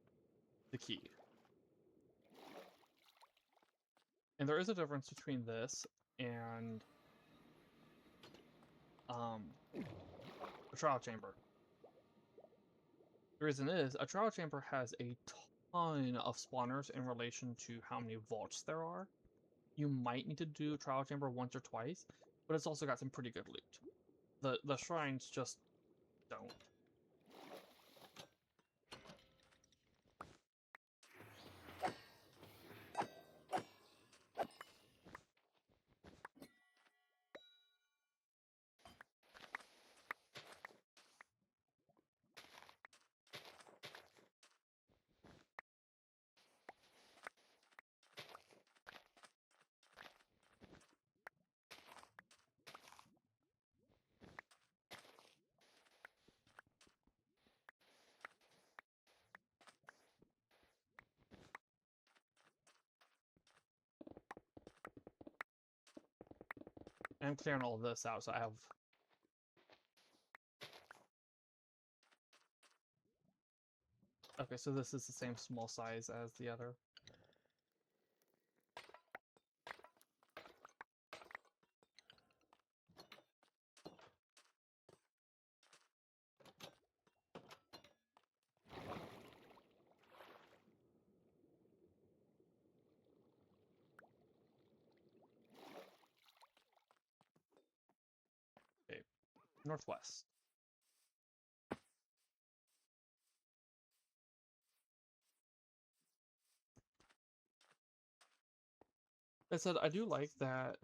the key. And there is a difference between this and a trial chamber. The reason is, a trial chamber has a ton of spawners in relation to how many vaults there are. You might need to do a trial chamber once or twice, but it's also got some pretty good loot. The shrines just don't. I'm clearing all this out, so I have... Okay, so this is the same small size as the other. Okay, northwest. I said I do like that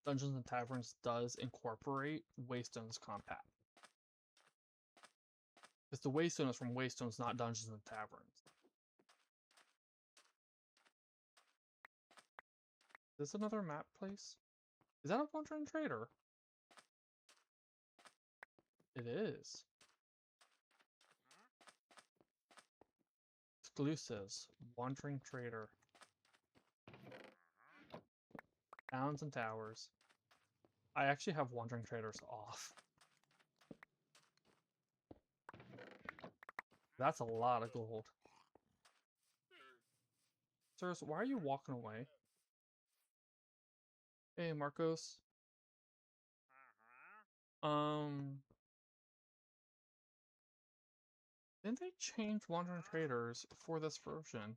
Dungeons and Taverns does incorporate Waystone's compact. Because the Waystone is from Waystones, not Dungeons and Taverns. Is this another map place? Is that a Wandering Trader? It is. Exclusives. Wandering Trader. Towns and Towers. I actually have Wandering Traders off. That's a lot of gold. Sirs, why are you walking away? Hey, Marcos. Didn't they change Wandering Traders for this version?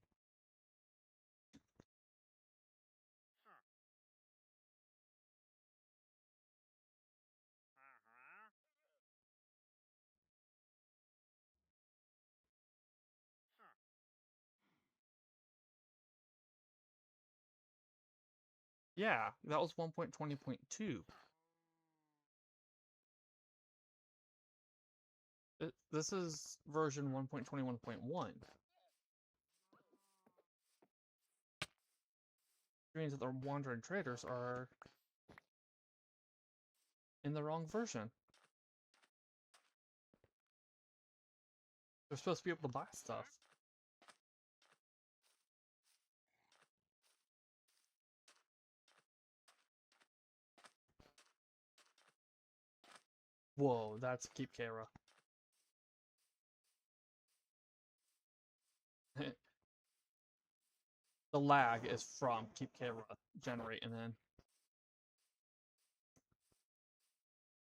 Yeah, that was 1.20.2. This is version 1.21.1. Which means that the Wandering Traders are in the wrong version. They're supposed to be able to buy stuff. Whoa, that's Keep Kara. The lag is from Keep Kara generating in.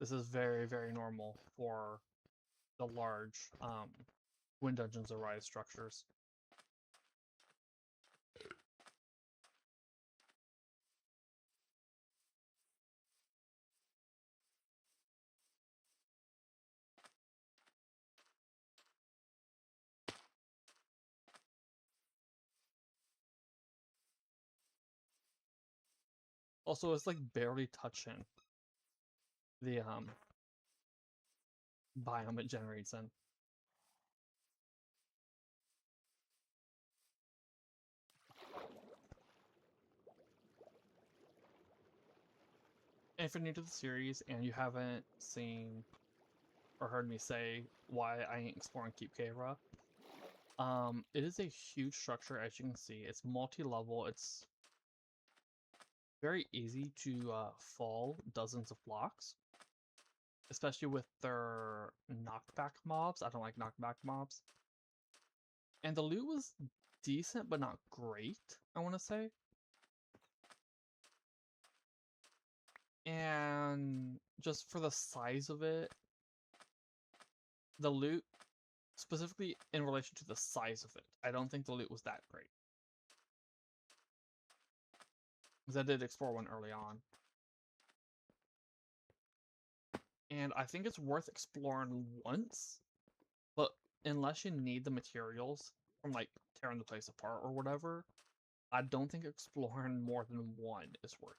This is very, very normal for the large When Dungeons Arise structures. Also, it's like barely touching the biome it generates in. And if you're new to the series and you haven't seen or heard me say why I ain't exploring Keep Kara, it is a huge structure, as you can see. It's multi-level. It's very easy to fall dozens of blocks, especially with their knockback mobs. I don't like knockback mobs. And the loot was decent, but not great, I want to say. And just for the size of it, the loot, specifically in relation to the size of it, I don't think the loot was that great. Because I did explore one early on. And I think it's worth exploring once, but unless you need the materials from like tearing the place apart or whatever, I don't think exploring more than one is worth.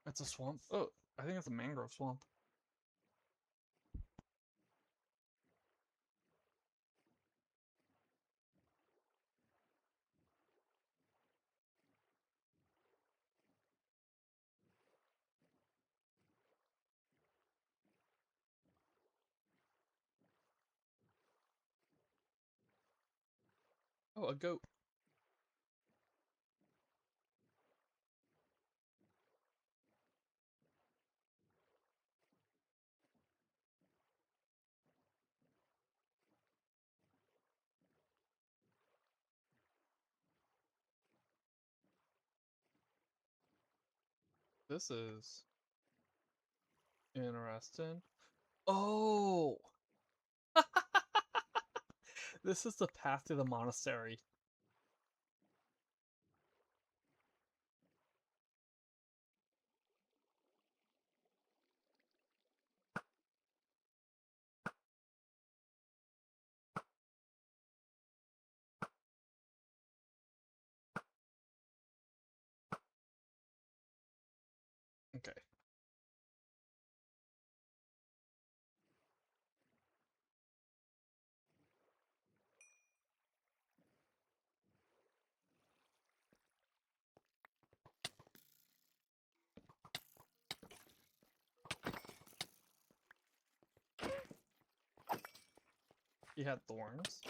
It's a swamp. Oh, I think it's a mangrove swamp. Oh, a goat. This is interesting. Oh! This is the path to the monastery. Okay. He had thorns.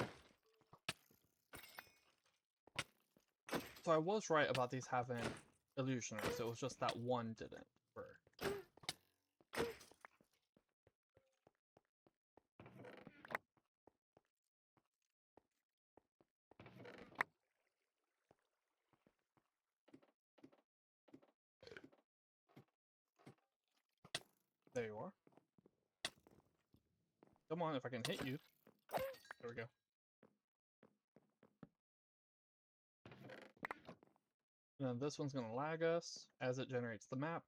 So I was right about these having illusioners. It was just that one didn't work. There you are. Come on, if I can hit you. There we go. And then this one's gonna lag us as it generates the map.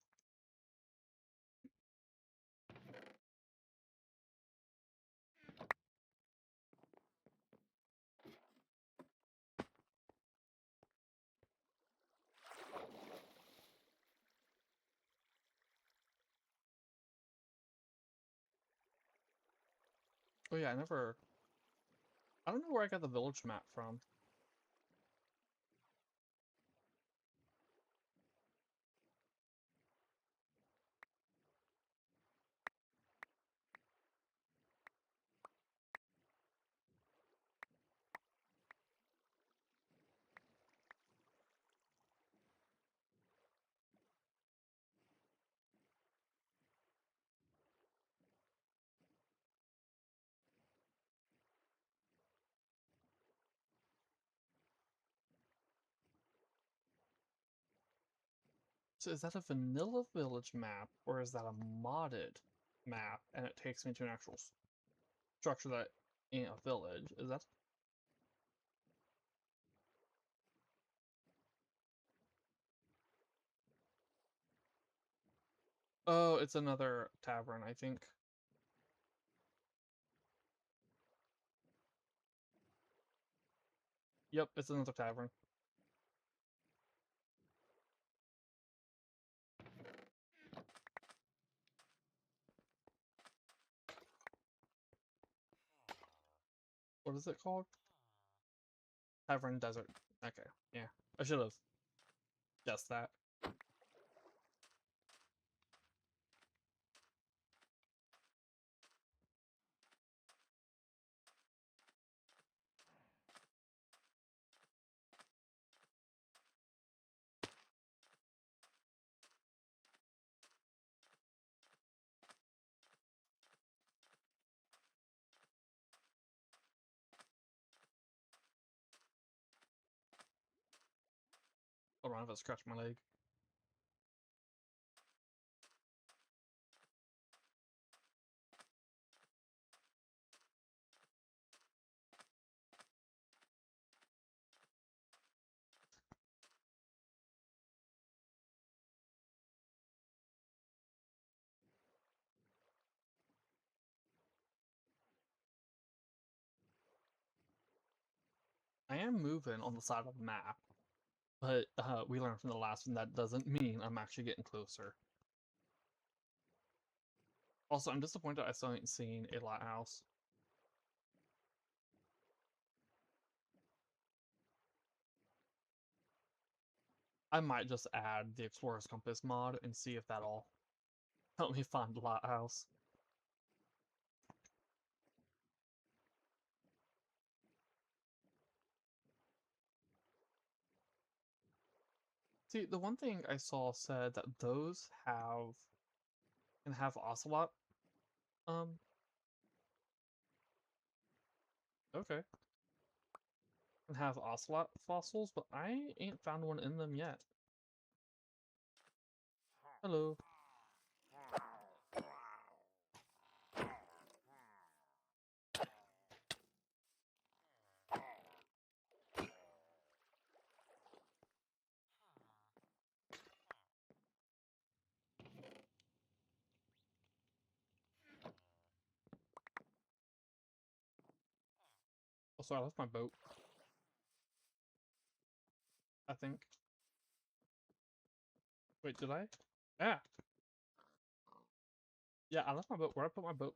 Oh yeah, I don't know where I got the village map from. So is that a vanilla village map, or is that a modded map, and it takes me to an actual structure that ain't a village? Is that... Oh, it's another tavern, I think. Yep, it's another tavern. What is it called? Tavern Desert. Okay, yeah. I should have guessed that. Hold on, if I scratch my leg. I am moving on the side of the map, but we learned from the last one that doesn't mean I'm actually getting closer. Also, I'm disappointed I still ain't seen a lighthouse. I might just add the Explorer's Compass mod and see if that'll help me find the lighthouse. See, the one thing I saw said that those can have ocelot. Um, okay. Can have ocelot fossils, but I ain't found one in them yet. Hello. Oh, sorry, I left my boat. I think. Wait, did I? Yeah. Yeah, I left my boat. Where'd I put my boat?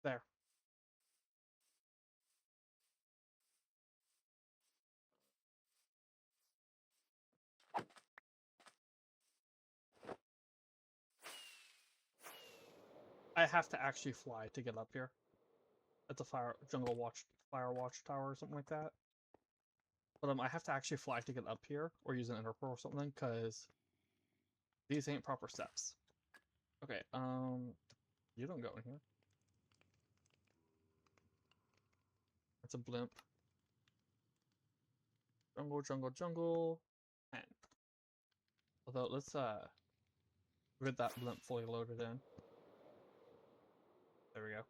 There. I have to actually fly to get up here. It's a fire watchtower or something like that. But I have to actually fly to get up here or use an interpol or something because these ain't proper steps. Okay, you don't go in here. It's a blimp. Jungle, jungle, jungle. And although let's get that blimp fully loaded in. There we go.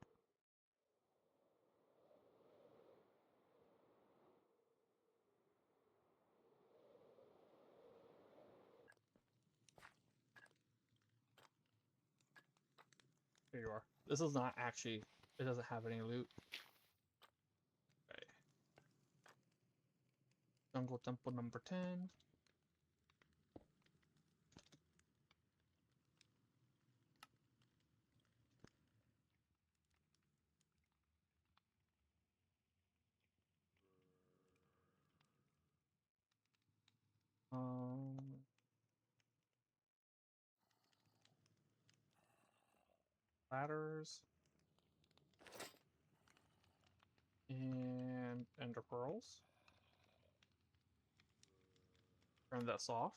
Here you are. This is not actually, it doesn't have any loot. Okay. Jungle temple number 10. Ladders. And ender pearls. Turn this off.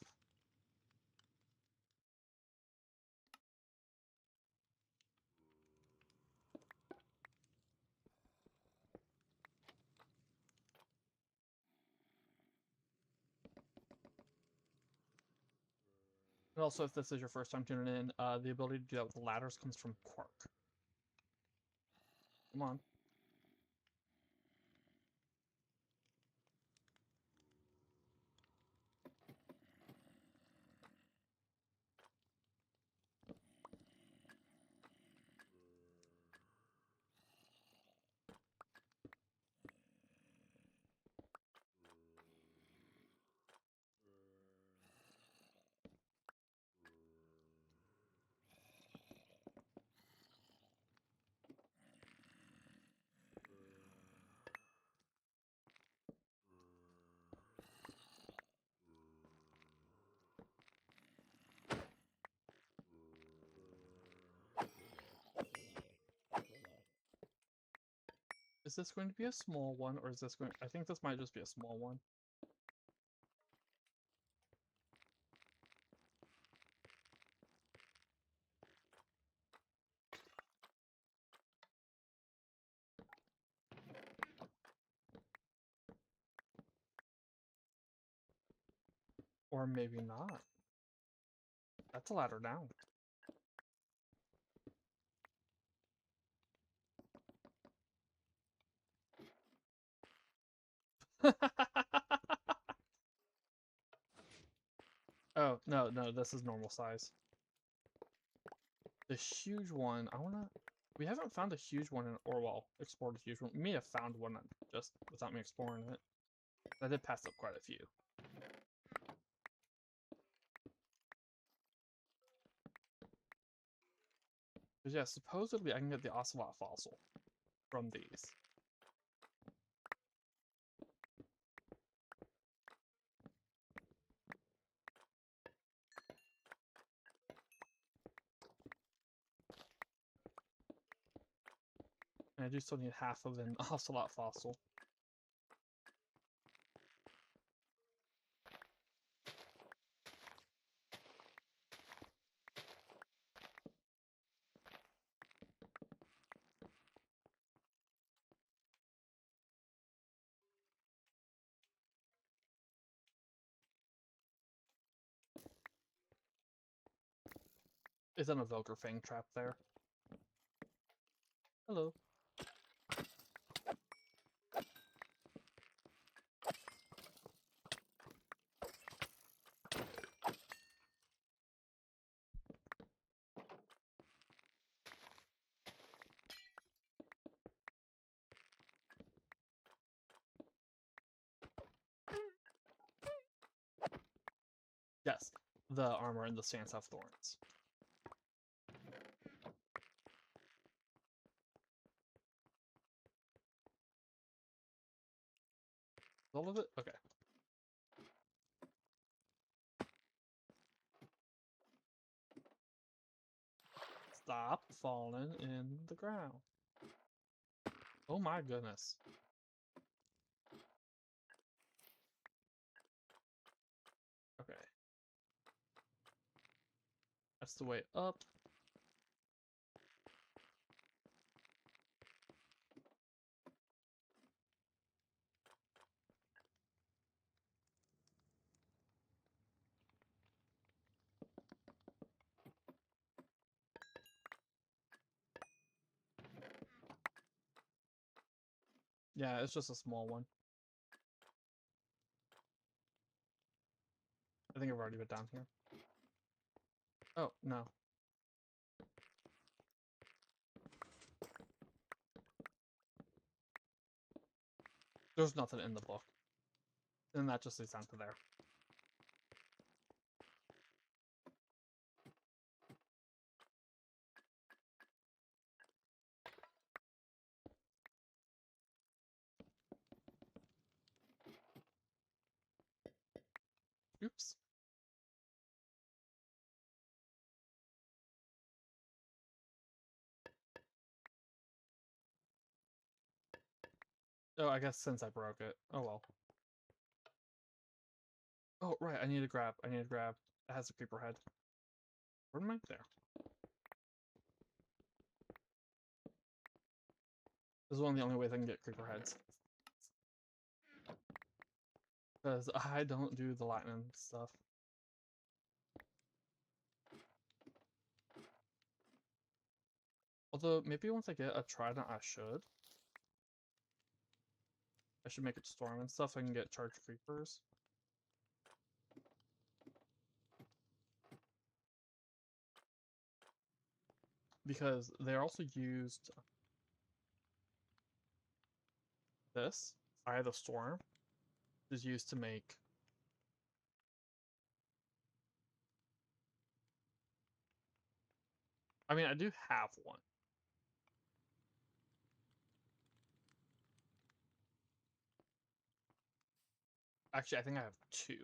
And also, if this is your first time tuning in, the ability to do that with ladders comes from Quark. Come on. Is this going to be a small one, or is this going... I think this might just be a small one. Or maybe not. That's a ladder down. Oh, no, no, this is normal size. The huge one, I wanna... We haven't found a huge one in... Or, well, explored a huge one. We may have found one just without me exploring it. I did pass up quite a few. Because, yeah, supposedly I can get the ocelot fossil from these. And I do still need half of an ocelot fossil. Is an evoker fang trap there? Hello. Yes, the armor and the stance have thorns. All of it? Okay. Stop falling in the ground. Oh my goodness. Okay. That's the way up. Yeah, it's just a small one. I think I've already been down here. Oh, no. There's nothing in the book. And that just leads down to there. Oops. Oh, I guess since I broke it. Oh well. Oh, right, I need to grab. It has a creeper head. Where am I? There. This is one of the only ways I can get creeper heads. Because I don't do the lightning stuff. Although, maybe once I get a trident, I should. I should make it storm and stuff so I can get charged creepers. Because they also used this, Eye of the Storm, is used to make I mean, I do have one. Actually, I think I have two.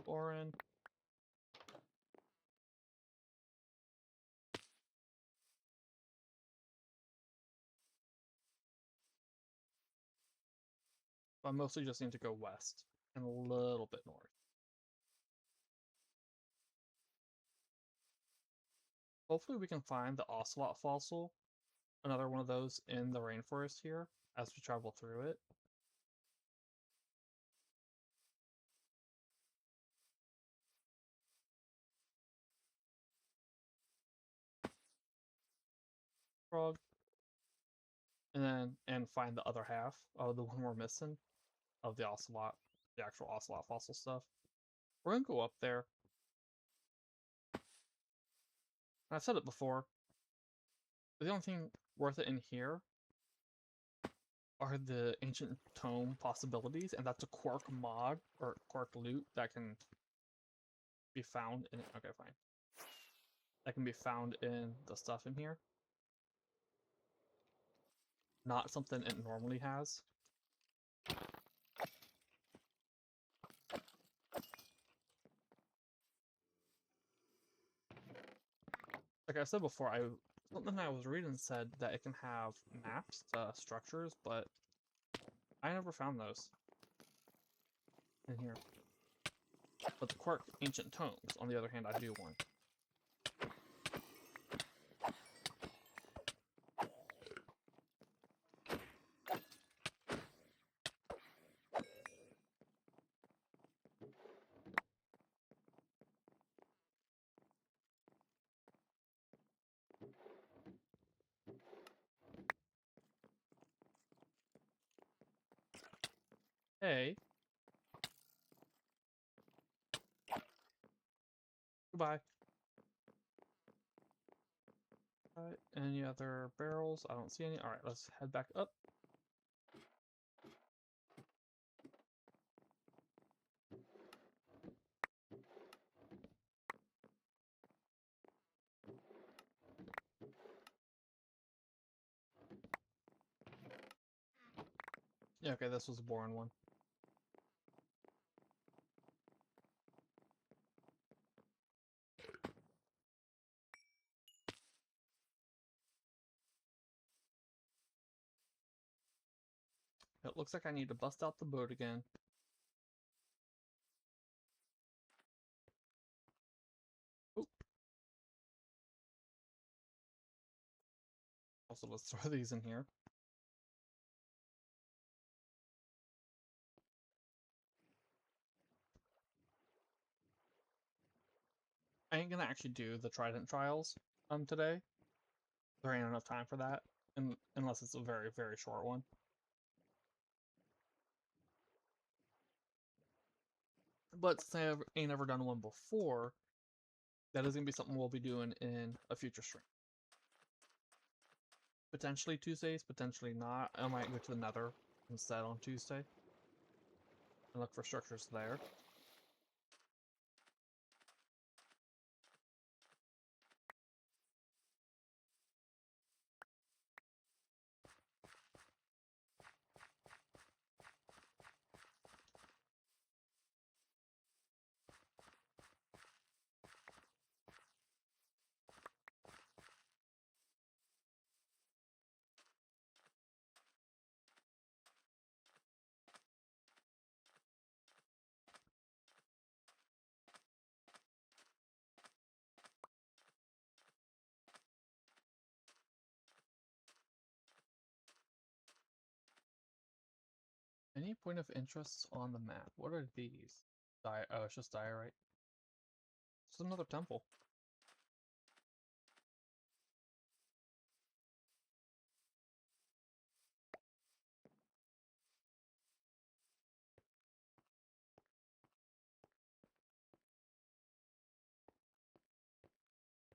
Orin. I mostly just need to go west and a little bit north. Hopefully we can find the ocelot fossil, another one of those in the rainforest here as we travel through it. Frog. And find the other half of the one we're missing of the ocelot, the actual ocelot fossil stuff. We're gonna go up there. I've said it before. The only thing worth it in here are the ancient tome possibilities, and that's a quirk mod or quirk loot that can be found in it. Okay, fine. that can be found in the stuff in here. Not something it normally has. Like I said before, something I was reading said that it can have maps to structures, but I never found those in here. But the Quark Ancient Tomes, on the other hand, I do want. Hey. Goodbye. Any other barrels? I don't see any. Alright, let's head back up. Yeah, okay, this was a boring one. It looks like I need to bust out the boat again. Oop. Also, let's throw these in here. I ain't gonna actually do the Trident trials today. There ain't enough time for that, unless it's a very, very short one. But since I ain't ever done one before, that is gonna be something we'll be doing in a future stream. Potentially Tuesdays, potentially not. I might go to the Nether instead on Tuesday and look for structures there. Any point of interest on the map? What are these? Oh, it's just diorite. It's another temple.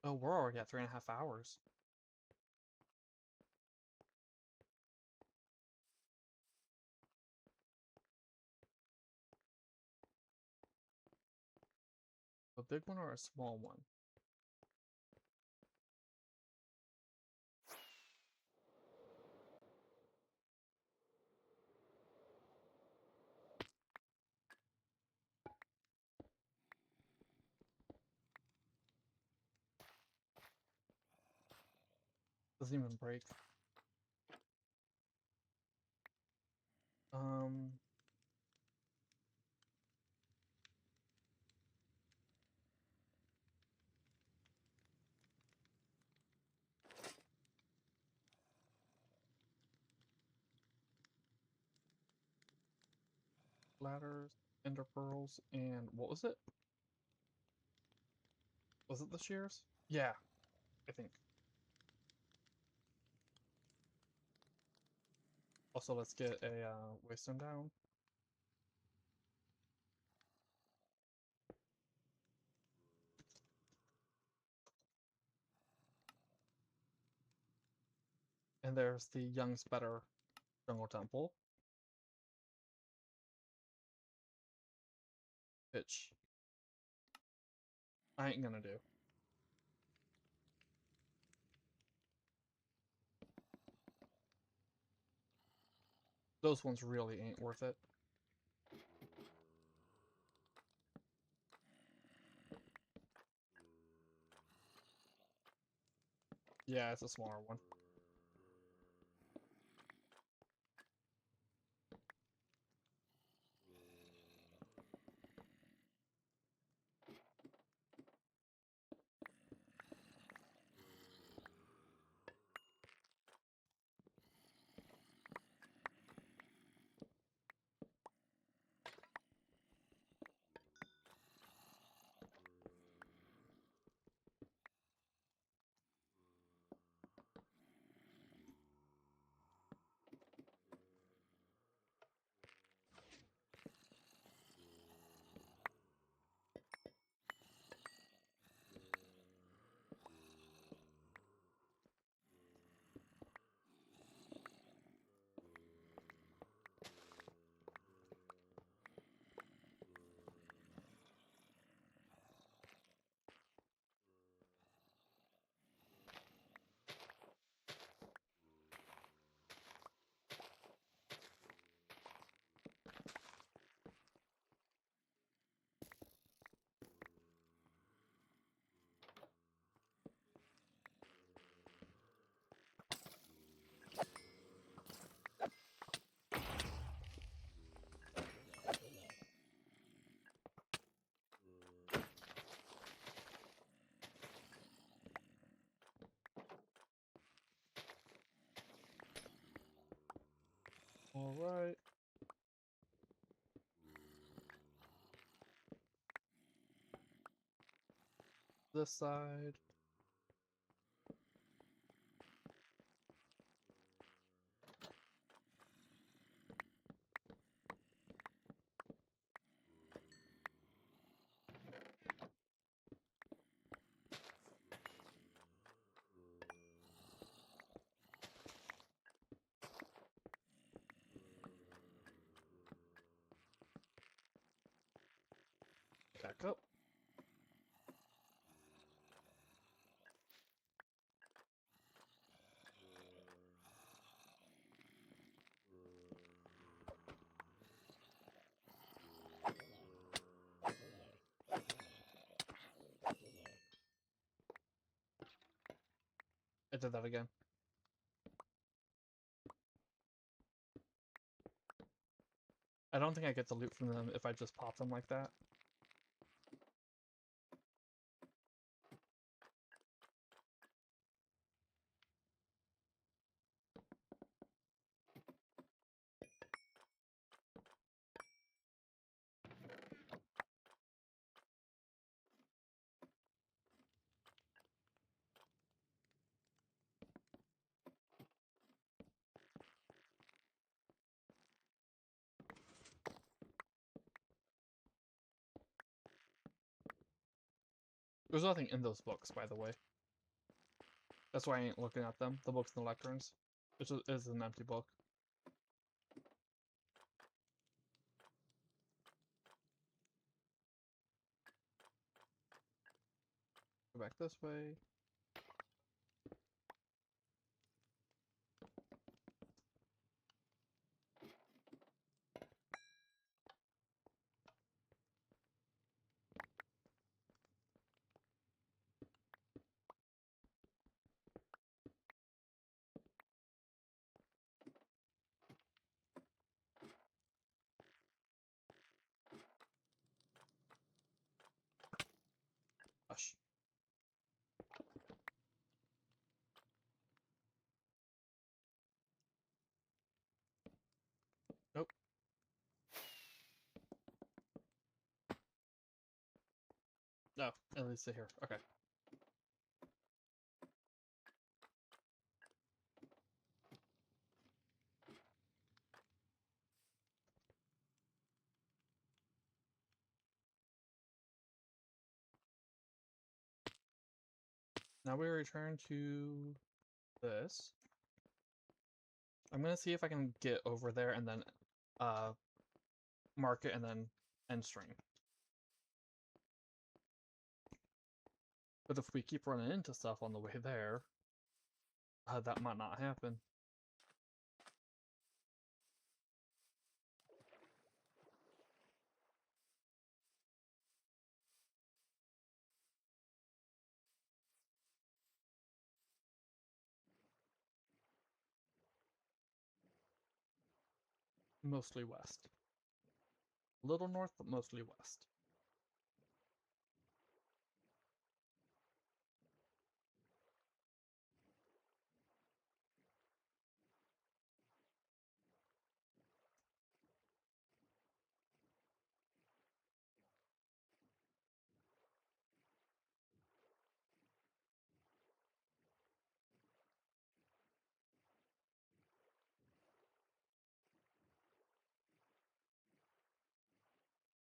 Oh, we're already at 3.5 hours. A big one or a small one? Doesn't even break. Um, Ladders, ender pearls, and what was it? Was it the shears? Yeah, I think. Also, let's get a waystone down. And there's the Young's Better Jungle Temple. Which I ain't gonna do. Those ones really ain't worth it. Yeah, it's a smaller one. Alright. This side. Back up. I did that again. I don't think I get the loot from them if I just pop them like that. There's nothing in those books, by the way. That's why I ain't looking at them. The books and the lecterns. It's an empty book. Go back this way. Hush. Nope. No, at least they're here. Okay. Now we return to this. I'm gonna see if I can get over there and then mark it and then end stream. But if we keep running into stuff on the way there, that might not happen. Mostly west. A little north, but mostly west.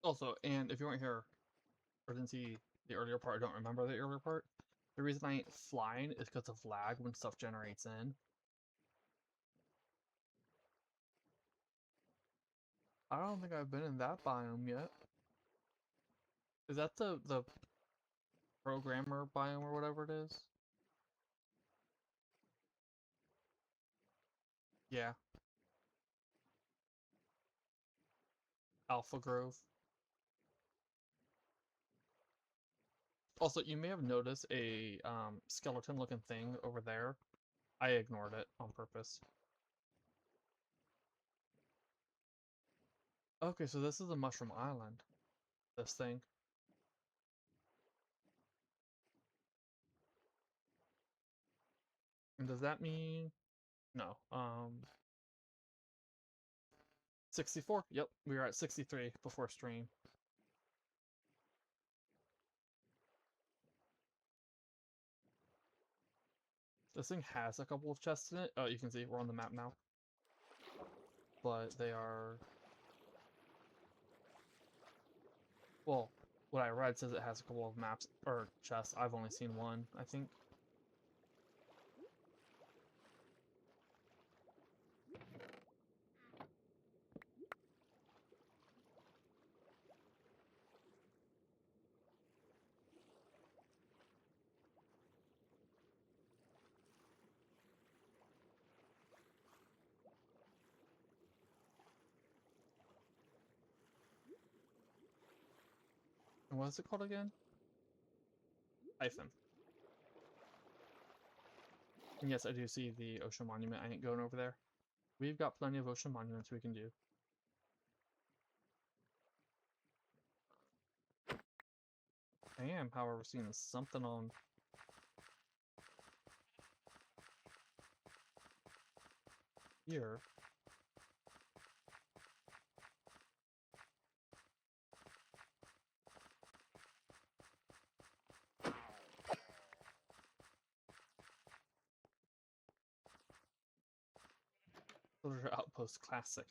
Also, and if you weren't here or didn't see the earlier part, I don't remember the earlier part. The reason I ain't flying is because of lag when stuff generates in. I don't think I've been in that biome yet. Is that the programmer biome or whatever it is? Yeah, Alpha Grove. Also, you may have noticed a skeleton-looking thing over there. I ignored it on purpose. Okay, so this is a Mushroom Island. This thing. And does that mean... No, 64? Yep, we were at 63 before stream. This thing has a couple of chests in it. Oh, you can see we're on the map now. But they are... Well, what I read says it has a couple of maps, or chests. I've only seen one, I think. And what is it called again? Hyphen. And yes, I do see the ocean monument. I ain't going over there. We've got plenty of ocean monuments we can do. I am, however, seeing something on here. Soldier Outpost Classic.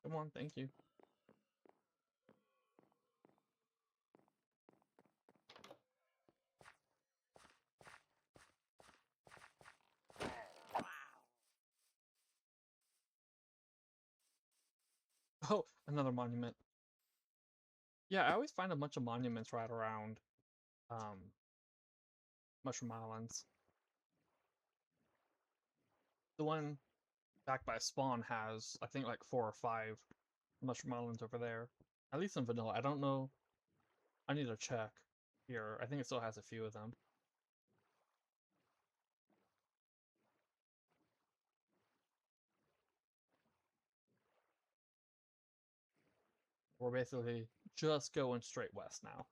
Come on, thank you. Oh, another monument. Yeah, I always find a bunch of monuments right around Mushroom Islands. The one back by Spawn has, I think, like 4 or 5 Mushroom Islands over there. At least in vanilla. I don't know. I need to check here. I think it still has a few of them. We're basically just going straight west now.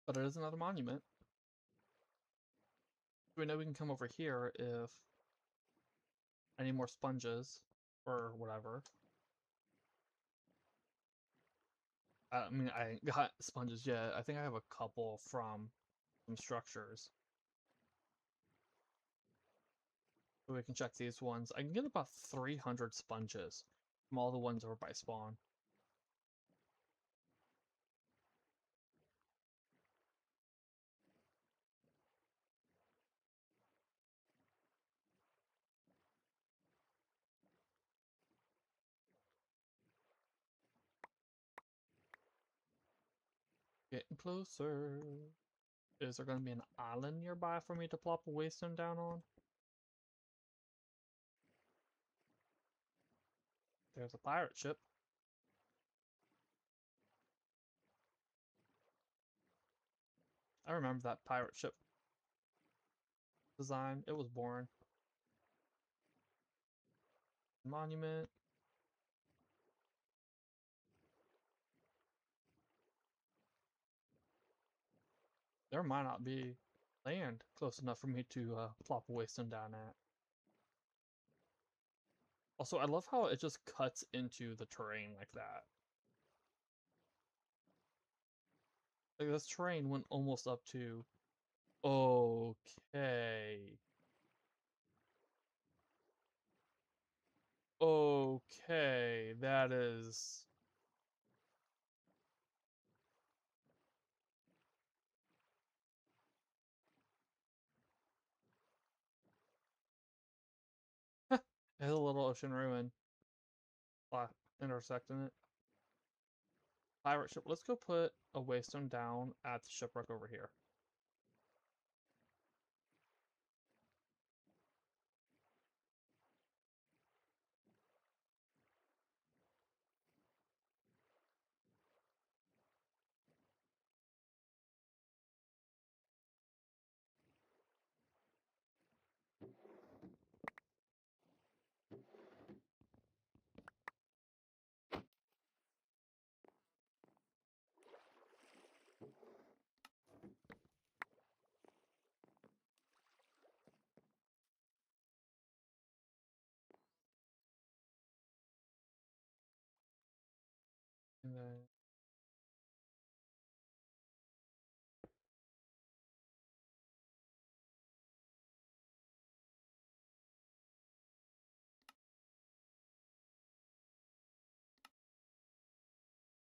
But it is another monument. We know we can come over here if I need more sponges or whatever. I mean, I ain't got sponges yet. I think I have a couple from some structures. So we can check these ones. I can get about 300 sponges from all the ones over by spawn. Getting closer. Is there going to be an island nearby for me to plop a waystone down on? There's a pirate ship. I remember that pirate ship design. It was boring. Monument. There might not be land close enough for me to plop a waystone down at. Also, I love how it just cuts into the terrain like that. Like, this terrain went almost up to... Okay. Okay, that is... There's a little ocean ruin intersecting it. Pirate ship. Let's go put a waystone down at the shipwreck over here. And then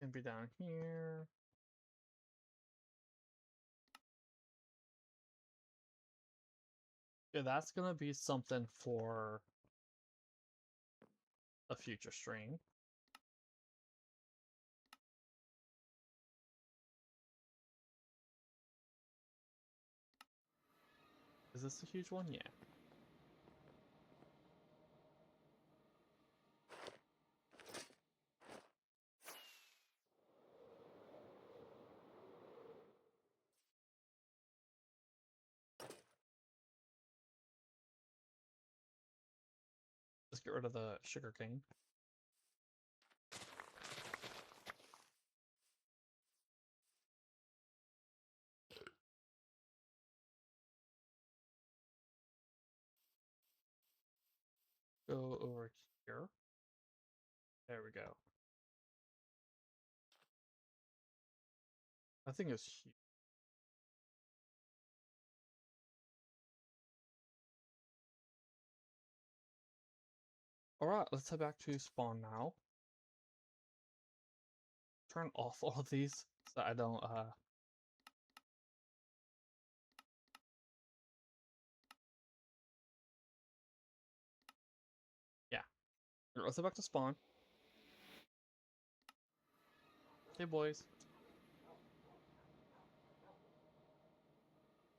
can be down here. Yeah, that's gonna be something for a future stream. Is this a huge one? Yeah. Just get rid of the sugar cane. Go over here. There we go. I think it's huge. Alright, let's head back to spawn now. Turn off all of these so I don't yeah. Let's head back to spawn. Hey boys.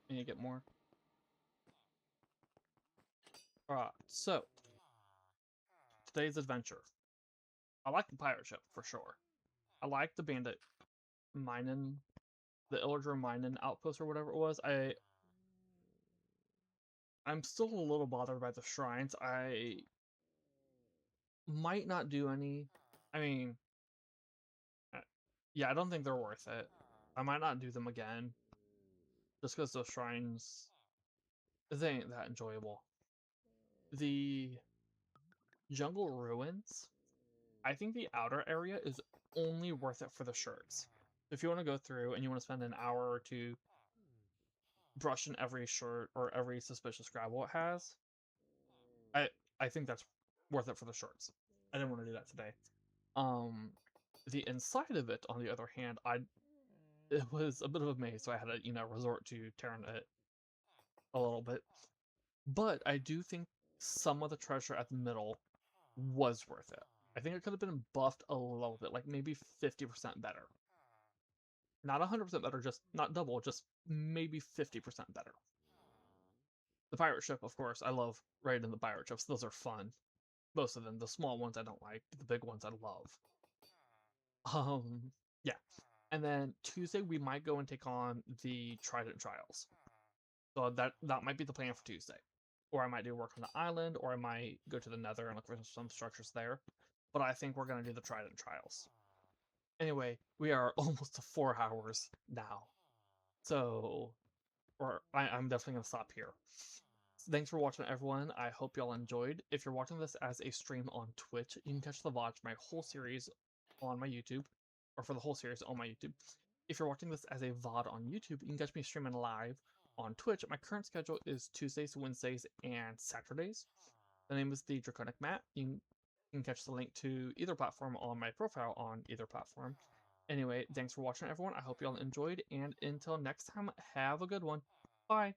I need to get more. Alright, so today's adventure. I like the pirate ship for sure. I like the bandit mining, the Illager mining outpost or whatever it was. I'm still a little bothered by the shrines. I might not do any. I mean, uh, yeah, I don't think they're worth it. I might not do them again. just because those shrines, they ain't that enjoyable. The jungle ruins, I think the outer area is only worth it for the shirts. If you want to go through and you want to spend an hour or two brushing every shirt or every suspicious gravel it has, I I think that's worth it for the shirts. I didn't want to do that today. Um, the inside of it, on the other hand, it was a bit of a maze, so I had to resort to tearing it a little bit. But I do think some of the treasure at the middle was worth it. I think it could have been buffed a little bit, like maybe 50% better. Not 100% better, just not double, just maybe 50% better. The pirate ship, of course, I love raiding the pirate ships. Those are fun. Most of them. The small ones I don't like. The big ones I love. Yeah. And then Tuesday we might go and take on the Trident Trials. So that might be the plan for Tuesday. Or I might do work on the island, or I might go to the Nether and look for some structures there. But I think we're gonna do the Trident Trials. Anyway, we are almost to 4 hours now. So, I'm definitely gonna stop here. Thanks for watching, everyone. I hope y'all enjoyed. If you're watching this as a stream on Twitch, you can catch the VOD for my whole series on my YouTube, or for the whole series on my YouTube. If you're watching this as a VOD on YouTube, you can catch me streaming live on Twitch. My current schedule is Tuesdays, Wednesdays, and Saturdays. The name is the Draconic Matt. You can catch the link to either platform on my profile on either platform. Anyway, thanks for watching, everyone. I hope y'all enjoyed, and until next time, have a good one. Bye.